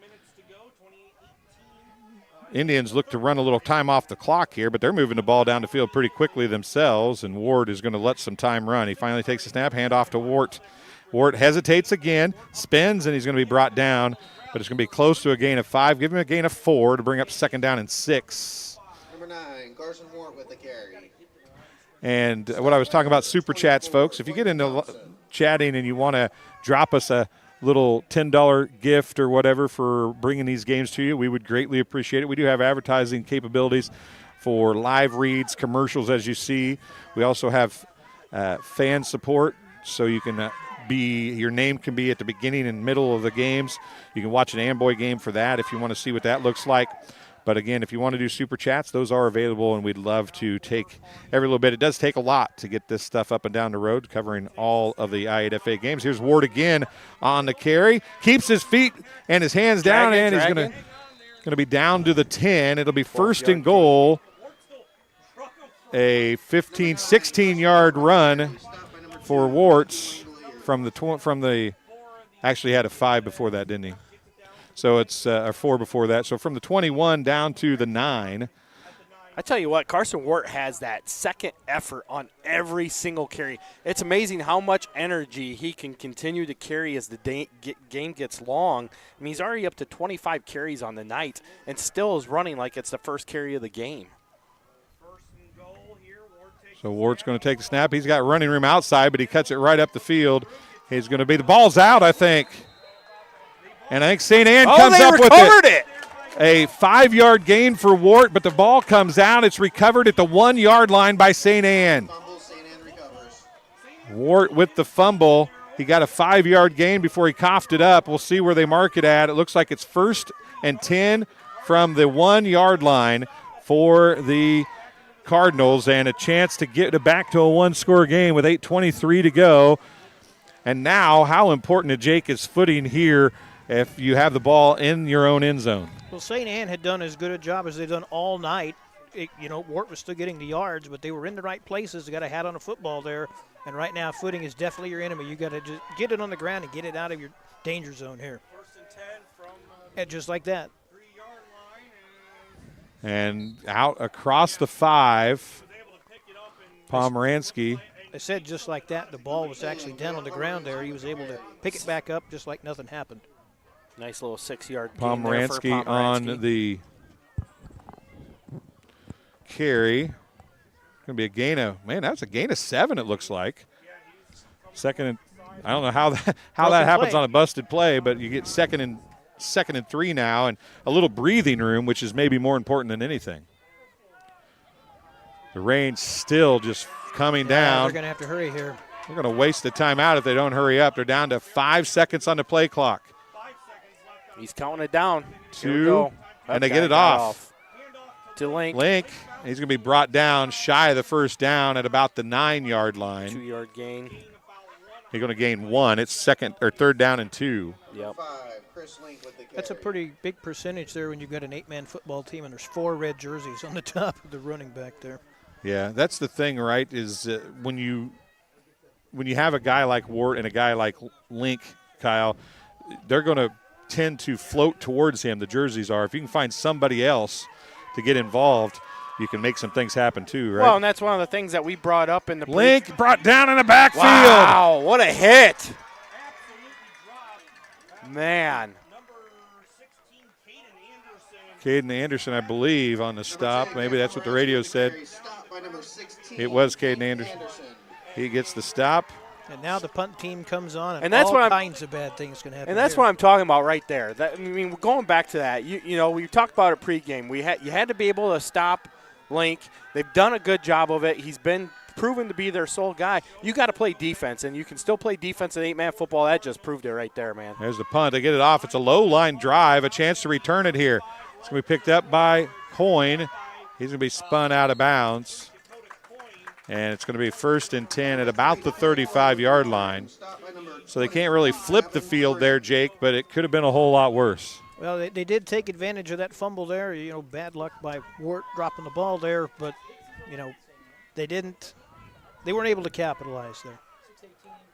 Indians look to run a little time off the clock here, but they're moving the ball down the field pretty quickly themselves, and Ward is going to let some time run. He finally takes a snap, handoff to Wart. Wart hesitates again, spins, and he's going to be brought down, but it's going to be close to a gain of 5. Give him a gain of 4 to bring up 2nd down and 6. Number 9, Carson Wart with the carry. And what I was talking about, super chats, folks, if you get into chatting and you want to drop us a little $10 gift or whatever for bringing these games to you, we would greatly appreciate it. We do have advertising capabilities for live reads, commercials, as you see. We also have fan support, so you can your name can be at the beginning and middle of the games. You can watch an Amboy game for that if you want to see what that looks like. But, again, if you want to do super chats, those are available, and we'd love to take every little bit. It does take a lot to get this stuff up and down the road, covering all of the I8FA games. Here's Ward again on the carry. Keeps his feet and his hands down, and he's going to be down to the 10. It'll be 1st and goal. A 15, 16-yard run for Warts from the actually had a 5 before that, didn't he? So it's a 4 before that. So from the 21 down to the 9. I tell you what, Carson Wart has that second effort on every single carry. It's amazing how much energy he can continue to carry as the game gets long. I mean, he's already up to 25 carries on the night and still is running like it's the first carry of the game. So Wart's going to take the snap. He's got running room outside, but he cuts it right up the field. He's going to be – the ball's out, I think. And I think St. Anne comes up with it. A 5-yard gain for Wart, but the ball comes out. It's recovered at the 1-yard line by St. Anne. Wart with the fumble. He got a 5-yard gain before he coughed it up. We'll see where they mark it at. It looks like it's 1st and 10 from the 1-yard line for the Cardinals, and a chance to get it back to a one-score game with 8:23 to go. And now, how important to Jake is footing here if you have the ball in your own end zone. Well, St. Anne had done as good a job as they've done all night. Wart was still getting the yards, but they were in the right places. They got a hat on a football there, and right now footing is definitely your enemy. You got to just get it on the ground and get it out of your danger zone here. And just like that. And out across the 5, Pomeranski. I said just like that. The ball was actually down on the ground there. He was able to pick it back up just like nothing happened. Nice little 6-yard gain Pomeranski there for Pomeranski. On the carry. Going to be a gain of, that's a gain of 7 it looks like. Second and, I don't know how that happens on a busted play, but you get second and 3 now, and a little breathing room, which is maybe more important than anything. The rain's still just coming down. They're going to have to hurry here. They're going to waste the timeout if they don't hurry up. They're down to 5 seconds on the play clock. He's counting it down. 2, and they get it off. To Link. He's going to be brought down shy of the first down at about the 9-yard line. 2-yard gain. You're going to gain 1. It's second or third down and 2. Yep. That's a pretty big percentage there when you've got an 8-man football team and there's 4 red jerseys on the top of the running back there. Yeah, that's the thing, right, is when you have a guy like Wart and a guy like Link, Kyle, they're going to tend to float towards him, the jerseys are. If you can find somebody else to get involved, you can make some things happen too, right? Well, and that's one of the things that we brought up in the Link brought down in the backfield. Wow, what a hit. Man. Caden Anderson, I believe, on the stop. Maybe that's what the radio said. It was Caden Anderson. He gets the stop. And now the punt team comes on, and that's all kinds of bad things can happen. And that's what I'm talking about right there. I mean, going back to that, you know, we talked about it pregame. You had to be able to stop Link. They've done a good job of it. He's been proven to be their sole guy. You got to play defense, and you can still play defense in 8-man football. That just proved it right there, man. There's the punt. They get it off. It's a low-line drive, a chance to return it here. It's going to be picked up by Coyne. He's going to be spun out of bounds. And it's going to be 1st and 10 at about the 35-yard line. So they can't really flip the field there, Jake, but it could have been a whole lot worse. Well, they did take advantage of that fumble there. You know, bad luck by Wart dropping the ball there, but, you know, they weren't able to capitalize there.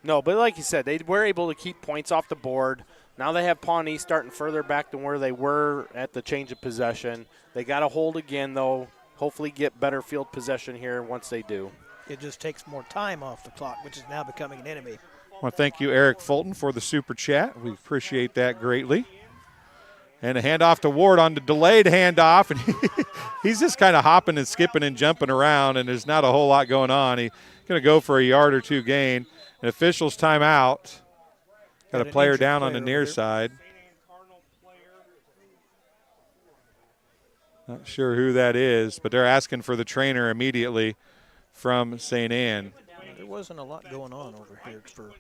No, but like you said, they were able to keep points off the board. Now they have Pawnee starting further back than where they were at the change of possession. They got to hold again, though. Hopefully get better field possession here once they do. It just takes more time off the clock, which is now becoming an enemy. I want to thank you, Eric Fulton, for the super chat. We appreciate that greatly. And a handoff to Ward on the delayed handoff. And he's just kind of hopping and skipping and jumping around, and there's not a whole lot going on. He's going to go for a yard or 2 gain. An official's timeout. Got a player down on the near side. Not sure who that is, but they're asking for the trainer immediately from St. Anne. There wasn't a lot going on over here for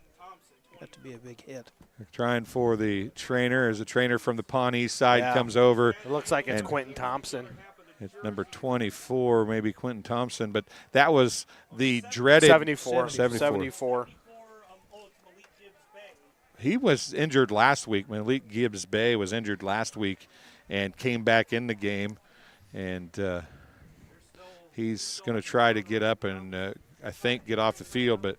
that to be a big hit. They're trying for the trainer as the trainer from the Pawnee side comes over. It looks like it's Quentin Thompson. It's number 24, maybe Quentin Thompson, but that was the dreaded 74. He was injured last week. Malik Gibbs Bay was injured last week and came back in the game, and he's going to try to get up and I think get off the field, but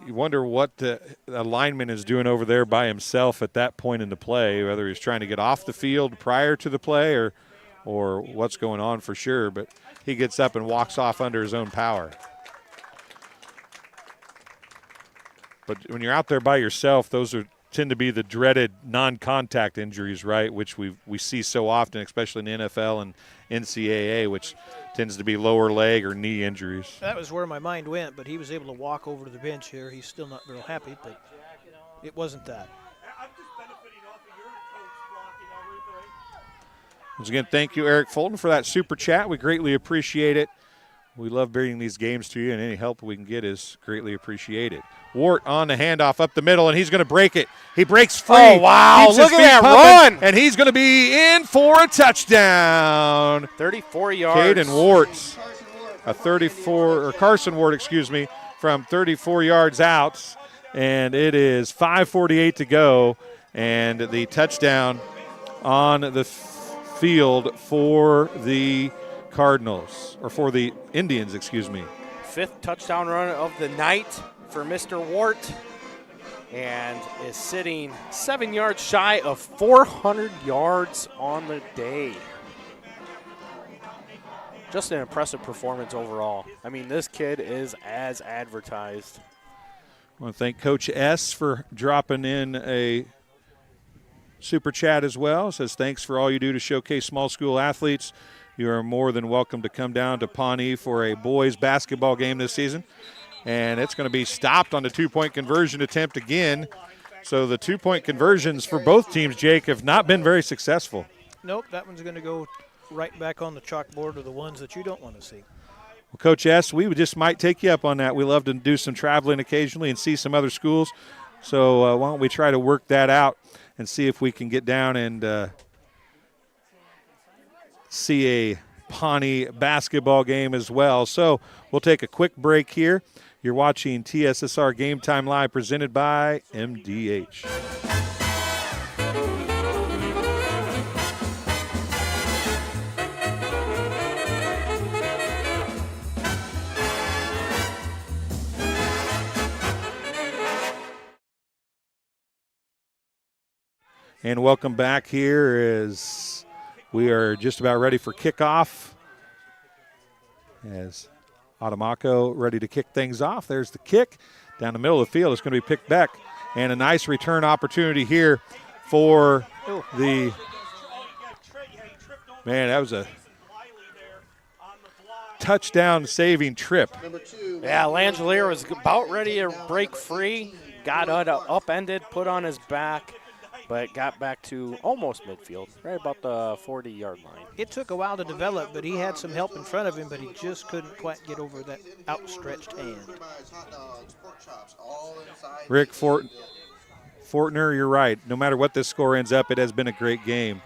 you wonder what the lineman is doing over there by himself at that point in the play, whether he's trying to get off the field prior to the play or what's going on for sure, but he gets up and walks off under his own power. But when you're out there by yourself, those tend to be the dreaded non-contact injuries, right, which we see so often, especially in the NFL and NCAA, which tends to be lower leg or knee injuries. That was where my mind went, but he was able to walk over to the bench here. He's still not real happy, but it wasn't that. Once again, thank you, Eric Fulton, for that super chat. We greatly appreciate it. We love bringing these games to you, and any help we can get is greatly appreciated. Wart on the handoff up the middle, and he's going to break it. He breaks free. Oh, wow. Look at that run. And he's going to be in for a touchdown. 34 yards. Caden Wart, Carson Wart, from 34 yards out. And it is 5:48 to go. And the touchdown on the field for the Cardinals, or for the Indians, 5th touchdown run of the night for Mr. Wart, and is sitting 7 yards shy of 400 yards on the day. Just an impressive performance overall. I mean, this kid is as advertised. I want to thank Coach S for dropping in a super chat as well. It says, thanks for all you do to showcase small school athletes. You are more than welcome to come down to Pawnee for a boys basketball game this season. And it's going to be stopped on the 2-point conversion attempt again. So the 2-point conversions for both teams, Jake, have not been very successful. Nope, that one's going to go right back on the chalkboard of the ones that you don't want to see. Well, Coach S, we just might take you up on that. We love to do some traveling occasionally and see some other schools. So why don't we try to work that out and see if we can get down and see a Pawnee basketball game as well. So we'll take a quick break here. You're watching TSSR Game Time Live, presented by MDH. And welcome back here as we are just about ready for kickoff. As Adamaco ready to kick things off. There's the kick down the middle of the field. It's going to be picked back. And a nice return opportunity here for the – man, that was a touchdown-saving trip. Yeah, Langelier was about ready to break free, got upended, put on his back, but got back to almost midfield, right about the 40-yard line. It took a while to develop, but he had some help in front of him, but he just couldn't quite get over that outstretched hand. Rick Fortner, you're right. No matter what this score ends up, it has been a great game.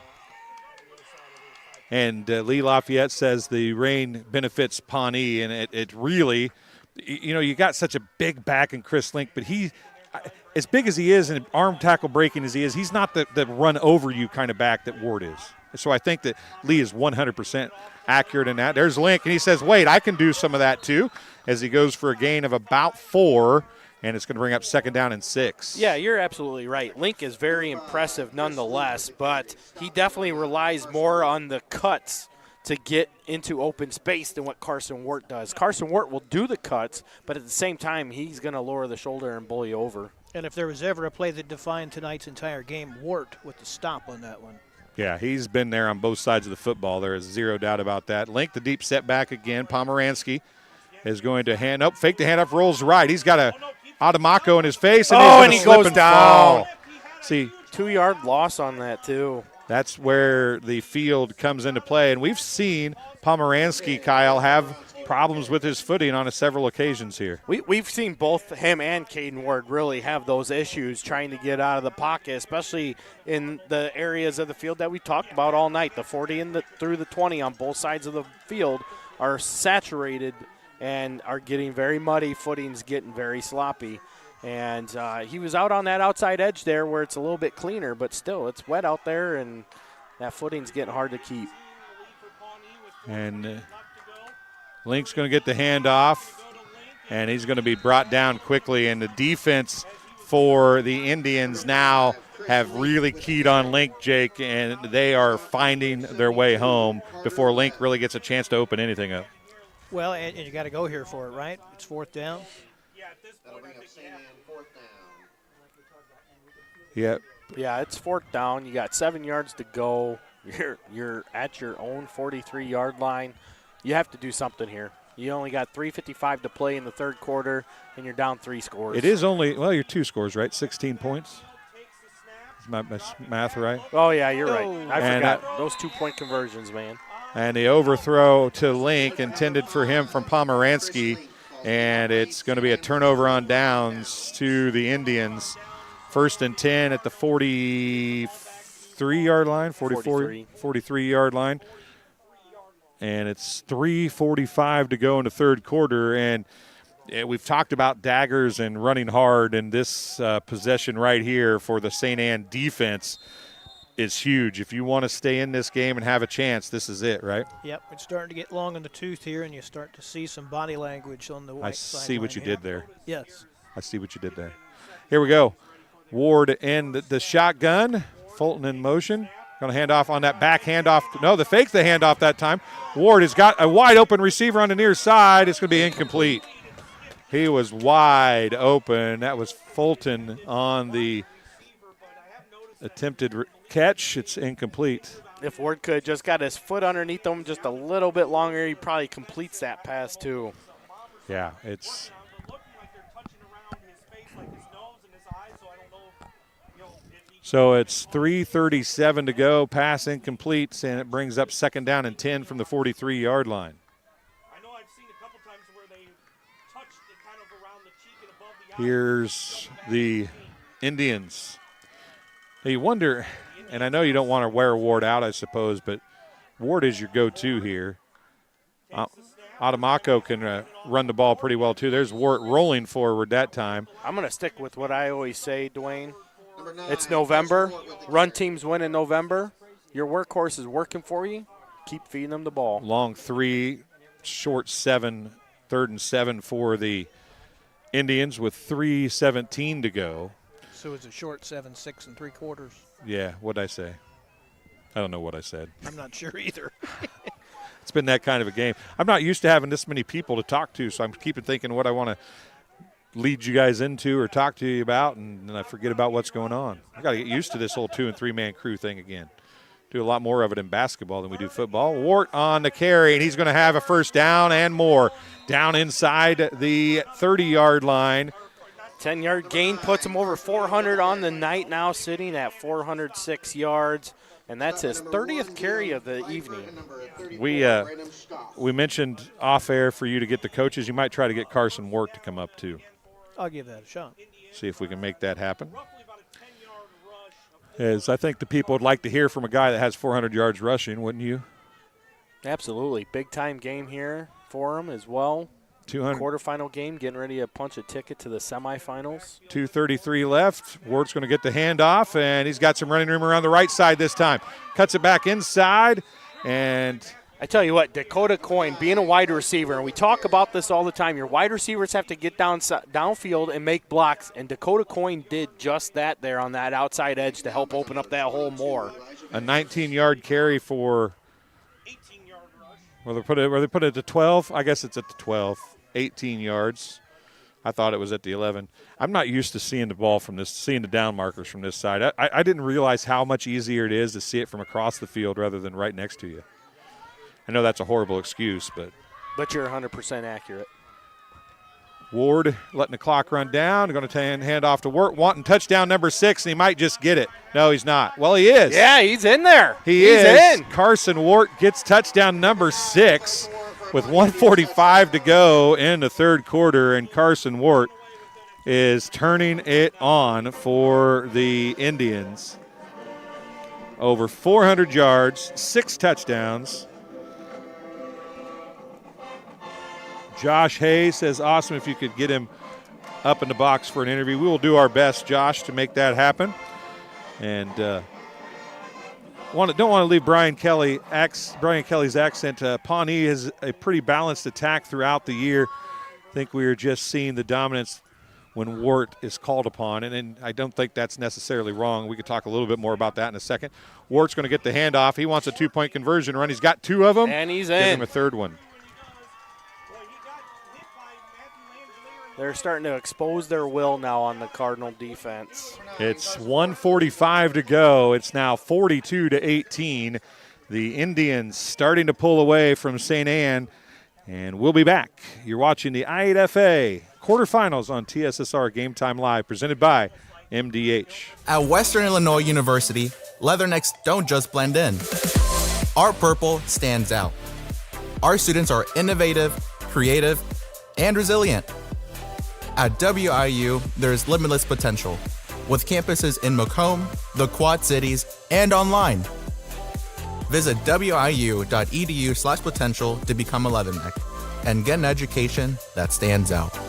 And Lee Lafayette says the rain benefits Pawnee, and it really, you got such a big back in Chris Link, but he – as big as he is and arm tackle breaking as he is, he's not the run over you kind of back that Ward is. So I think that Lee is 100% accurate in that. There's Link, and he says, wait, I can do some of that too, as he goes for a gain of about 4, and it's going to bring up 2nd down and 6. Yeah, you're absolutely right. Link is very impressive nonetheless, but he definitely relies more on the cuts to get into open space than what Carson Wart does. Carson Wart will do the cuts, but at the same time, he's going to lower the shoulder and bully over. And if there was ever a play that defined tonight's entire game, Wart with the stop on that one. Yeah, he's been there on both sides of the football. There is zero doubt about that. Link, the deep setback again. Pomeranski is going to fake the handoff, rolls right. He's got a Adamaco in his face, and he goes down. See, 2-yard loss on that too. That's where the field comes into play. And we've seen Pomeranski, Kyle, have problems with his footing on several occasions here. We've seen both him and Caden Ward really have those issues trying to get out of the pocket, especially in the areas of the field that we talked about all night. The 40 and through the 20 on both sides of the field are saturated and are getting very muddy. Footing's getting very sloppy. And he was out on that outside edge there where it's a little bit cleaner, but still it's wet out there, and that footing's getting hard to keep. And Link's going to get the handoff, and he's going to be brought down quickly. And the defense for the Indians now have really keyed on Link, Jake, and they are finding their way home before Link really gets a chance to open anything up. Well, and you got to go here for it, right? It's 4th down. Yep. Yeah, it's 4th down. You got 7 yards to go. You're at your own 43-yard line. You have to do something here. You only got 3:55 to play in the third quarter, and you're down 3 scores. It is only, well, you're 2 scores, right? 16 points. Is my math right? Oh, yeah, you're right. I forgot those 2-point conversions, man. And the overthrow to Link intended for him from Pomeranski, and it's going to be a turnover on downs to the Indians. 1st and 10 at the 43-yard line, 43-yard line. And it's 3:45 to go in the third quarter. And we've talked about daggers and running hard, and this possession right here for the St. Anne defense is huge. If you want to stay in this game and have a chance, this is it, right? Yep, it's starting to get long in the tooth here, and you start to see some body language on the white side. I see what you did there. Yes. I see what you did there. Here we go. Ward in the shotgun. Fulton in motion. Going to hand off on that back handoff. No, the fake the handoff that time. Ward has got a wide open receiver on the near side. It's going to be incomplete. He was wide open. That was Fulton on the attempted catch. It's incomplete. If Ward could have just got his foot underneath him just a little bit longer, he probably completes that pass too. Yeah, it's – so it's 3:37 to go. Pass incomplete, and it brings up 2nd down and 10 from the 43-yard line. I know I've seen a couple times where they touched it kind of around the cheek and above the eye. Here's the Indians. Now you wonder, and I know you don't want to wear Ward out, I suppose, but Ward is your go-to here. Adamaco can run the ball pretty well, too. There's Wart rolling forward that time. I'm going to stick with what I always say, Dwayne. It's November. Run teams win in November. Your workhorse is working for you. Keep feeding them the ball. Long 3, short 7, 3rd and 7 for the Indians with 3:17 to go. So it's a short 7, 6 3/4. Yeah, what'd I say? I don't know what I said. I'm not sure either. It's been that kind of a game. I'm not used to having this many people to talk to, so I'm keeping thinking what I want to lead you guys into or talk to you about, and then I forget about what's going on. I got to get used to this whole 2- and 3-man crew thing again. Do a lot more of it in basketball than we do football. Wart on the carry, and he's going to have a first down and more. Down inside the 30-yard line. 10-yard gain puts him over 400 on the night, now sitting at 406 yards. And that's his 30th carry of the evening. We mentioned off air for you to get the coaches. You might try to get Carson Wart to come up too. I'll give that a shot. See if we can make that happen. As I think the people would like to hear from a guy that has 400 yards rushing, wouldn't you? Absolutely. Big-time game here for him as well. 200. Quarterfinal game, getting ready to punch a ticket to the semifinals. 2:33 left. Wart's going to get the handoff, and he's got some running room around the right side this time. Cuts it back inside, and I tell you what, Dakota Coyne, being a wide receiver, and we talk about this all the time, your wide receivers have to get downfield and make blocks, and Dakota Coyne did just that there on that outside edge to help open up that hole more. A 19-yard carry for – where they put it to 12? I guess it's at the 12. 18 yards. I thought it was at the 11. I'm not used to seeing the ball from this, seeing the down markers from this side. I didn't realize how much easier it is to see it from across the field rather than right next to you. I know that's a horrible excuse, but you're 100% accurate. Ward letting the clock run down. Going to hand off to Wart. Wanting touchdown number 6, and he might just get it. No, he's not. Well, he is. Yeah, he's in there. He's in. Carson Wart gets touchdown number 6 with 1:45 to go in the third quarter, and Carson Wart is turning it on for the Indians. Over 400 yards, 6 touchdowns. Josh Hayes says, awesome if you could get him up in the box for an interview. We will do our best, Josh, to make that happen. And don't want to leave Brian Kelly's accent. Pawnee is a pretty balanced attack throughout the year. I think we are just seeing the dominance when Wart is called upon, and I don't think that's necessarily wrong. We could talk a little bit more about that in a second. Wart's going to get the handoff. He wants a 2-point conversion run. He's got 2 of them. And he's Give in. him a third one. They're starting to expose their will now on the Cardinal defense. It's 1:45 to go. It's now 42-18. The Indians starting to pull away from St. Anne, and we'll be back. You're watching the I8FA quarterfinals on TSSR Game Time Live, presented by MDH. At Western Illinois University, leathernecks don't just blend in. Our purple stands out. Our students are innovative, creative, and resilient. At WIU, there's limitless potential, with campuses in Macomb, the Quad Cities, and online. Visit wiu.edu/potential to become a leatherneck and get an education that stands out.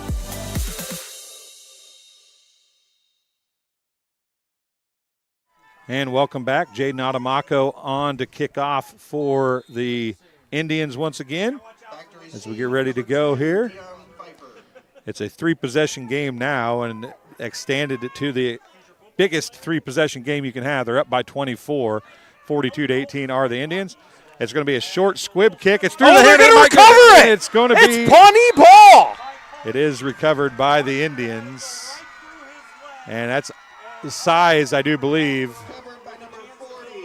And welcome back. Jaden Adamaco on to kick off for the Indians once again as we get ready to go here. It's a 3-possession game now, and extended it to the biggest 3-possession game you can have. They're up by 24. 42-18 are the Indians. It's going to be a short squib kick. It's through the they're head. going to recover it. It's going to be. It's Pawnee ball. It is recovered by the Indians. And that's the size, I do believe.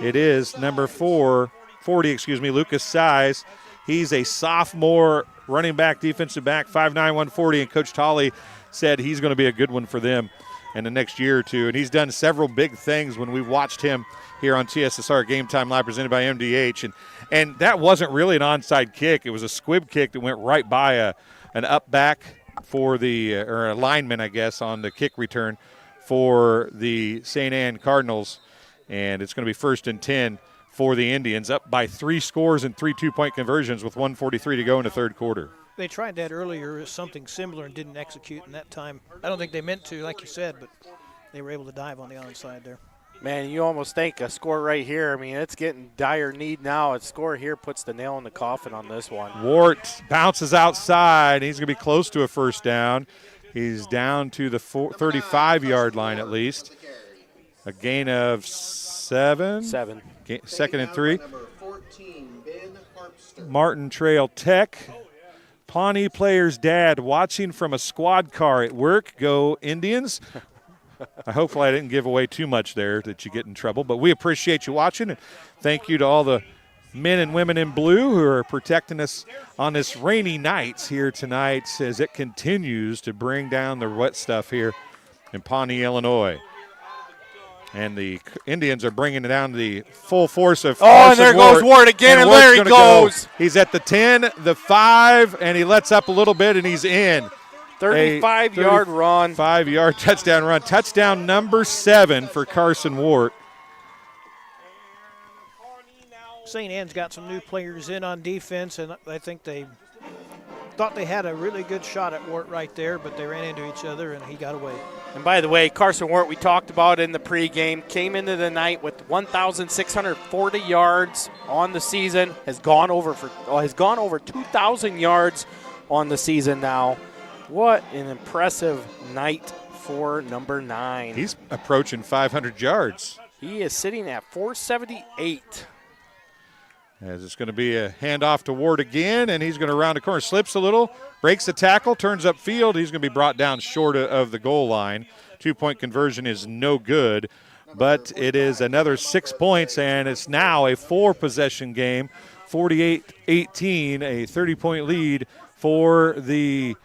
It is number 40, Lucas Size. He's a sophomore running back, defensive back, 5'9", 140, and Coach Tolley said he's going to be a good one for them in the next year or two. And he's done several big things when we've watched him here on TSSR Game Time Live, presented by MDH. And that wasn't really an onside kick. It was a squib kick that went right by an up back for or a lineman, I guess, on the kick return for the St. Anne Cardinals. And it's going to be 1st and 10 for the Indians, up by 3 scores and 3 two-point conversions with 1:43 to go in the third quarter. They tried that earlier, something similar, and didn't execute in that time. I don't think they meant to, like you said, but they were able to dive on the onside there. Man, you almost think a score right here. I mean, it's getting dire need now. A score here puts the nail in the coffin on this one. Wart bounces outside. He's going to be close to a first down. He's down to the 35-yard line at least. A gain of 7. 7. Second and 3. Martin Trail Tech. Pawnee player's dad watching from a squad car at work. Go Indians. Hopefully I didn't give away too much there that you get in trouble. But we appreciate you watching. And thank you to all the men and women in blue who are protecting us on this rainy night here tonight as it continues to bring down the wet stuff here in Pawnee, Illinois. And the Indians are bringing it down to the full force of and there goes Ward again, and there he goes. He's at the 10, the 5, and he lets up a little bit, and he's in. 35-yard run. 5-yard touchdown run. Touchdown number 7 for Carson Ward. St. Anne's got some new players in on defense, and I think they thought they had a really good shot at Wart right there, but they ran into each other, and he got away. And by the way, Carson Wart, we talked about in the pregame, came into the night with 1,640 yards on the season, has gone over 2,000 yards on the season now. What an impressive night for number 9. He's approaching 500 yards. He is sitting at 478. As it's going to be a handoff to Ward again, and he's going to round the corner. Slips a little, breaks the tackle, turns upfield. He's going to be brought down short of the goal line. 2-point conversion is no good, but it is another 6 points, and it's now a 4-possession game, 48-18, a 30-point lead for the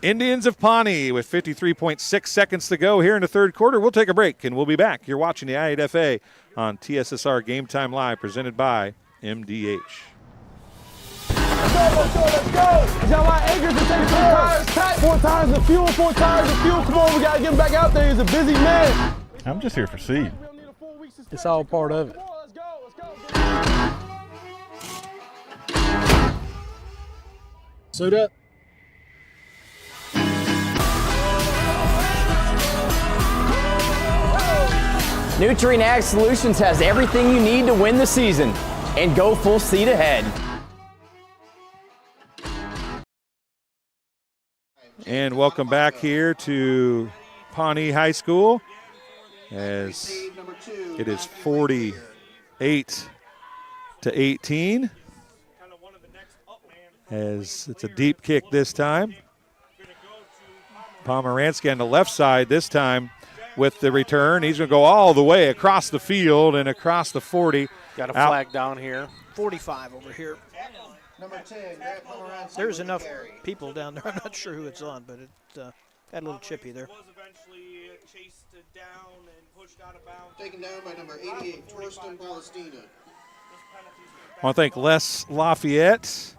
Indians of Pawnee with 53.6 seconds to go here in the third quarter. We'll take a break, and we'll be back. You're watching the I8FA on TSSR Game Time Live, presented by MDH. Let's go. Got a lot of acres to take 4 tires of fuel, 4 tires of fuel. Come on, we got to get him back out there. He's a busy man. I'm just here for seed. It's all part of it. Suit up. Nutrien Ag Solutions has everything you need to win the season and go full speed ahead. And welcome back here to Pawnee High School as it is 48-18 as it's a deep kick this time. Pomeranski on the left side this time with the return. He's going to go all the way across the field and across the 40. Got a flag down here. 45 over here. Number 10, There's enough people down there. I'm not sure who it's on, but it had a little chippy there. Taken down by number 88, Torsten Palestina. I want to thank Les Lafayette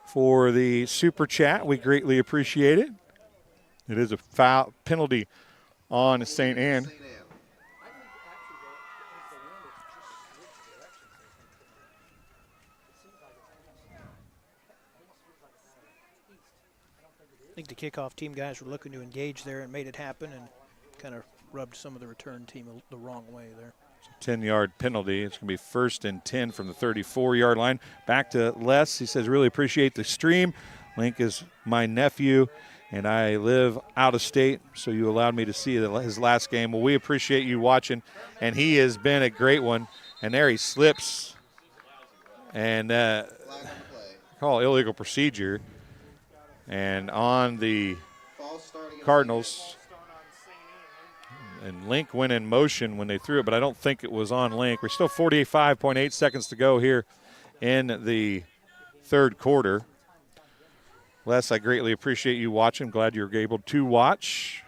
for the super chat. We greatly appreciate it. It is a foul penalty on St. Anne. I think the kickoff team guys were looking to engage there and made it happen and kind of rubbed some of the return team the wrong way there. 10-yard penalty. It's going to be 1st and 10 from the 34-yard line. Back to Les. He says, really appreciate the stream. Link is my nephew, and I live out of state, so you allowed me to see his last game. Well, we appreciate you watching, and he has been a great one. And there he slips and call illegal procedure. And on the Cardinals, and Link went in motion when they threw it, but I don't think it was on Link. We're still 45.8 seconds to go here in the third quarter. Les, I greatly appreciate you watching. Glad you were able to watch.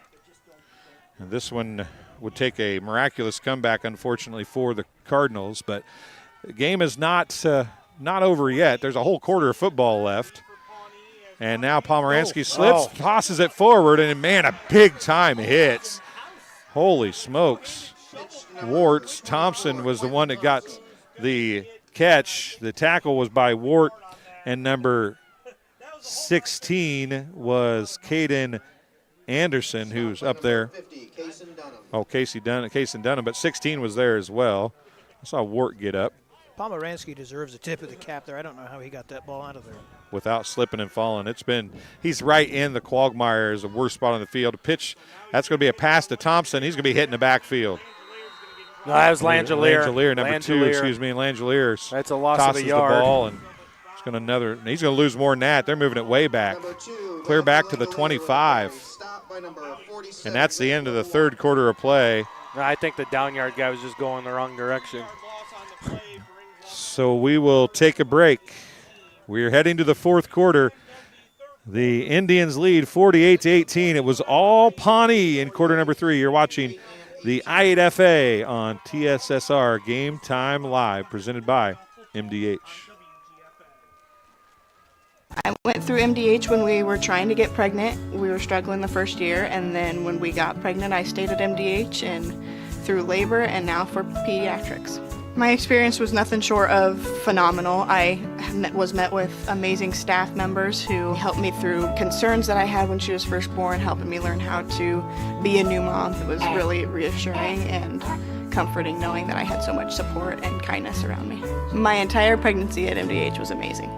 And this one would take a miraculous comeback, unfortunately, for the Cardinals. But the game is not over yet. There's a whole quarter of football left. And now Pomeranski slips, tosses it forward, and, man, a big-time hit. Holy smokes. Warts. Thompson was the one that got the catch. The tackle was by Wart, and number 16 was Caden Anderson, who's up there. Oh, Casey Dunham, but 16 was there as well. I saw Wart get up. Pomeranski deserves a tip of the cap there. I don't know how he got that ball out of there. Without slipping and falling. He's right in the quagmire as the worst spot on the field. A pitch, that's going to be a pass to Thompson. He's going to be hitting the backfield. No, that was Langelier. Langelier, number 2, Langelier. That's a loss tosses of a yard. The ball, and he's going to lose more than that. They're moving it way back. Clear back to the 25. And that's the end of the third quarter of play. No, I think the down yard guy was just going the wrong direction. So we will take a break. We're heading to the fourth quarter. The Indians lead 48-18. It was all Pawnee in quarter number 3. You're watching the I8FA on TSSR Game Time Live, presented by MDH. I went through MDH when we were trying to get pregnant. We were struggling the first year, and then when we got pregnant, I stayed at MDH and through labor and now for pediatrics. My experience was nothing short of phenomenal. I was met with amazing staff members who helped me through concerns that I had when she was first born, helping me learn how to be a new mom. It was really reassuring and comforting knowing that I had so much support and kindness around me. My entire pregnancy at MDH was amazing.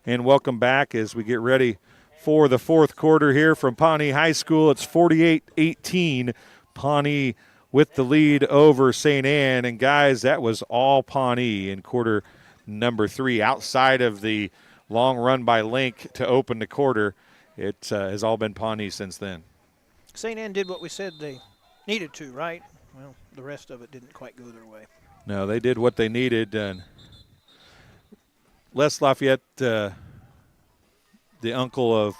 And welcome back as we get ready for the fourth quarter here from Pawnee High School. It's 48-18. Pawnee with the lead over St. Anne. And, guys, that was all Pawnee in quarter number 3. Outside of the long run by Link to open the quarter, it has all been Pawnee since then. St. Anne did what we said they needed to, right? Well, the rest of it didn't quite go their way. No, they did what they needed. And Les Lafayette, the uncle of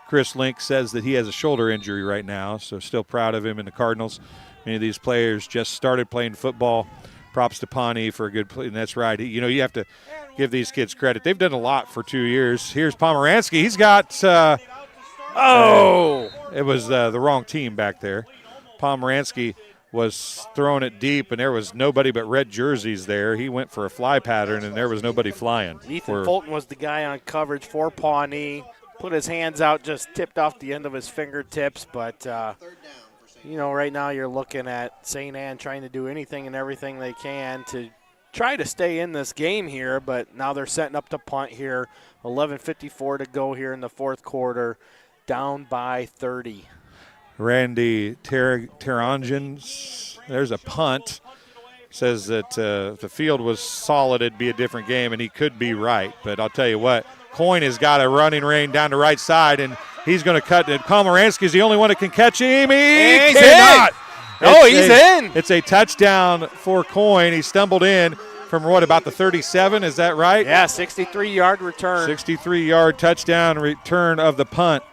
Chris Link, says that he has a shoulder injury right now, so still proud of him and the Cardinals. Many of these players just started playing football. Props to Pawnee for a good play, and that's right. You know, you have to give these kids credit. They've done a lot for 2 years. Here's Pomeranski. He's got it was the wrong team back there. Pomeranski was throwing it deep, and there was nobody but red jerseys there. He went for a fly pattern, and there was nobody flying. Ethan Fulton was the guy on coverage for Pawnee. Put his hands out, just tipped off the end of his fingertips. But, you know, right now you're looking at St. Anne trying to do anything and everything they can to try to stay in this game here. But now they're setting up to punt here. 11:54 to go here in the fourth quarter. Down by 30. Randy Terrangens, there's a punt. Says that if the field was solid, it'd be a different game, and he could be right. But I'll tell you what, Coyne has got a running rein down the right side, and he's going to cut it. Pomeranski's the only one that can catch him. He cannot. He's in. It's a touchdown for Coyne. He stumbled in from about the 37, is that right? Yeah, 63-yard return. 63-yard touchdown return of the punt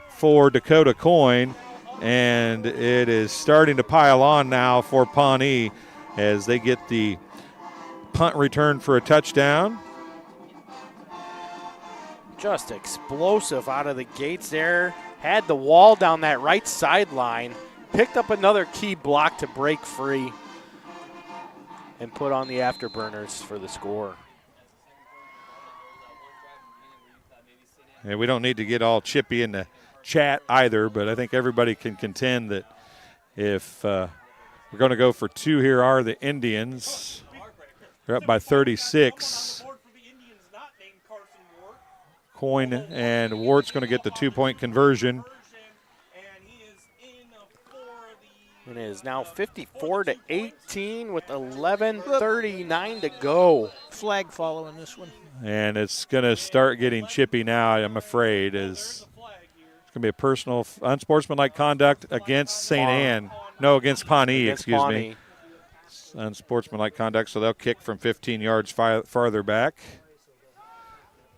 for Dakota Coyne. And it is starting to pile on now for Pawnee as they get the punt return for a touchdown. Just explosive out of the gates there. Had the wall down that right sideline. Picked up another key block to break free and put on the afterburners for the score. And we don't need to get all chippy in the chat either, but I think everybody can contend that if we're going to go for 2 here are the Indians. They're up by 36. Coyne and Wart's going to get the 2-point conversion. It is now 54-18 with 11:39 to go. Flag following this one. And it's going to start getting chippy now, I'm afraid, as it's going to be a personal unsportsmanlike conduct against St. Anne. No, against Pawnee, excuse me. Unsportsmanlike conduct, so they'll kick from 15 yards farther back.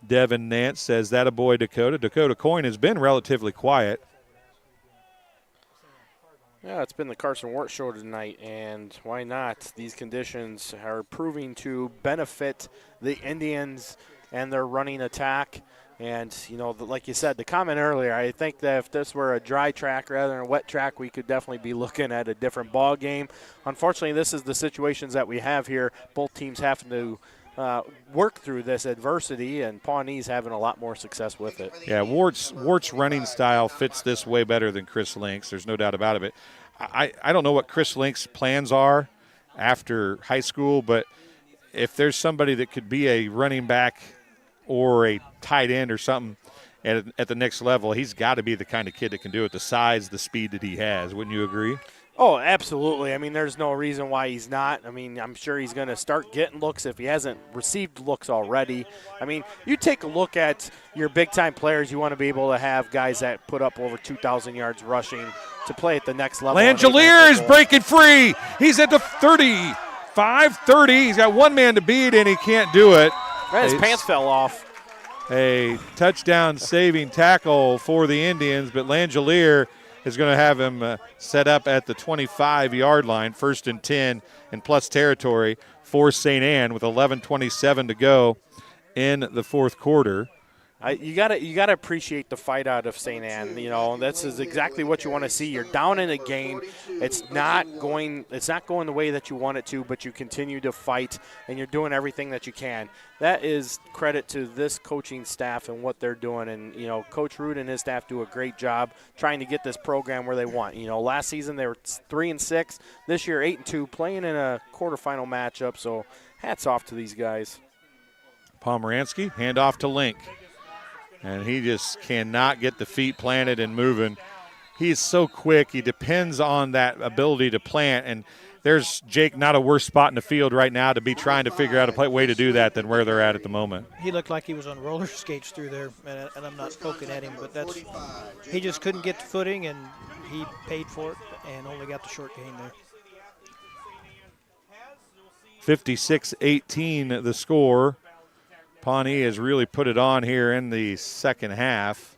Devin Nance says, that a boy, Dakota. Dakota Coyne has been relatively quiet. Yeah, it's been the Carson Wart show tonight, and why not? These conditions are proving to benefit the Indians and their running attack. And, like you said, the comment earlier, I think that if this were a dry track rather than a wet track, we could definitely be looking at a different ball game. Unfortunately, this is the situations that we have here. Both teams having to work through this adversity, and Pawnee's having a lot more success with it. Yeah, Wart's running style fits this way better than Chris Link's. There's no doubt about it. But I don't know what Chris Link's plans are after high school, but if there's somebody that could be a running back or a tight end or something at the next level, he's got to be the kind of kid that can do it, the size, the speed that he has. Wouldn't you agree? Oh, absolutely. I mean, there's no reason why he's not. I mean, I'm sure he's going to start getting looks if he hasn't received looks already. I mean, you take a look at your big-time players, you want to be able to have guys that put up over 2,000 yards rushing to play at the next level. Langelier is breaking free. He's at the 35-30. He's got one man to beat, and he can't do it. His pants fell off. A touchdown saving tackle for the Indians, but Langelier is going to have him set up at the 25-yard line, 1st and 10 in plus territory for St. Anne with 11:27 to go in the fourth quarter. You gotta appreciate the fight out of St. Anne. That's exactly what you want to see. You're down in a game. It's not going the way that you want it to, but you continue to fight and you're doing everything that you can. That is credit to this coaching staff and what they're doing. And Coach Root and his staff do a great job trying to get this program where they want. Last season they were 3-6. This year 8-2, playing in a quarterfinal matchup. So hats off to these guys. Pomeranski, hand off to Link. And he just cannot get the feet planted and moving. He's so quick. He depends on that ability to plant. And there's, Jake, not a worse spot in the field right now to be trying to figure out a way to do that than where they're at the moment. He looked like he was on roller skates through there, and I'm not poking at him, but he just couldn't get the footing, and he paid for it and only got the short gain there. 56-18 the score. Pawnee has really put it on here in the second half.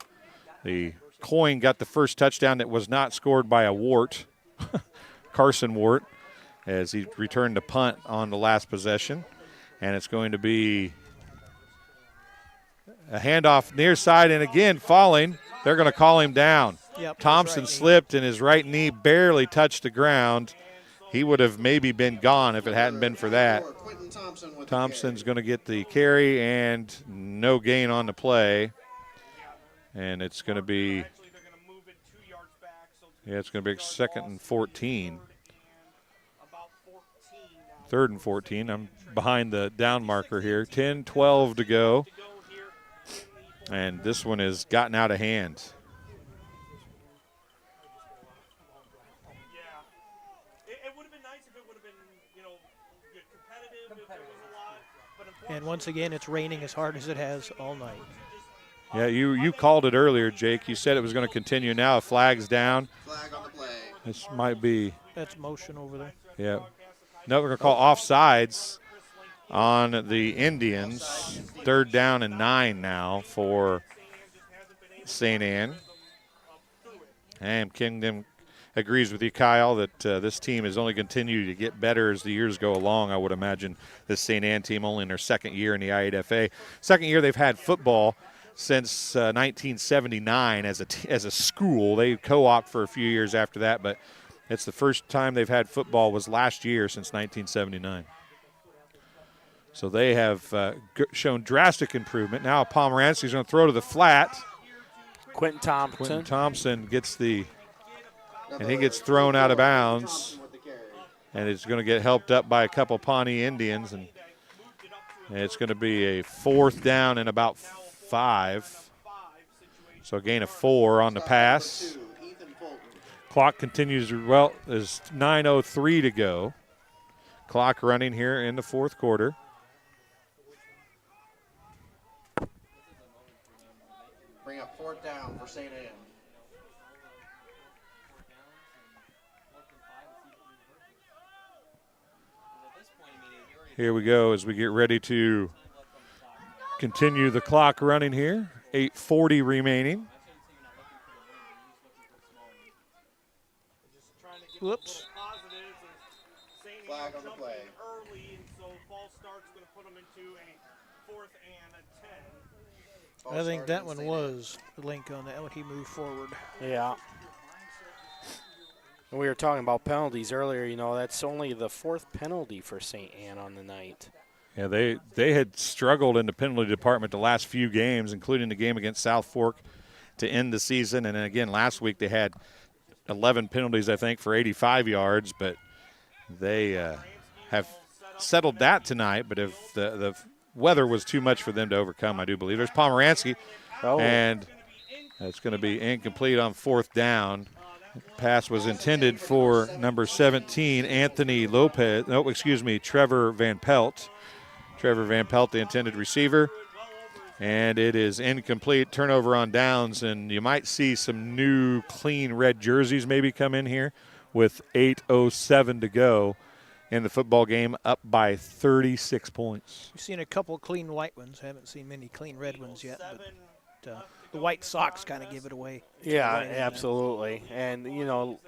The Coin got the first touchdown that was not scored by a Wart, Carson Wart, as he returned to punt on the last possession. And it's going to be a handoff near side, and again falling. They're going to call him down. Yep, Thompson slipped, and his right knee barely touched the ground. He would have maybe been gone if it hadn't been for that. Thompson's going to get the carry and no gain on the play. And it's going to be, it's going to be 2nd and 14. 3rd and 14. I'm behind the down marker here. 10-12 to go. And this one has gotten out of hand. And once again, it's raining as hard as it has all night. Yeah, you called it earlier, Jake. You said it was going to continue. Now a flag's down. Flag on the play. This might be. That's motion over there. Yeah. No, we're going to call offsides on the Indians. 3rd down and 9 now for St. Anne. And Kingdom agrees with you, Kyle, that this team is only continue to get better as the years go along. I would imagine this St. Anne team only in their 2nd year in the I8FA. 2nd year they've had football since 1979 as a school. They co-op for a few years after that, but it's the first time they've had football was last year since 1979. So they have shown drastic improvement. Now Pomeranski's going to throw to the flat. Quentin Thompson gets the – and he gets thrown out of bounds, and it's going to get helped up by a couple Pawnee Indians, and it's going to be a 4th down and about 5. So a gain of 4 on the pass. Clock continues, well, there's 9:03 to go. Clock running here in the fourth quarter. Bring up 4th down for St. Anne. Here we go as we get ready to continue the clock running here. 8:40 remaining. Whoops. Flag on the play. I think that one was the link on that when he moved forward. Yeah. And we were talking about penalties earlier. You know, that's only the 4th penalty for St. Anne on the night. Yeah, they had struggled in the penalty department the last few games, including the game against South Fork to end the season. And then again, last week they had 11 penalties, I think, for 85 yards. But they have settled that tonight. But if the weather was too much for them to overcome, I do believe. There's Pomeranski, and it's going to be incomplete on 4th down. Pass was intended for number 17, Anthony Lopez. No, excuse me, Trevor Van Pelt. Trevor Van Pelt, the intended receiver. And it is incomplete. Turnover on downs, and you might see some new clean red jerseys maybe come in here with 8:07 to go in the football game, up by 36 points. We've seen a couple clean white ones. Haven't seen many clean red ones yet. But the white socks kind of give it away. Yeah, absolutely. And, you know,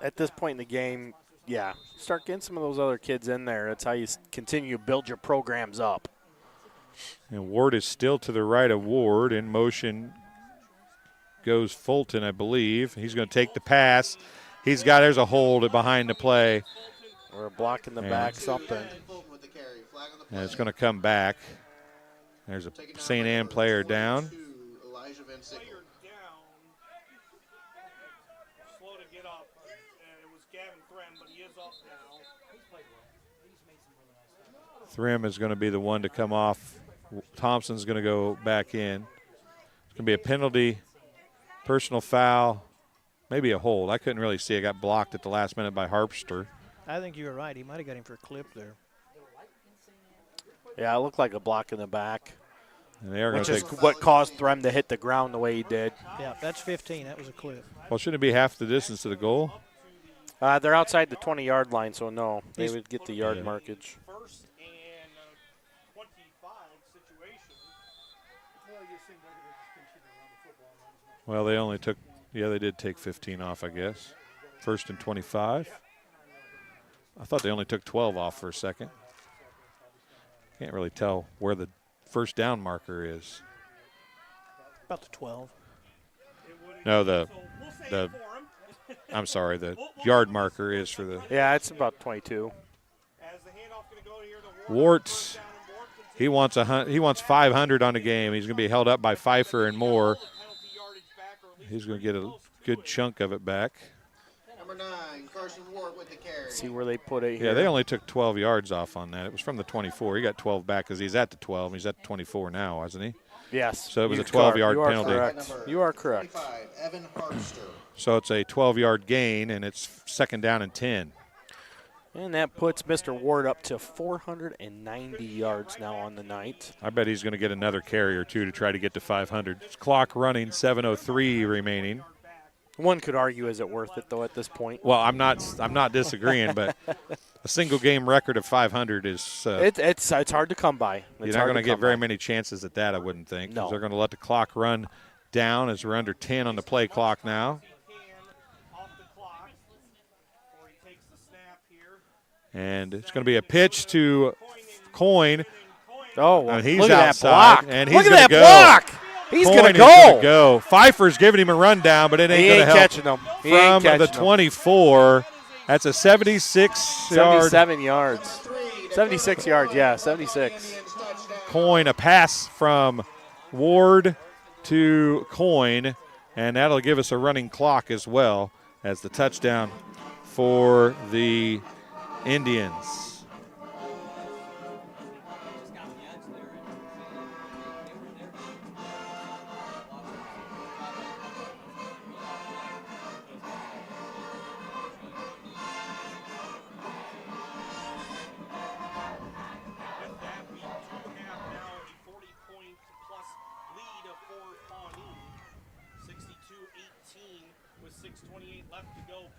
at this point in the game, yeah, start getting some of those other kids in there. That's how you continue to build your programs up. And Ward is still to the right of Ward. In motion goes Fulton, I believe. He's going to take the pass. There's a hold behind the play. Or a block in the back, something. And it's going to come back. There's a St. Anne player down. Thrim is going to be the one to come off. Thompson's going to go back in. It's going to be a penalty, personal foul, maybe a hold. I couldn't really see. It got blocked at the last minute by Harpster. I think you were right. He might have got him for a clip there. Yeah, it looked like a block in the back. And they are which is what caused Threm to hit the ground the way he did. Yeah, that's 15. That was a clip. Well, shouldn't it be half the distance to the goal? They're outside the 20-yard line, so no. They would get the yard markage. Well, they only took, they did take 15 off, I guess. 1st and 25. I thought they only took 12 off for a second. Can't really tell where the first down marker is. About the 12. No, the yard marker is for the. Yeah, it's about 22. Warts, he wants 500 on the game. He's going to be held up by Pfeiffer and Moore. He's going to get a good chunk of it back. Number 9, Carson Ward with the carry. See where they put it here. Yeah, they only took 12 yards off on that. It was from the 24. He got 12 back because he's at the 12. He's at the 24 now, wasn't he? Yes. So it was a 12-yard penalty. Correct. You are correct. Evan Harpster. So it's a 12-yard gain, and it's 2nd down and 10. And that puts Mr. Ward up to 490 yards now on the night. I bet he's going to get another carry or two to try to get to 500. Clock running, 7:03 remaining. One could argue, is it worth it, though, at this point? Well, I'm not disagreeing, but a single game record of 500 is it's hard to come by. You're not going to get very many chances at that, I wouldn't think. No. They're going to let the clock run down as we're under 10 on the play clock now. And it's going to be a pitch to Coyne. Oh, and he's look at outside, that block. and he's look at that go. block. He's going to go. Pfeiffer's giving him a rundown, but it ain't going to help. Catching him. From the 24, that's a 77 yards. 76 yards, yeah, 76. Coyne, a pass from Ward to Coyne, and that'll give us a running clock as well as the touchdown for the Indians.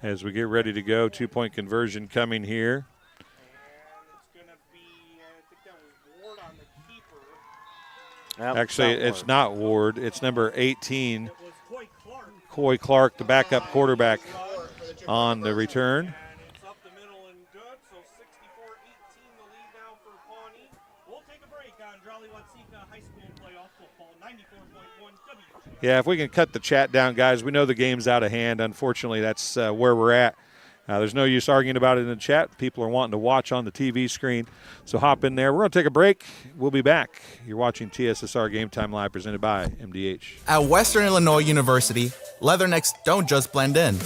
As we get ready to go, 2-point conversion coming here. Actually, it's not Ward. It's number 18, Coy Clark, the backup quarterback on the return. Yeah, if we can cut the chat down, guys. We know the game's out of hand. Unfortunately, that's where we're at. There's no use arguing about it in the chat. People are wanting to watch on the TV screen, so hop in there. We're going to take a break. We'll be back. You're watching TSSR Game Time Live, presented by MDH. At Western Illinois University, leathernecks don't just blend in.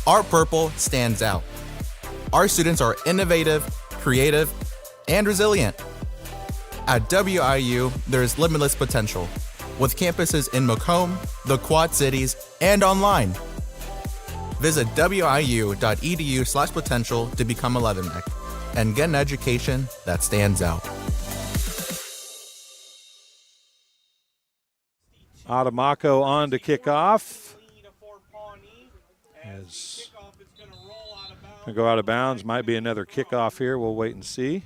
Our purple stands out. Our students are innovative, creative, and resilient. At WIU, there's limitless potential, with campuses in Macomb, the Quad Cities, and online. Visit wiu.edu/potential to become a leatherneck and get an education that stands out. Adamaco on to kick off. As going to go out of bounds. Might be another kickoff here. We'll wait and see.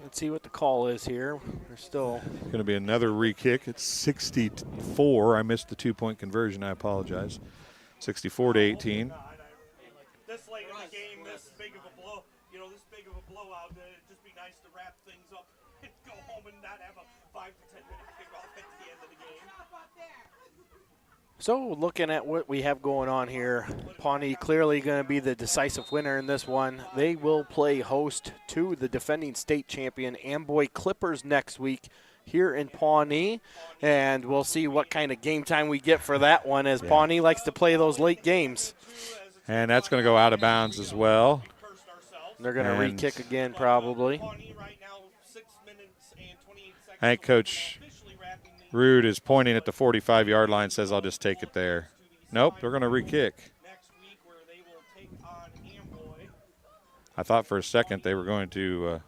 Let's see what the call is here. There's still going to be another re-kick. It's 64. I missed the 2-point conversion. I apologize. 64-18. This late in the game, this big of a blow, this big of a blowout, it'd just be nice to wrap things up and go home and not have a 5 to 10 minute kickoff at the end of the game. So looking at what we have going on here, Pawnee clearly going to be the decisive winner in this one. They will play host to the defending state champion Amboy Clippers next week here in Pawnee, and we'll see what kind of game time we get for that one, as Pawnee likes to play those late games. And that's going to go out of bounds as well. They're going to re-kick again probably. I think Coach Rude is pointing at the 45-yard line, says, I'll just take it there. Nope, they're going to re-kick. I thought for a second they were going to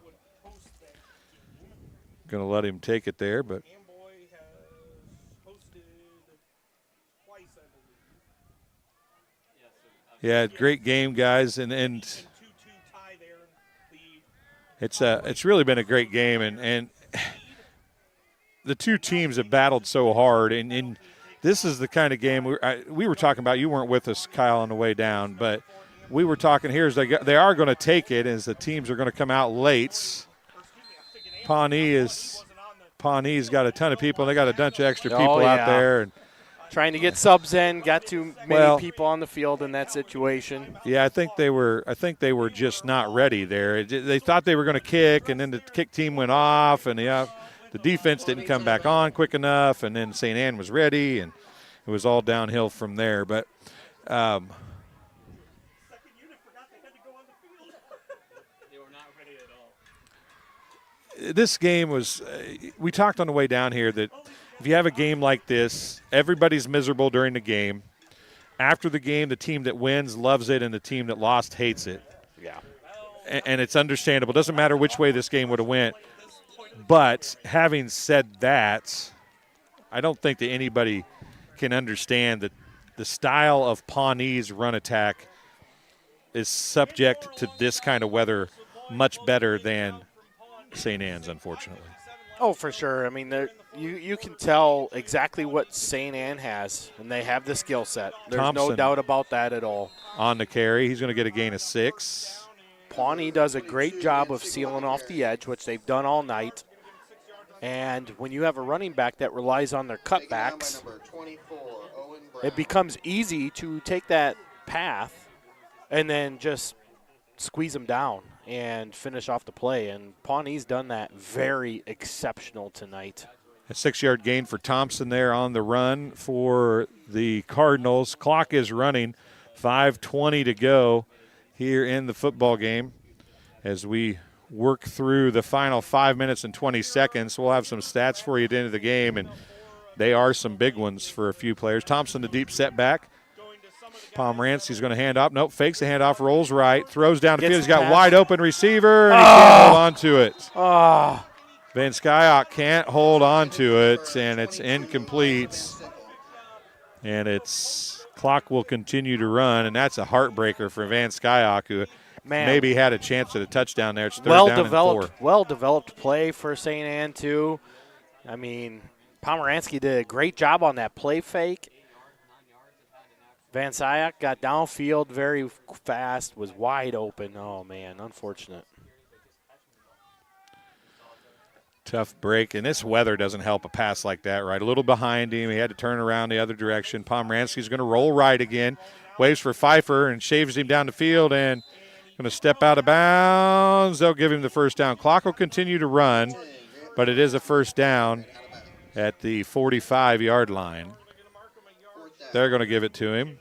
let him take it there, but yeah, great game, guys, and it's really been a great game, and the two teams have battled so hard, and this is the kind of game we were talking about. You weren't with us, Kyle, on the way down, but we were talking here is they are going to take it as the teams are going to come out late. Pawnee's got a ton of people, and they got a bunch of extra people out there. And trying to get subs in, got too many people on the field in that situation. Yeah, I think they were just not ready there. They thought they were going to kick, and then the kick team went off, and the defense didn't come back on quick enough, and then St. Anne was ready, and it was all downhill from there. But this game was we talked on the way down here that if you have a game like this, everybody's miserable during the game. After the game, the team that wins loves it, and the team that lost hates it. Yeah. And it's understandable. It doesn't matter which way this game would have went. But having said that, I don't think that anybody can understand that the style of Pawnee's run attack is subject to this kind of weather much better than St. Anne's, unfortunately. Oh, for sure. I mean, you can tell exactly what St. Anne has, and they have the skill set. There's Thompson, no doubt about that at all. On the carry, he's going to get a gain of 6. Pawnee does a great job of sealing off the edge, which they've done all night. And when you have a running back that relies on their cutbacks, it becomes easy to take that path and then just squeeze them down and finish off the play. And Pawnee's done that very exceptional tonight. A 6-yard gain for Thompson there on the run for the Cardinals. Clock is running, 5:20 to go here in the football game as we work through the final 5 minutes and 20 seconds. We'll have some stats for you at the end of the game, and they are some big ones for a few players. Thompson, the deep setback. Pomerancy's going to hand off. Nope, fakes the handoff, rolls right, throws down the field. He's got wide open receiver, and he can't hold on to it. Van Skyok can't hold on to it, and it's incomplete. And it's clock will continue to run, and that's a heartbreaker for Van Skyok, who maybe had a chance at a touchdown there. It's third down and 4. Well-developed play for St. Anne, too. I mean, Pomerancy did a great job on that play fake. Van Syak got downfield very fast, was wide open. Oh, man, unfortunate. Tough break, and this weather doesn't help a pass like that, right? A little behind him. He had to turn around the other direction. Pomeranski's going to roll right again. Waves for Pfeiffer and shaves him down the field and going to step out of bounds. They'll give him the first down. Clock will continue to run, but it is a first down at the 45-yard line. They're going to give it to him.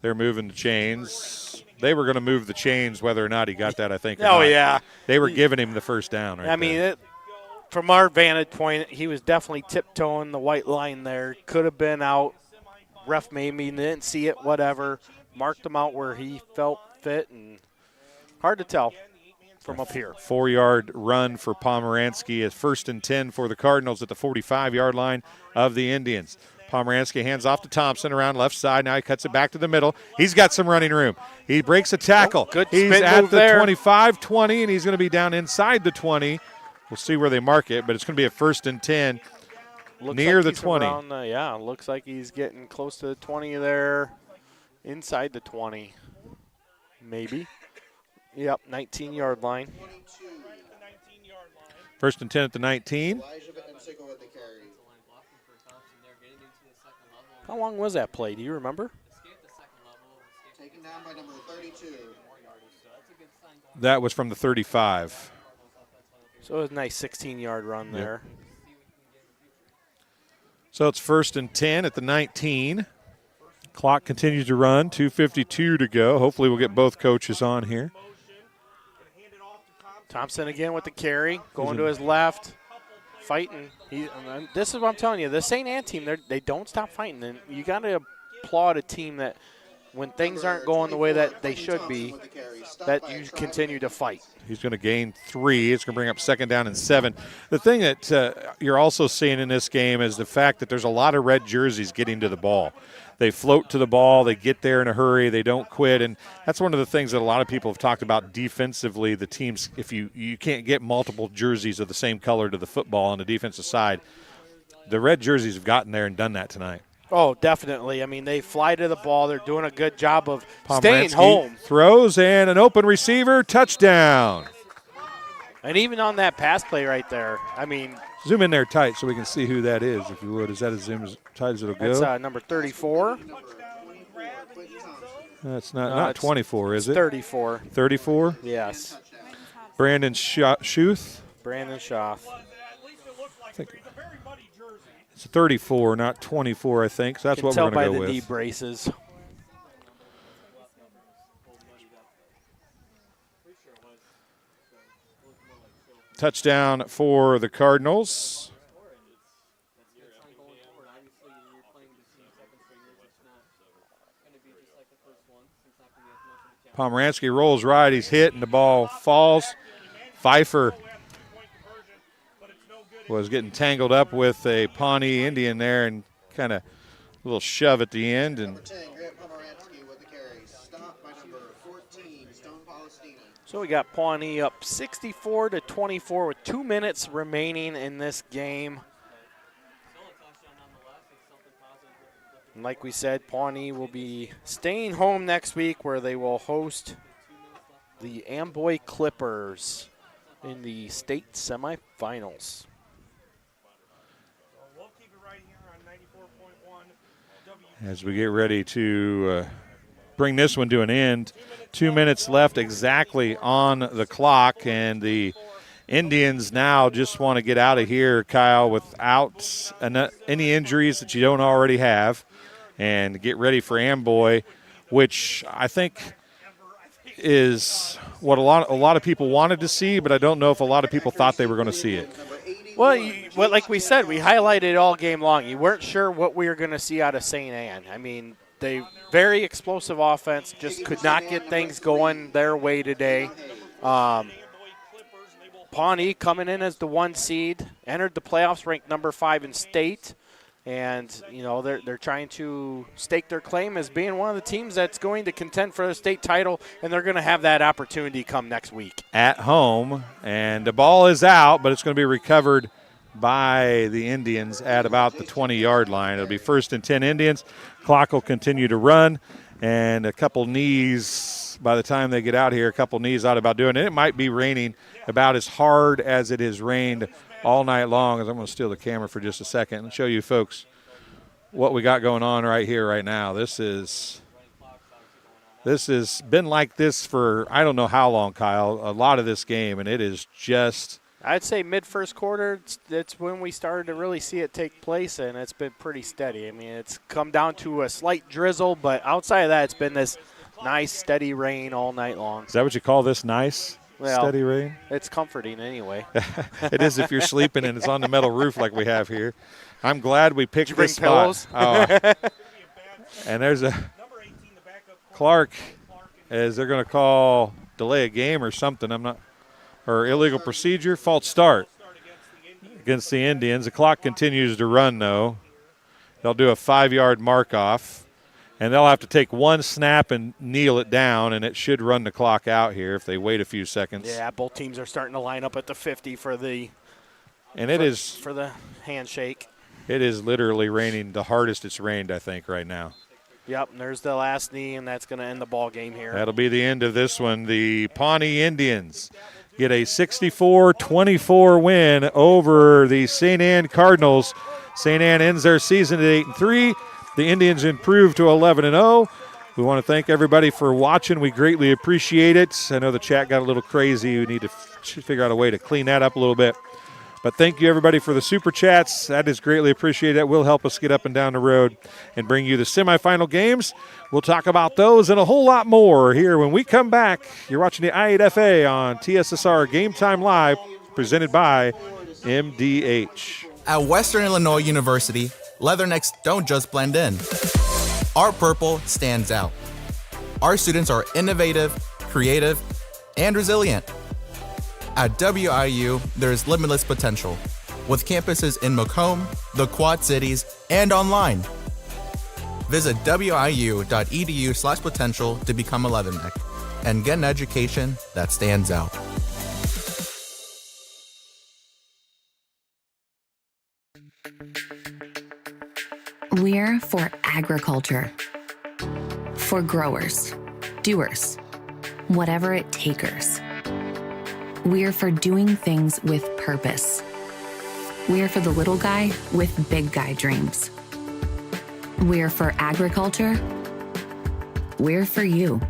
They're moving the chains. They were going to move the chains whether or not he got that, I think. Oh, yeah. They were giving him the first down right I mean, from our vantage point, he was definitely tiptoeing the white line there. Could have been out. Ref maybe didn't see it, whatever. Marked him out where he felt fit, and hard to tell from up here. 4-yard run for Pomeranski is 1st and 10 for the Cardinals at the 45-yard line of the Indians. Pomeranski hands off to Thompson around left side. Now he cuts it back to the middle. He's got some running room. He breaks a tackle. Good he's spin at move the there. 25-20, and he's going to be down inside the 20. We'll see where they mark it, but it's going to be a 1st and 10 near the 20. Looks like he's getting close to the 20 there, inside the 20, maybe. Yep, 19-yard line. 1st and 10 at the 19. How long was that play? Do you remember? Taken down by number 32. That was from the 35. So it was a nice 16-yard run there. So it's 1st and 10 at the 19. Clock continues to run, 2:52 to go. Hopefully we'll get both coaches on here. Thompson again with the carry, going to his left, fighting. This is what I'm telling you. The St. Anne team, they don't stop fighting. And you got to applaud a team that when things aren't going the way that they should be, that you continue to fight. He's going to gain 3. It's going to bring up 2nd down and 7. The thing that you're also seeing in this game is the fact that there's a lot of red jerseys getting to the ball. They float to the ball. They get there in a hurry. They don't quit. And that's one of the things that a lot of people have talked about defensively. The teams, if you can't get multiple jerseys of the same color to the football on the defensive side, the red jerseys have gotten there and done that tonight. Oh, definitely. I mean, they fly to the ball. They're doing a good job of staying home. Throws and an open receiver, touchdown. And even on that pass play right there, I mean. Zoom in there tight so we can see who that is, if you would. Is that as zoom as tight as it'll go? That's number 34. That's not 24, is it? 34. 34? Yes. Brandon Schuth. Brandon Schuth. I think it's 34, not 24, I think. So that's what we're going to go with. Tell by the knee braces. Touchdown for the Cardinals. Pomeranski rolls right. He's hit, and the ball falls. Pfeiffer was getting tangled up with a Pawnee Indian there and kind of a little shove at the end. And so we got Pawnee up 64-24 with 2 minutes remaining in this game. And like we said, Pawnee will be staying home next week where they will host the Amboy Clippers in the state semifinals. As we get ready to bring this one to an end, 2 minutes left exactly on the clock, and the Indians now just want to get out of here, Kyle, without any injuries that you don't already have, and get ready for Amboy, which I think is what a lot of people wanted to see, but I don't know if a lot of people thought they were going to see it. Well, like we said, we highlighted all game long. You weren't sure what we were going to see out of St. Anne. I mean, they very explosive offense, just could not get things going their way today. Pawnee coming in as the 1 seed, entered the playoffs ranked number 5 in state. And, you know, they're trying to stake their claim as being one of the teams that's going to contend for the state title, and they're going to have that opportunity come next week. At home, and the ball is out, but it's going to be recovered by the Indians at about the 20-yard line. It'll be 1st and 10 Indians. Clock will continue to run, and a couple knees by the time they get out here, a couple knees out about doing it. It might be raining about as hard as it has rained all night long. As I'm going to steal the camera for just a second and show you folks what we got going on right here right now. This has been like this for I don't know how long, Kyle, a lot of this game, and it is just – I'd say mid-first quarter, that's when we started to really see it take place, and it's been pretty steady. I mean, it's come down to a slight drizzle, but outside of that, it's been this nice, steady rain all night long. Is that what you call this, nice, steady rain? It's comforting anyway. It is if you're sleeping and it's on the metal roof like we have here. I'm glad we picked Did you bring this pillows? spot. Oh. And there's a Clark, as they're going to call delay a game or something. Or illegal procedure, false start against the Indians. The clock continues to run, though. They'll do a 5-yard mark-off, and they'll have to take one snap and kneel it down, and it should run the clock out here if they wait a few seconds. Yeah, both teams are starting to line up at the 50 for the for the handshake. It is literally raining the hardest it's rained, I think, right now. Yep, and there's the last knee, and that's going to end the ball game here. That'll be the end of this one. The Pawnee Indians get a 64-24 win over the St. Anne Cardinals. St. Anne ends their season at 8-3. The Indians improve to 11-0. We want to thank everybody for watching. We greatly appreciate it. I know the chat got a little crazy. We need to figure out a way to clean that up a little bit. But thank you, everybody, for the super chats. That is greatly appreciated. That will help us get up and down the road and bring you the semifinal games. We'll talk about those and a whole lot more here when we come back. You're watching the I8FA on TSSR Game Time Live, presented by MDH. At Western Illinois University, leathernecks don't just blend in. Our purple stands out. Our students are innovative, creative, and resilient. At WIU, there's limitless potential, with campuses in Macomb, the Quad Cities, and online. Visit wiu.edu/potential to become a leatherneck and get an education that stands out. We're for agriculture, for growers, doers, whatever it takers. We're for doing things with purpose. We're for the little guy with big guy dreams. We're for agriculture. We're for you.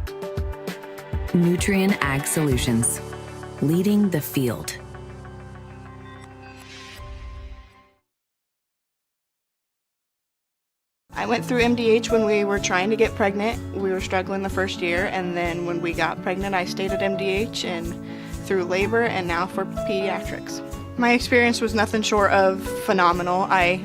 Nutrien Ag Solutions, leading the field. I went through MDH when we were trying to get pregnant. We were struggling the first year, and then when we got pregnant, I stayed at MDH and through labor and now for pediatrics. My experience was nothing short of phenomenal. I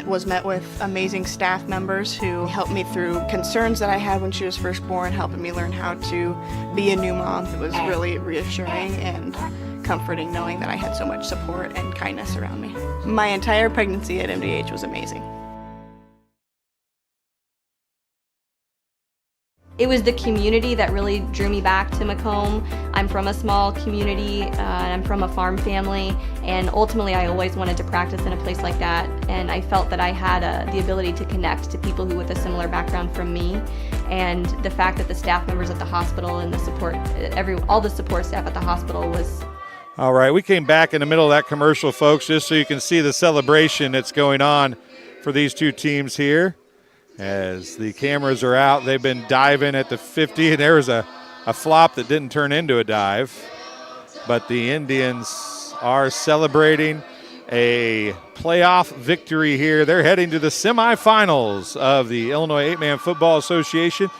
was met with amazing staff members who helped me through concerns that I had when she was first born, helping me learn how to be a new mom. It was really reassuring and comforting knowing that I had so much support and kindness around me. My entire pregnancy at MDH was amazing. It was the community that really drew me back to Macomb. I'm from a small community, and I'm from a farm family, and ultimately I always wanted to practice in a place like that, and I felt that I had the ability to connect to people who with a similar background from me, and the fact that the staff members at the hospital and the support, all the support staff at the hospital was. All right, we came back in the middle of that commercial, folks, just so you can see the celebration that's going on for these two teams here. As the cameras are out, they've been diving at the 50, and there was a flop that didn't turn into a dive. But the Indians are celebrating a playoff victory here. They're heading to the semifinals of the Illinois 8-Man Football Association.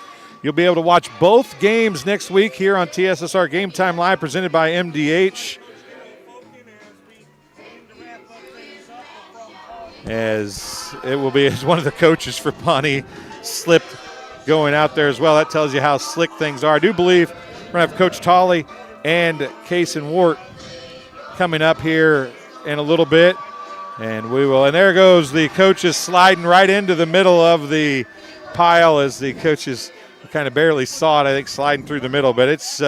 You'll be able to watch both games next week here on TSSR Game Time Live, presented by MDH. As it will be as one of the coaches for Pawnee slipped going out there as well. That tells you how slick things are. I do believe we're going to have Coach Tolley and Kaysen Wart coming up here in a little bit. And we will. And there goes the coaches sliding right into the middle of the pile as the coaches kind of barely saw it, I think, sliding through the middle. But it's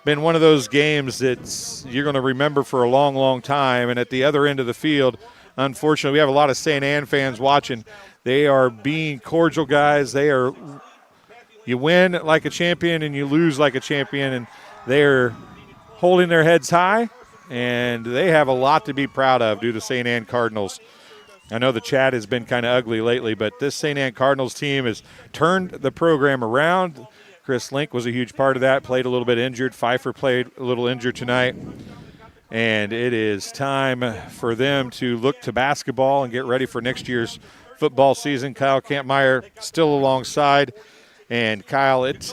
been one of those games that you're going to remember for a long, long time. And at the other end of the field, unfortunately, we have a lot of St. Anne fans watching. They are being cordial guys. You win like a champion and you lose like a champion, and they're holding their heads high, and they have a lot to be proud of due to St. Anne Cardinals. I know the chat has been kind of ugly lately, but this St. Anne Cardinals team has turned the program around. Chris Link was a huge part of that, played a little bit injured. Pfeiffer played a little injured tonight. And it is time for them to look to basketball and get ready for next year's football season. Kyle Kampmeyer still alongside. And, Kyle, it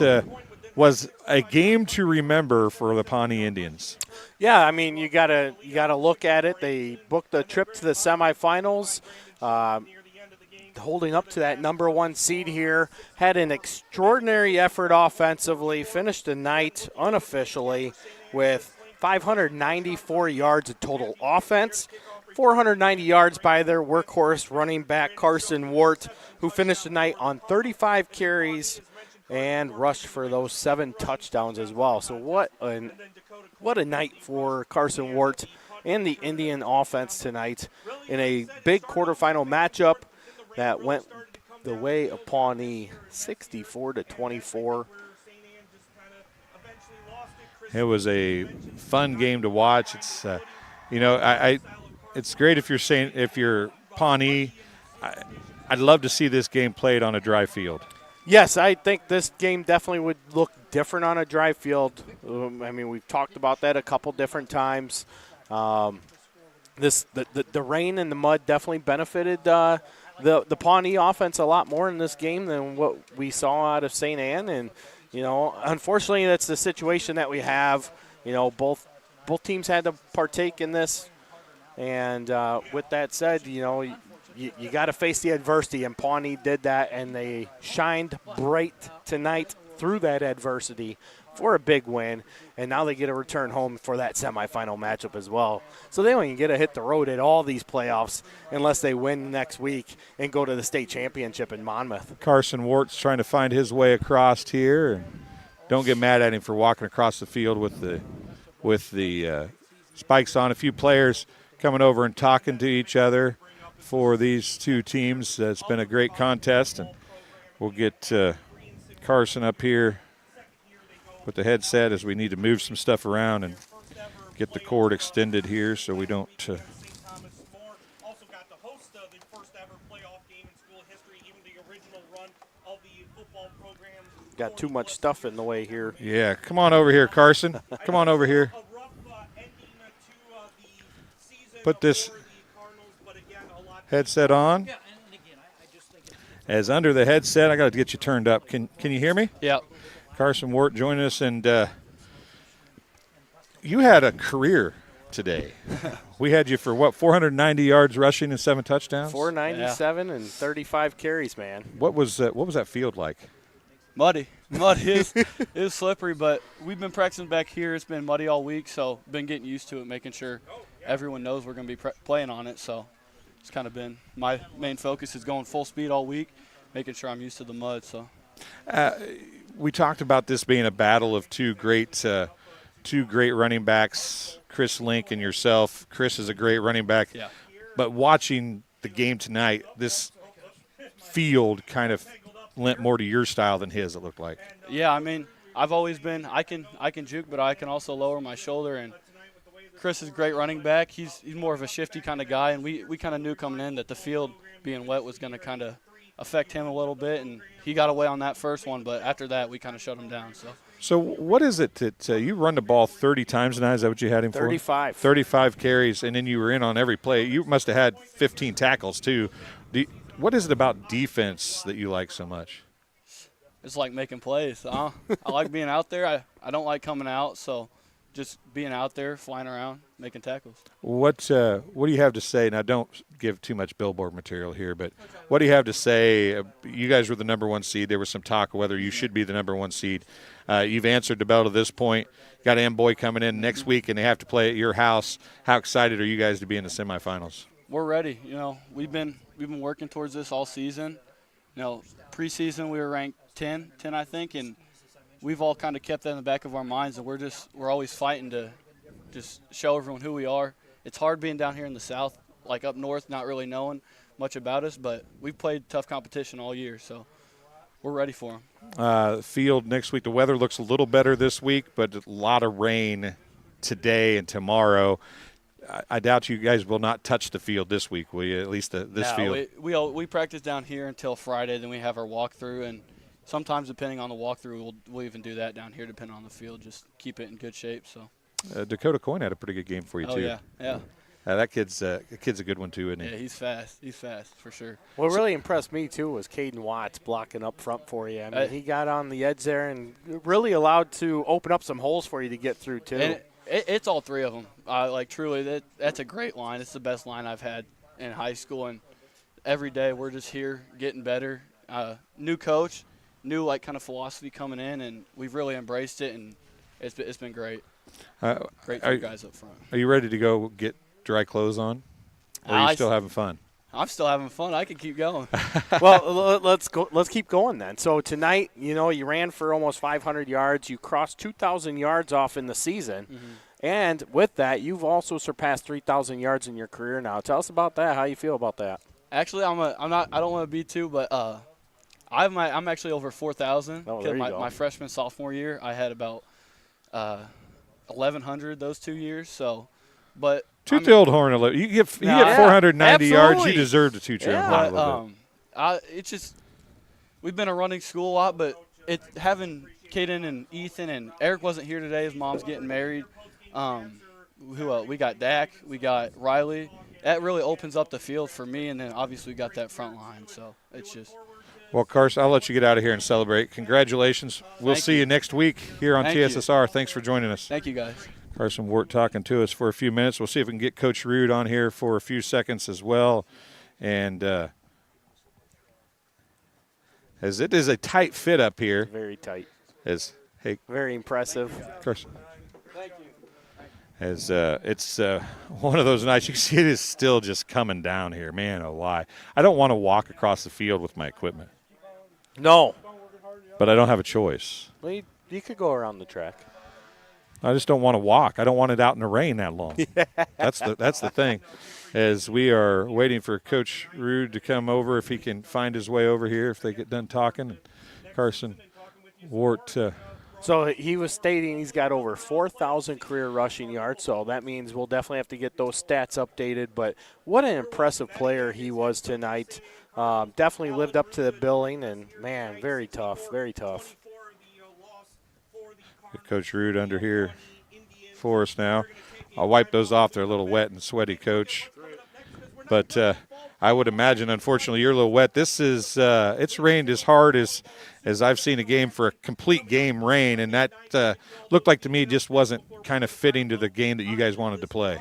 was a game to remember for the Pawnee Indians. Yeah, I mean, you gotta look at it. They booked a trip to the semifinals, holding up to that #1 seed here. Had an extraordinary effort offensively. Finished the night unofficially with 594 yards of total offense, 490 yards by their workhorse running back Carson Wart, who finished the night on 35 carries and rushed for those 7 touchdowns as well. So what a night for Carson Wart and the Indian offense tonight in a big quarterfinal matchup that went the way of Pawnee, 64-24. It was a fun game to watch. It's, it's great if you're Pawnee. I'd love to see this game played on a dry field. Yes, I think this game definitely would look different on a dry field. I mean, we've talked about that a couple different times. The rain and the mud definitely benefited the Pawnee offense a lot more in this game than what we saw out of St. Anne, and unfortunately, that's the situation that we have. Both teams had to partake in this, and with that said, you got to face the adversity, and Pawnee did that, and they shined bright tonight through that adversity for a big win, and now they get a return home for that semifinal matchup as well. So they don't even get to hit the road at all these playoffs unless they win next week and go to the state championship in Monmouth. Carson Wart's trying to find his way across here, and don't get mad at him for walking across the field with the spikes on. A few players coming over and talking to each other for these two teams. It's been a great contest, and we'll get Carson up here with the headset as we need to move some stuff around and get the cord extended here so we don't got too much stuff in the way here. Yeah, come on over here, Carson. Come on over here. Put this headset on. As under the headset, I got to get you turned up. Can you hear me? Yep. Carson Wart joining us, and you had a career today. We had you for, 490 yards rushing and 7 touchdowns? 497 and 35 carries, man. What was that field like? Muddy. It is slippery, but we've been practicing back here. It's been muddy all week, so been getting used to it, making sure everyone knows we're going to be playing on it. So it's kind of been my main focus is going full speed all week, making sure I'm used to the mud. So. We talked about this being a battle of two great running backs, Chris Link and yourself. Chris is a great running back. Yeah. But watching the game tonight, this field kind of lent more to your style than his, it looked like. Yeah, I mean, I've always been I can juke, but I can also lower my shoulder, and Chris is a great running back. He's more of a shifty kind of guy, and we kind of knew coming in that the field being wet was going to kind of affect him a little bit, and he got away on that first one, but after that we kind of shut him down. So what is it that you run the ball 30 times tonight? Is that what you had him 35. for? 35 carries, and then you were in on every play. You must have had 15 tackles too. What is it about defense that you like so much? It's like making plays. I like being out there. I don't like coming out, so just being out there, flying around, making tackles. What do you have to say? Now, don't give too much billboard material here, but what do you have to say? You guys were the #1 seed. There was some talk of whether you should be the #1 seed. You've answered the bell to this point. Got Amboy coming in next week, and they have to play at your house. How excited are you guys to be in the semifinals? We're ready. We've been working towards this all season. Preseason we were ranked 10, I think, and we've all kind of kept that in the back of our minds, and we're always fighting to just show everyone who we are. It's hard being down here in the South, like up north, not really knowing much about us, but we've played tough competition all year, so we're ready for them. Field next week. The weather looks a little better this week, but a lot of rain today and tomorrow. I doubt you guys will not touch the field this week, will you? At least this field. We practice down here until Friday, then we have our walkthrough, and sometimes depending on the walkthrough, we'll even do that down here depending on the field, just keep it in good shape. So Dakota Coyne had a pretty good game for you too. Yeah. That kid's a good one too, isn't he? Yeah, he's fast for sure. What really impressed me too was Caden Watts blocking up front for you. I mean, he got on the edge there and really allowed to open up some holes for you to get through too. And it's all three of them. Truly, that's a great line. It's the best line I've had in high school, and every day we're just here getting better. New coach, new kind of philosophy coming in, and we've really embraced it, and it's been great. Great for you guys up front. Are you ready to go get dry clothes on, or are you still having fun? I'm still having fun. I can keep going. Well, let's go. Let's keep going then. So tonight, you ran for almost 500 yards. You crossed 2,000 yards off in the season, and with that, you've also surpassed 3,000 yards in your career now. Tell us about that. How you feel about that? Actually, I don't want to be too, but I'm actually over 4,000. Oh, there you go. My freshman sophomore year, I had about 1,100 those 2 years. So, but. Toot the old horn a little. You get 490 yards, you deserve to toot your own horn a little bit. It's just we've been a running school a lot, but having Caden and Ethan and Eric wasn't here today. His mom's getting married. We got Dak, we got Riley. That really opens up the field for me, and then obviously we got that front line. So it's just. Well, Carson, I'll let you get out of here and celebrate. Congratulations. We'll see you next week here on TSSR. Thanks for joining us. Thank you, guys. Carson Wart talking to us for a few minutes. We'll see if we can get Coach Rude on here for a few seconds as well. And as it is a tight fit up here. Very tight. Very impressive. Carson. Thank you. As it's one of those nights, you can see it is still just coming down here. Man, oh, lie. I don't want to walk across the field with my equipment. No. But I don't have a choice. Well, you could go around the track. I just don't want to walk. I don't want it out in the rain that long. That's the thing. As we are waiting for Coach Rude to come over, if he can find his way over here, if they get done talking. Carson Wart. So he was stating he's got over 4,000 career rushing yards, so that means we'll definitely have to get those stats updated. But what an impressive player he was tonight. Definitely lived up to the billing, and, man, very tough, very tough. Coach Rude under here for us now. I'll wipe those off. They're a little wet and sweaty, Coach. But I would imagine, unfortunately, you're a little wet. This is it's rained as hard as I've seen a game for a complete game rain, and that looked like to me just wasn't kind of fitting to the game that you guys wanted to play.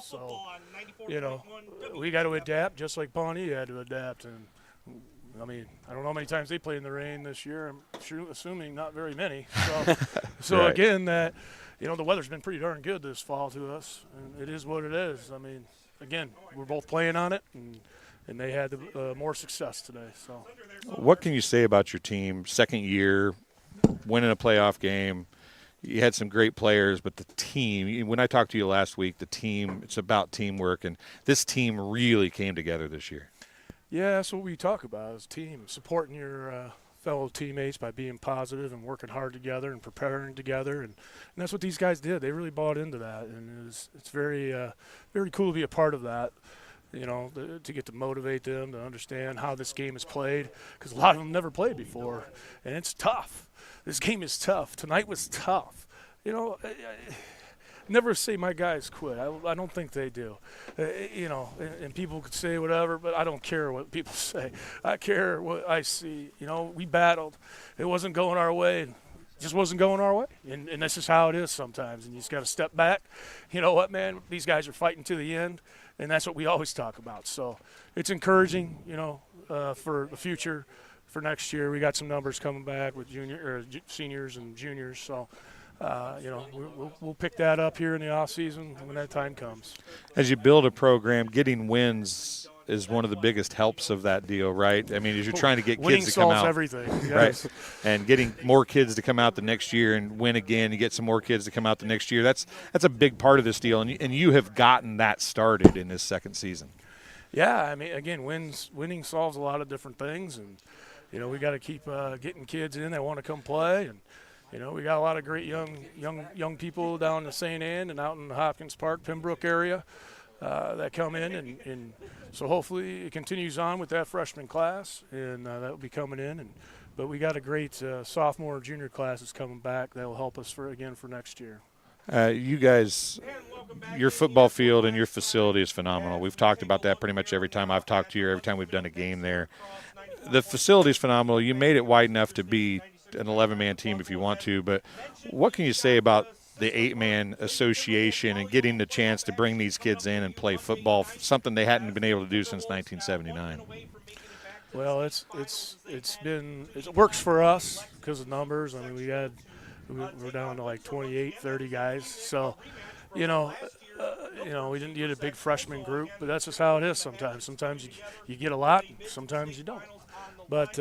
So, we got to adapt just like Pawnee had to adapt. And I mean, I don't know how many times they played in the rain this year. I'm assuming not very many. So Right. Again, that the weather's been pretty darn good this fall to us, and it is what it is. I mean, again, we're both playing on it, and they had more success today. So, what can you say about your team? Second year, winning a playoff game. You had some great players, but the team, when I talked to you last week, the team, it's about teamwork, and this team really came together this year. Yeah, that's what we talk about is team, supporting your fellow teammates by being positive and working hard together and preparing together, and that's what these guys did. They really bought into that, and it's very very cool to be a part of that. To get to motivate them to understand how this game is played, because a lot of them never played before, and it's tough. This game is tough. Tonight was tough. Never say my guys quit. I don't think they do. And people could say whatever, but I don't care what people say. I care what I see. We battled. It wasn't going our way. It just wasn't going our way. And this is how it is sometimes. And you just got to step back. You know what, man? These guys are fighting to the end, and that's what we always talk about. So it's encouraging, for the future, for next year. We got some numbers coming back with seniors and juniors. So. We'll pick that up here in the off season when that time comes. As you build a program, getting wins is one of the biggest helps of that deal, right? I mean, as you're trying to get Winning kids to come solves out. everything. Yes. Right. And getting more kids to come out the next year and win again and get some more kids to come out the next year, that's a big part of this deal. And you have gotten that started in this second season. Yeah, I mean, again, winning solves a lot of different things. And, we got to keep getting kids in that want to come play. And, we got a lot of great young people down in St. Ann and out in the Hopkins Park, Pembroke area that come in. And so hopefully it continues on with that freshman class, and that will be coming in. But we got a great sophomore and junior classes coming back that will help us for next year. You guys, your football field and your facility is phenomenal. We've talked about that pretty much every time I've talked to you, every time we've done a game there. The facility is phenomenal. You made it wide enough to be an 11-man team if you want to, but what can you say about the 8-man association and getting the chance to bring these kids in and play football, something they hadn't been able to do since 1979? Well, it works for us because of numbers. I mean, we're down to like 28, 30 guys. So, we didn't get a big freshman group, but that's just how it is sometimes. Sometimes you get a lot, sometimes you don't. But,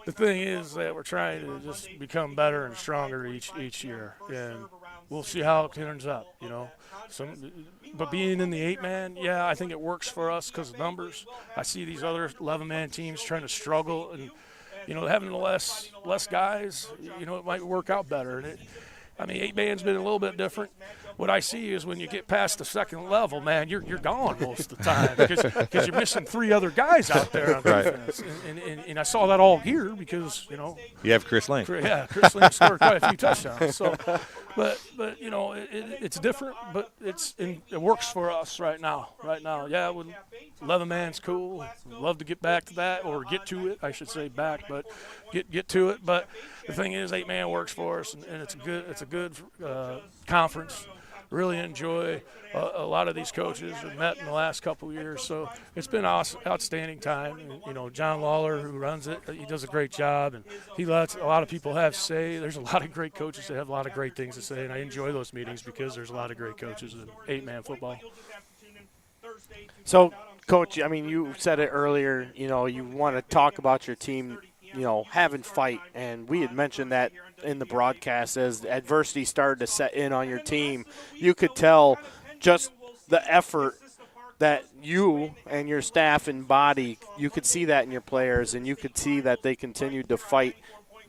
the thing is that we're trying to just become better and stronger each year, and we'll see how it turns up, But being in the 8-man, yeah, I think it works for us because of numbers. I see these other 11-man teams trying to struggle, and, having less guys, it might work out better. And 8-man's been a little bit different. What I see is when you get past the second level, man, you're gone most of the time because you're missing 3 other guys out there on defense. And I saw that all year because, You have Chris Link. Yeah, Chris Link scored quite a few touchdowns. So, but it's different, but it works for us right now. Yeah, 11-man's cool. Love to get back to that, or get to it, I should say back, but get to it. But the thing is, 8-man works for us, and it's a good conference. Really enjoy a lot of these coaches we've met in the last couple of years. So it's been an outstanding time. And, John Lawler, who runs it, he does a great job, and he lets a lot of people have say. There's a lot of great coaches that have a lot of great things to say, and I enjoy those meetings because there's a lot of great coaches in 8-man football. So, Coach, you said it earlier, you want to talk about your team, having fight, and we had mentioned that in the broadcast as adversity started to set in on your team. You could tell just the effort that you and your staff embody. You could see that in your players, and you could see that they continued to fight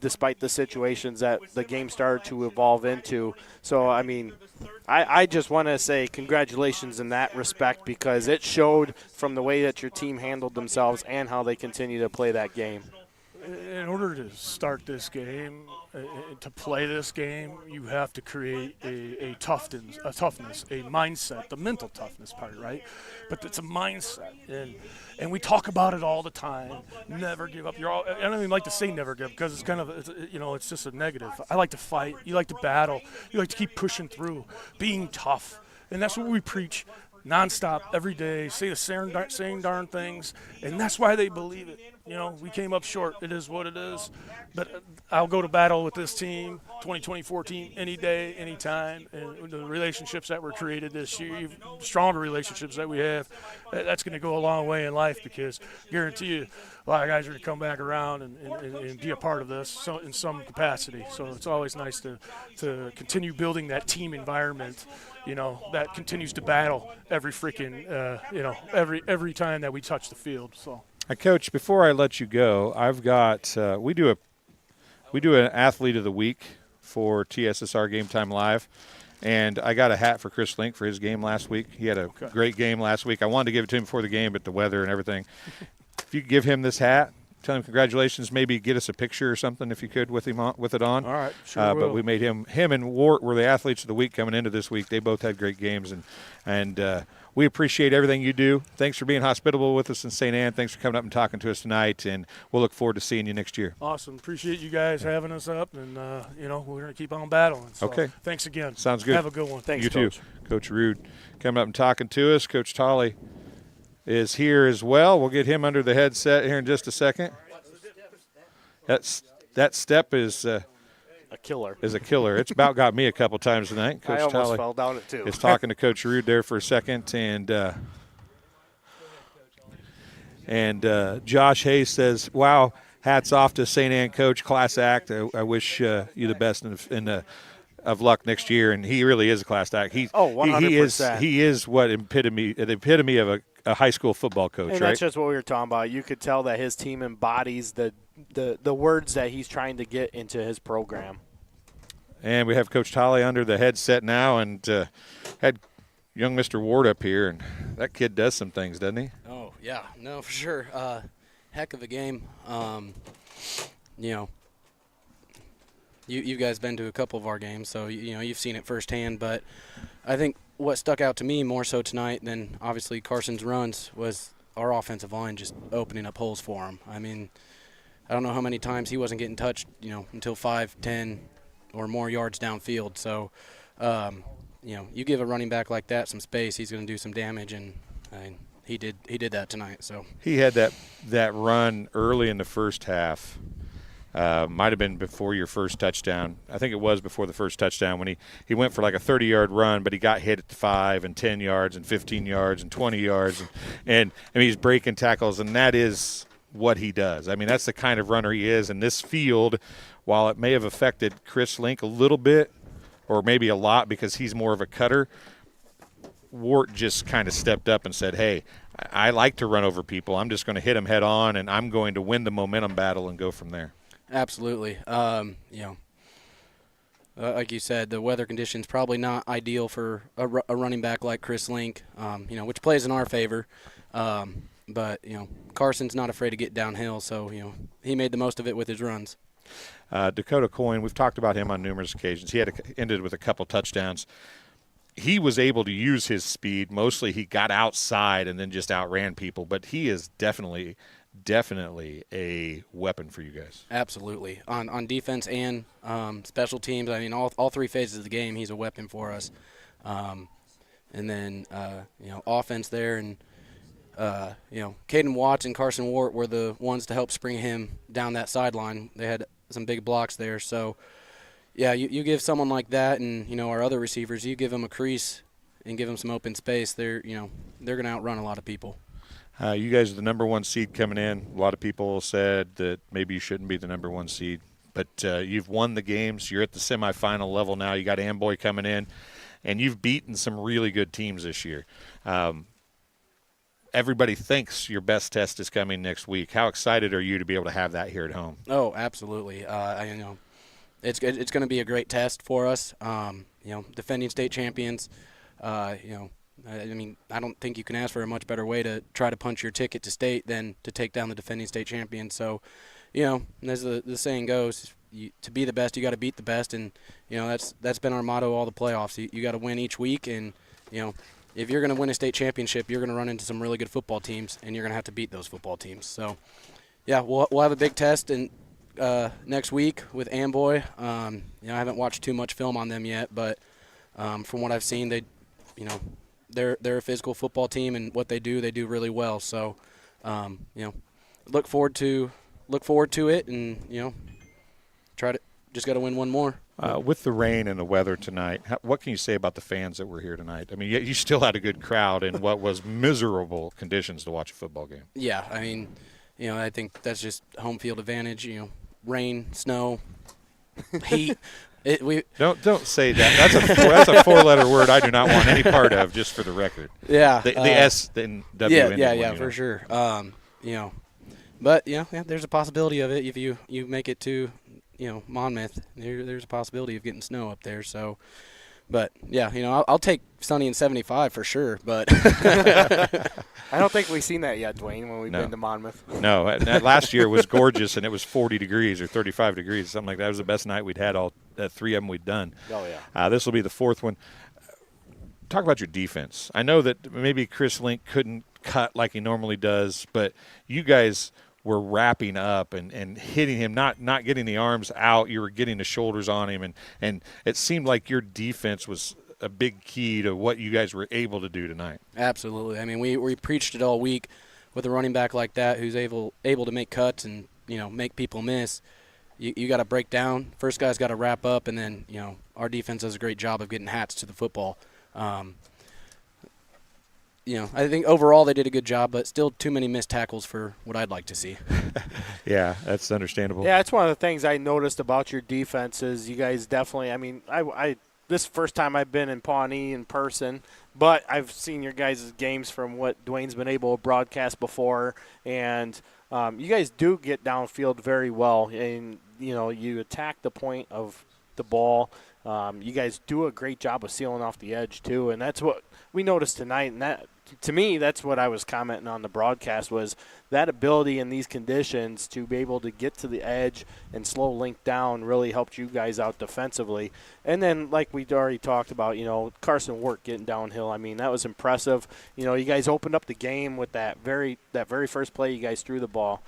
despite the situations that the game started to evolve into. So, I just want to say congratulations in that respect, because it showed from the way that your team handled themselves and how they continue to play that game. In order to start this game, to play this game, you have to create a toughness, a mindset, the mental toughness part, right? But it's a mindset, and we talk about it all the time. Never give up. I don't even like to say never give, because it's kind of it's just a negative. I like to fight. You like to battle. You like to keep pushing through, being tough, and that's what we preach. Nonstop, every day, say the same darn things, and that's why they believe it. We came up short. It is what it is. But I'll go to battle with this team, 2020-14, any day, any time. And the relationships that were created this year, stronger relationships that we have, that's going to go a long way in life, because I guarantee you a lot of guys are going to come back around and be a part of this in some capacity. So it's always nice to continue building that team environment, that continues to battle every freaking, every time that we touch the field. So. Coach, before I let you go, I've got we do an athlete of the week for TSSR Game Time Live, and I got a hat for Chris Link for his game last week. He had a great game last week. I wanted to give it to him before the game, but the weather and everything. If you could give him this hat, tell him congratulations. Maybe get us a picture or something if you could with it on. All right, sure. But we made him and Wart were the athletes of the week coming into this week. They both had great games, and we appreciate everything you do. Thanks for being hospitable with us in St. Ann. Thanks for coming up and talking to us tonight, and we'll look forward to seeing you next year. Awesome. Appreciate you guys having us up, and we're going to keep on battling. So okay. Thanks again. Sounds good. Have a good one. Thanks, you Coach. too. Coach Rude coming up and talking to us. Coach Tolley is here as well. We'll get him under the headset here in just a second. That step is a killer. Is a killer. It's about got me a couple times tonight. Coach I almost Talley fell down it too. is talking to Coach Rude there for a second, and Josh Hayes says, "Wow, hats off to St. Anne coach, class act. I wish you the best of luck next year." And he really is a class act. 100%. He is what the epitome of a high school football coach, and right? That's just what we were talking about. You could tell that his team embodies the words that he's trying to get into his program. And we have Coach Talley under the headset now, and had young Mr. Ward up here, and that kid does some things, doesn't he? Oh, yeah. No, for sure. Heck of a game. You guys been to a couple of our games, so you've seen it firsthand. But I think what stuck out to me more so tonight than obviously Carson's runs was our offensive line just opening up holes for him. I mean, I don't know how many times he wasn't getting touched, until 5, 10, or more yards downfield. So, you give a running back like that some space, he's going to do some damage, and he did that tonight. So he had that run early in the first half. Might have been before your first touchdown. I think it was before the first touchdown when he went for like a 30-yard run, but he got hit at 5 and 10 yards and 15 yards and 20 yards. And he's breaking tackles, and that is what he does. I mean, that's the kind of runner he is. And this field, while it may have affected Chris Link a little bit or maybe a lot because he's more of a cutter, Wart just kind of stepped up and said, hey, I like to run over people. I'm just going to hit them head on, and I'm going to win the momentum battle and go from there. Absolutely. Like you said, the weather conditions probably not ideal for a running back like Chris Link, which plays in our favor. But Carson's not afraid to get downhill, so, he made the most of it with his runs. Dakota Coyne, we've talked about him on numerous occasions. He ended with a couple touchdowns. He was able to use his speed. Mostly he got outside and then just outran people, but he is definitely a weapon for you guys. Absolutely. On defense and special teams, I mean, all three phases of the game, he's a weapon for us. And then, offense there, and, Caden Watts and Carson Wart were the ones to help spring him down that sideline. They had some big blocks there. So, yeah, you give someone like that and, our other receivers, you give them a crease and give them some open space, they're going to outrun a lot of people. You guys are the number 1 seed coming in. A lot of people said that maybe you shouldn't be the number 1 seed, but you've won the games. You're at the semifinal level now. You got Amboy coming in, and you've beaten some really good teams this year. Everybody thinks your best test is coming next week. How excited are you to be able to have that here at home? Oh, absolutely. It's going to be a great test for us. Defending state champions. I don't think you can ask for a much better way to try to punch your ticket to state than to take down the defending state champion. So, as the saying goes, to be the best, you got to beat the best, and that's been our motto all the playoffs. You got to win each week, and if you're going to win a state championship, you're going to run into some really good football teams, and you're going to have to beat those football teams. So, yeah, we'll have a big test next week with Amboy. I haven't watched too much film on them yet, but from what I've seen, they're a physical football team, and what they do really well. So, look forward to it, and just got to win one more. With the rain and the weather tonight, what can you say about the fans that were here tonight? I mean, you still had a good crowd in what was miserable conditions to watch a football game. Yeah, I mean, I think that's just home field advantage. Rain, snow, heat. Don't say that. That's a 4-letter word I do not want any part of. Just for the record. Yeah. The S and W. Yeah, for sure. But there's a possibility of it if you make it to Monmouth. There's a possibility of getting snow up there. So, but yeah, I'll take sunny and 75 for sure. But I don't think we've seen that yet, Dwayne, when we've been to Monmouth. No, last year was gorgeous, and it was 40 degrees or 35 degrees, something like that. It was the best night we'd had. All 3 of them we'd done. Oh yeah. This will be the 4th one. Talk about your defense. I know that maybe Chris Link couldn't cut like he normally does, but you guys were wrapping up and hitting him, not getting the arms out. You were getting the shoulders on him, and it seemed like your defense was a big key to what you guys were able to do tonight. Absolutely. I mean, we preached it all week with a running back like that who's able to make cuts and make people miss. you got to break down. First guy's got to wrap up, and then, our defense does a great job of getting hats to the football. I think overall they did a good job, but still too many missed tackles for what I'd like to see. Yeah, that's understandable. Yeah, it's one of the things I noticed about your defense is you guys definitely, this is the first time I've been in Pawnee in person, but I've seen your guys' games from what Dwayne's been able to broadcast before, and you guys do get downfield very well, and, you attack the point of the ball. You guys do a great job of sealing off the edge, too, and that's what we noticed tonight, and that, to me, that's what I was commenting on the broadcast was that ability in these conditions to be able to get to the edge and slow link down really helped you guys out defensively. And then, like we already talked about, Carson Work getting downhill. That was impressive. You guys opened up the game with that very first play you guys threw the ball.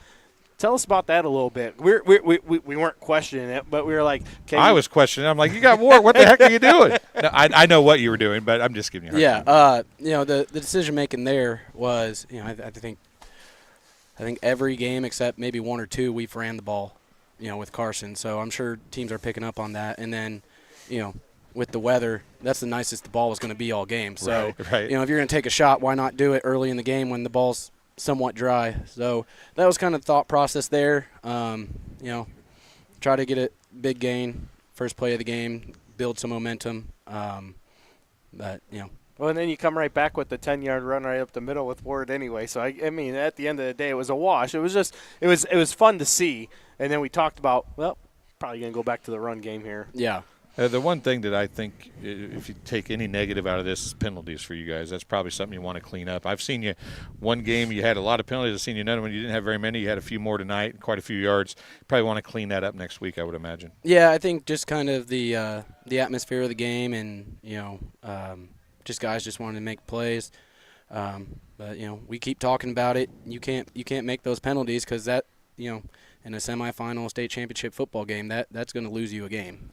Tell us about that a little bit. We weren't questioning it, but we were like, okay. I was questioning. I'm like, you got Ward. What the heck are you doing? No, I know what you were doing, but I'm just giving you a hard time. The decision making there was, I think every game except maybe one or two we've ran the ball, with Carson. So I'm sure teams are picking up on that. And then, with the weather, that's the nicest the ball was going to be all game. So, right. If you're going to take a shot, why not do it early in the game when the ball's somewhat dry? So that was kind of the thought process there. Try to get a big gain, first play of the game, build some momentum. Well, and then you come right back with the 10-yard run right up the middle with Ward anyway. So at the end of the day, it was a wash. It was fun to see. And then we talked about, probably gonna go back to the run game here. Yeah. The one thing that I think, if you take any negative out of this, is penalties for you guys. That's probably something you want to clean up. I've seen you one game, you had a lot of penalties. I've seen you another one, you didn't have very many. You had a few more tonight, quite a few yards. Probably want to clean that up next week, I would imagine. Yeah, I think just kind of the atmosphere of the game and, just guys just wanting to make plays. But, we keep talking about it. You can't make those penalties because that, in a semifinal state championship football game, that's going to lose you a game.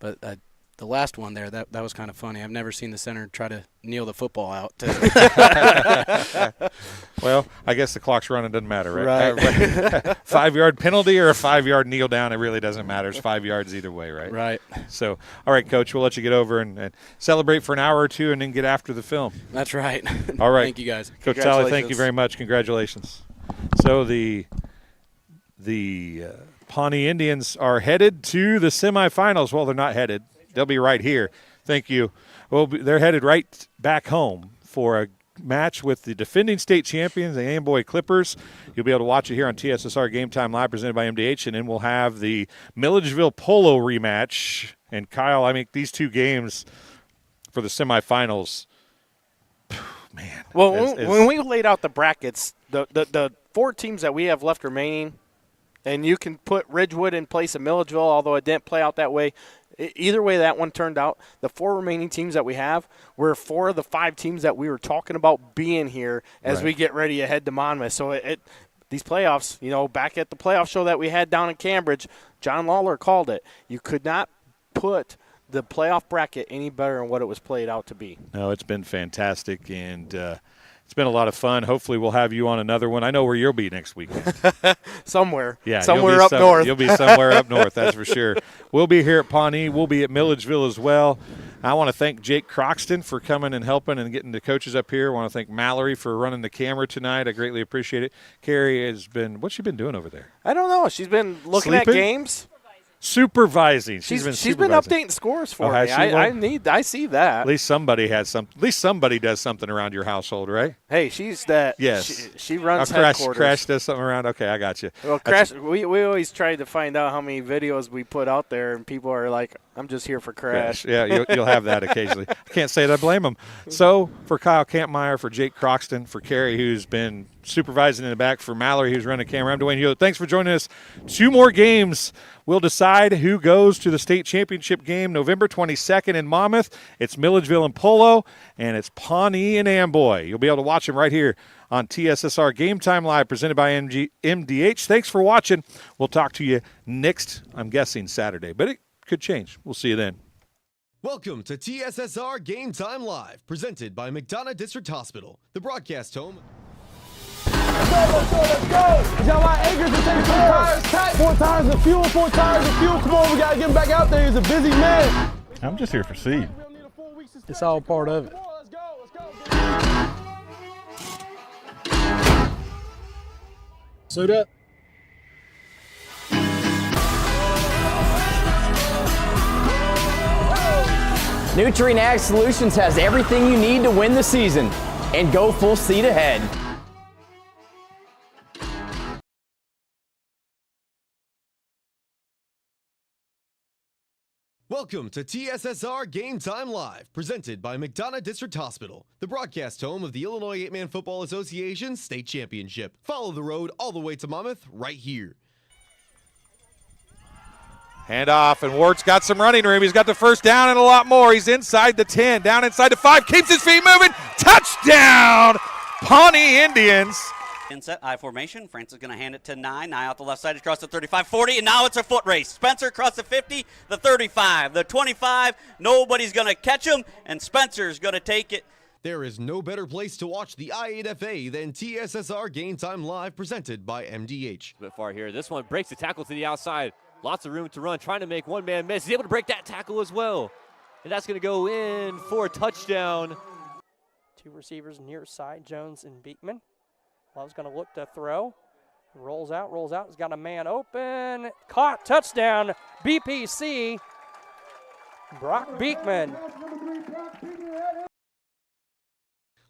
But the last one there, that was kind of funny. I've never seen the center try to kneel the football out. Well, I guess the clock's running. Doesn't matter, right? Right. 5-yard penalty or a 5-yard kneel down, it really doesn't matter. It's 5 yards either way, right? Right. So, all right, Coach, we'll let you get over and celebrate for an hour or two and then get after the film. That's right. All right. Thank you, guys. Coach Talley, thank you very much. Congratulations. So the Pawnee Indians are headed to the semifinals. Well, they're not headed. They'll be right here. Thank you. Well, they're headed right back home for a match with the defending state champions, the Amboy Clippers. You'll be able to watch it here on TSSR Game Time Live presented by MDH, and then we'll have the Milledgeville Polo rematch. And, Kyle, these two games for the semifinals, man. Well, when we laid out the brackets, the 4 teams that we have left remaining, and you can put Ridgewood in place of Milledgeville, although it didn't play out that way. Either way that one turned out, the 4 remaining teams that we have were 4 of the 5 teams that we were talking about being here as we get ready to head to Monmouth. So these playoffs, back at the playoff show that we had down in Cambridge, John Lawler called it. You could not put the playoff bracket any better than what it was played out to be. No, it's been fantastic, and it's been a lot of fun. Hopefully we'll have you on another one. I know where you'll be next weekend. Somewhere. Yeah, somewhere up north. You'll be somewhere up north, that's for sure. We'll be here at Pawnee. We'll be at Milledgeville as well. I want to thank Jake Croxton for coming and helping and getting the coaches up here. I want to thank Mallory for running the camera tonight. I greatly appreciate it. Carrie what's she been doing over there? I don't know. She's been looking at games. Supervising. She's been updating scores for me. I see that. At least somebody has some. At least somebody does something around your household, right? Hey, she's that. Yes, she runs headquarters. Crash does something around. Okay, I got you. Well, Crash. We always try to find out how many videos we put out there, and people are like, "I'm just here for Crash." Yeah, you'll have that occasionally. I can't say that I blame them. So for Kyle Kampmeyer, for Jake Croxton, for Carrie, who's been supervising in the back, for Mallory, who's running the camera, I'm Dwayne Hulett. Thanks for joining us. 2 more games. We'll decide who goes to the state championship game November 22nd in Monmouth. It's Milledgeville and Polo, and it's Pawnee and Amboy. You'll be able to watch them right here on TSSR Game Time Live, presented by MDH. Thanks for watching. We'll talk to you next, I'm guessing, Saturday, but it could change. We'll see you then. Welcome to TSSR Game Time Live, presented by McDonough District Hospital, the broadcast home. let's go. He's got a lot of acres to take 4 tires, tight. 4 tires of fuel, 4 tires of fuel. Come on, we got to get him back out there. He's a busy man. I'm just here for seed. It's all part of it. Suit up. Nutrient Ag Solutions has everything you need to win the season and go full speed ahead. Welcome to TSSR Game Time Live, presented by McDonough District Hospital, the broadcast home of the Illinois 8-Man Football Association State Championship. Follow the road all the way to Monmouth right here. Handoff, and Wart's got some running room. He's got the first down and a lot more. He's inside the 10, down inside the 5, keeps his feet moving. Touchdown, Pawnee Indians. Inset I formation. France is going to hand it to 9. 9 out the left side across the 35, 40, and now it's a foot race. Spencer across the 50, the 35, the 25. Nobody's going to catch him, and Spencer's going to take it. There is no better place to watch the I8FA than TSSR Game Time Live, presented by MDH. A bit far here. This one breaks the tackle to the outside. Lots of room to run, trying to make one man miss. He's able to break that tackle as well. And that's going to go in for a touchdown. 2 receivers near side, Jones and Beekman. Love's going to look to throw. Rolls out. He's got a man open. Caught. Touchdown. BPC. Brock Beekman.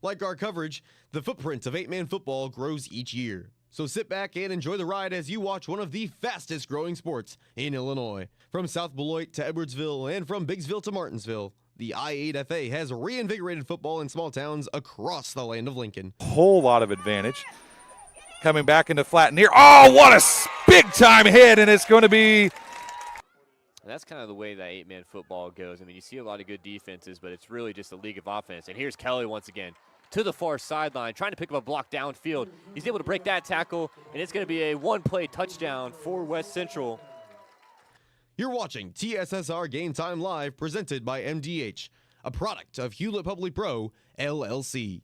Like our coverage, the footprint of 8-Man football grows each year. So sit back and enjoy the ride as you watch one of the fastest growing sports in Illinois. From South Beloit to Edwardsville and from Biggsville to Martinsville, the I8FA has reinvigorated football in small towns across the land of Lincoln. Whole lot of advantage. Coming back into flat near. Oh, what a big-time hit, and it's going to be. And that's kind of the way that 8-man football goes. I mean, you see a lot of good defenses, but it's really just a league of offense. And here's Kelly once again to the far sideline, trying to pick up a block downfield. He's able to break that tackle, and it's going to be a one-play touchdown for West Central. You're watching TSSR Game Time Live, presented by MDH, a product of Hulett PubliPro LLC.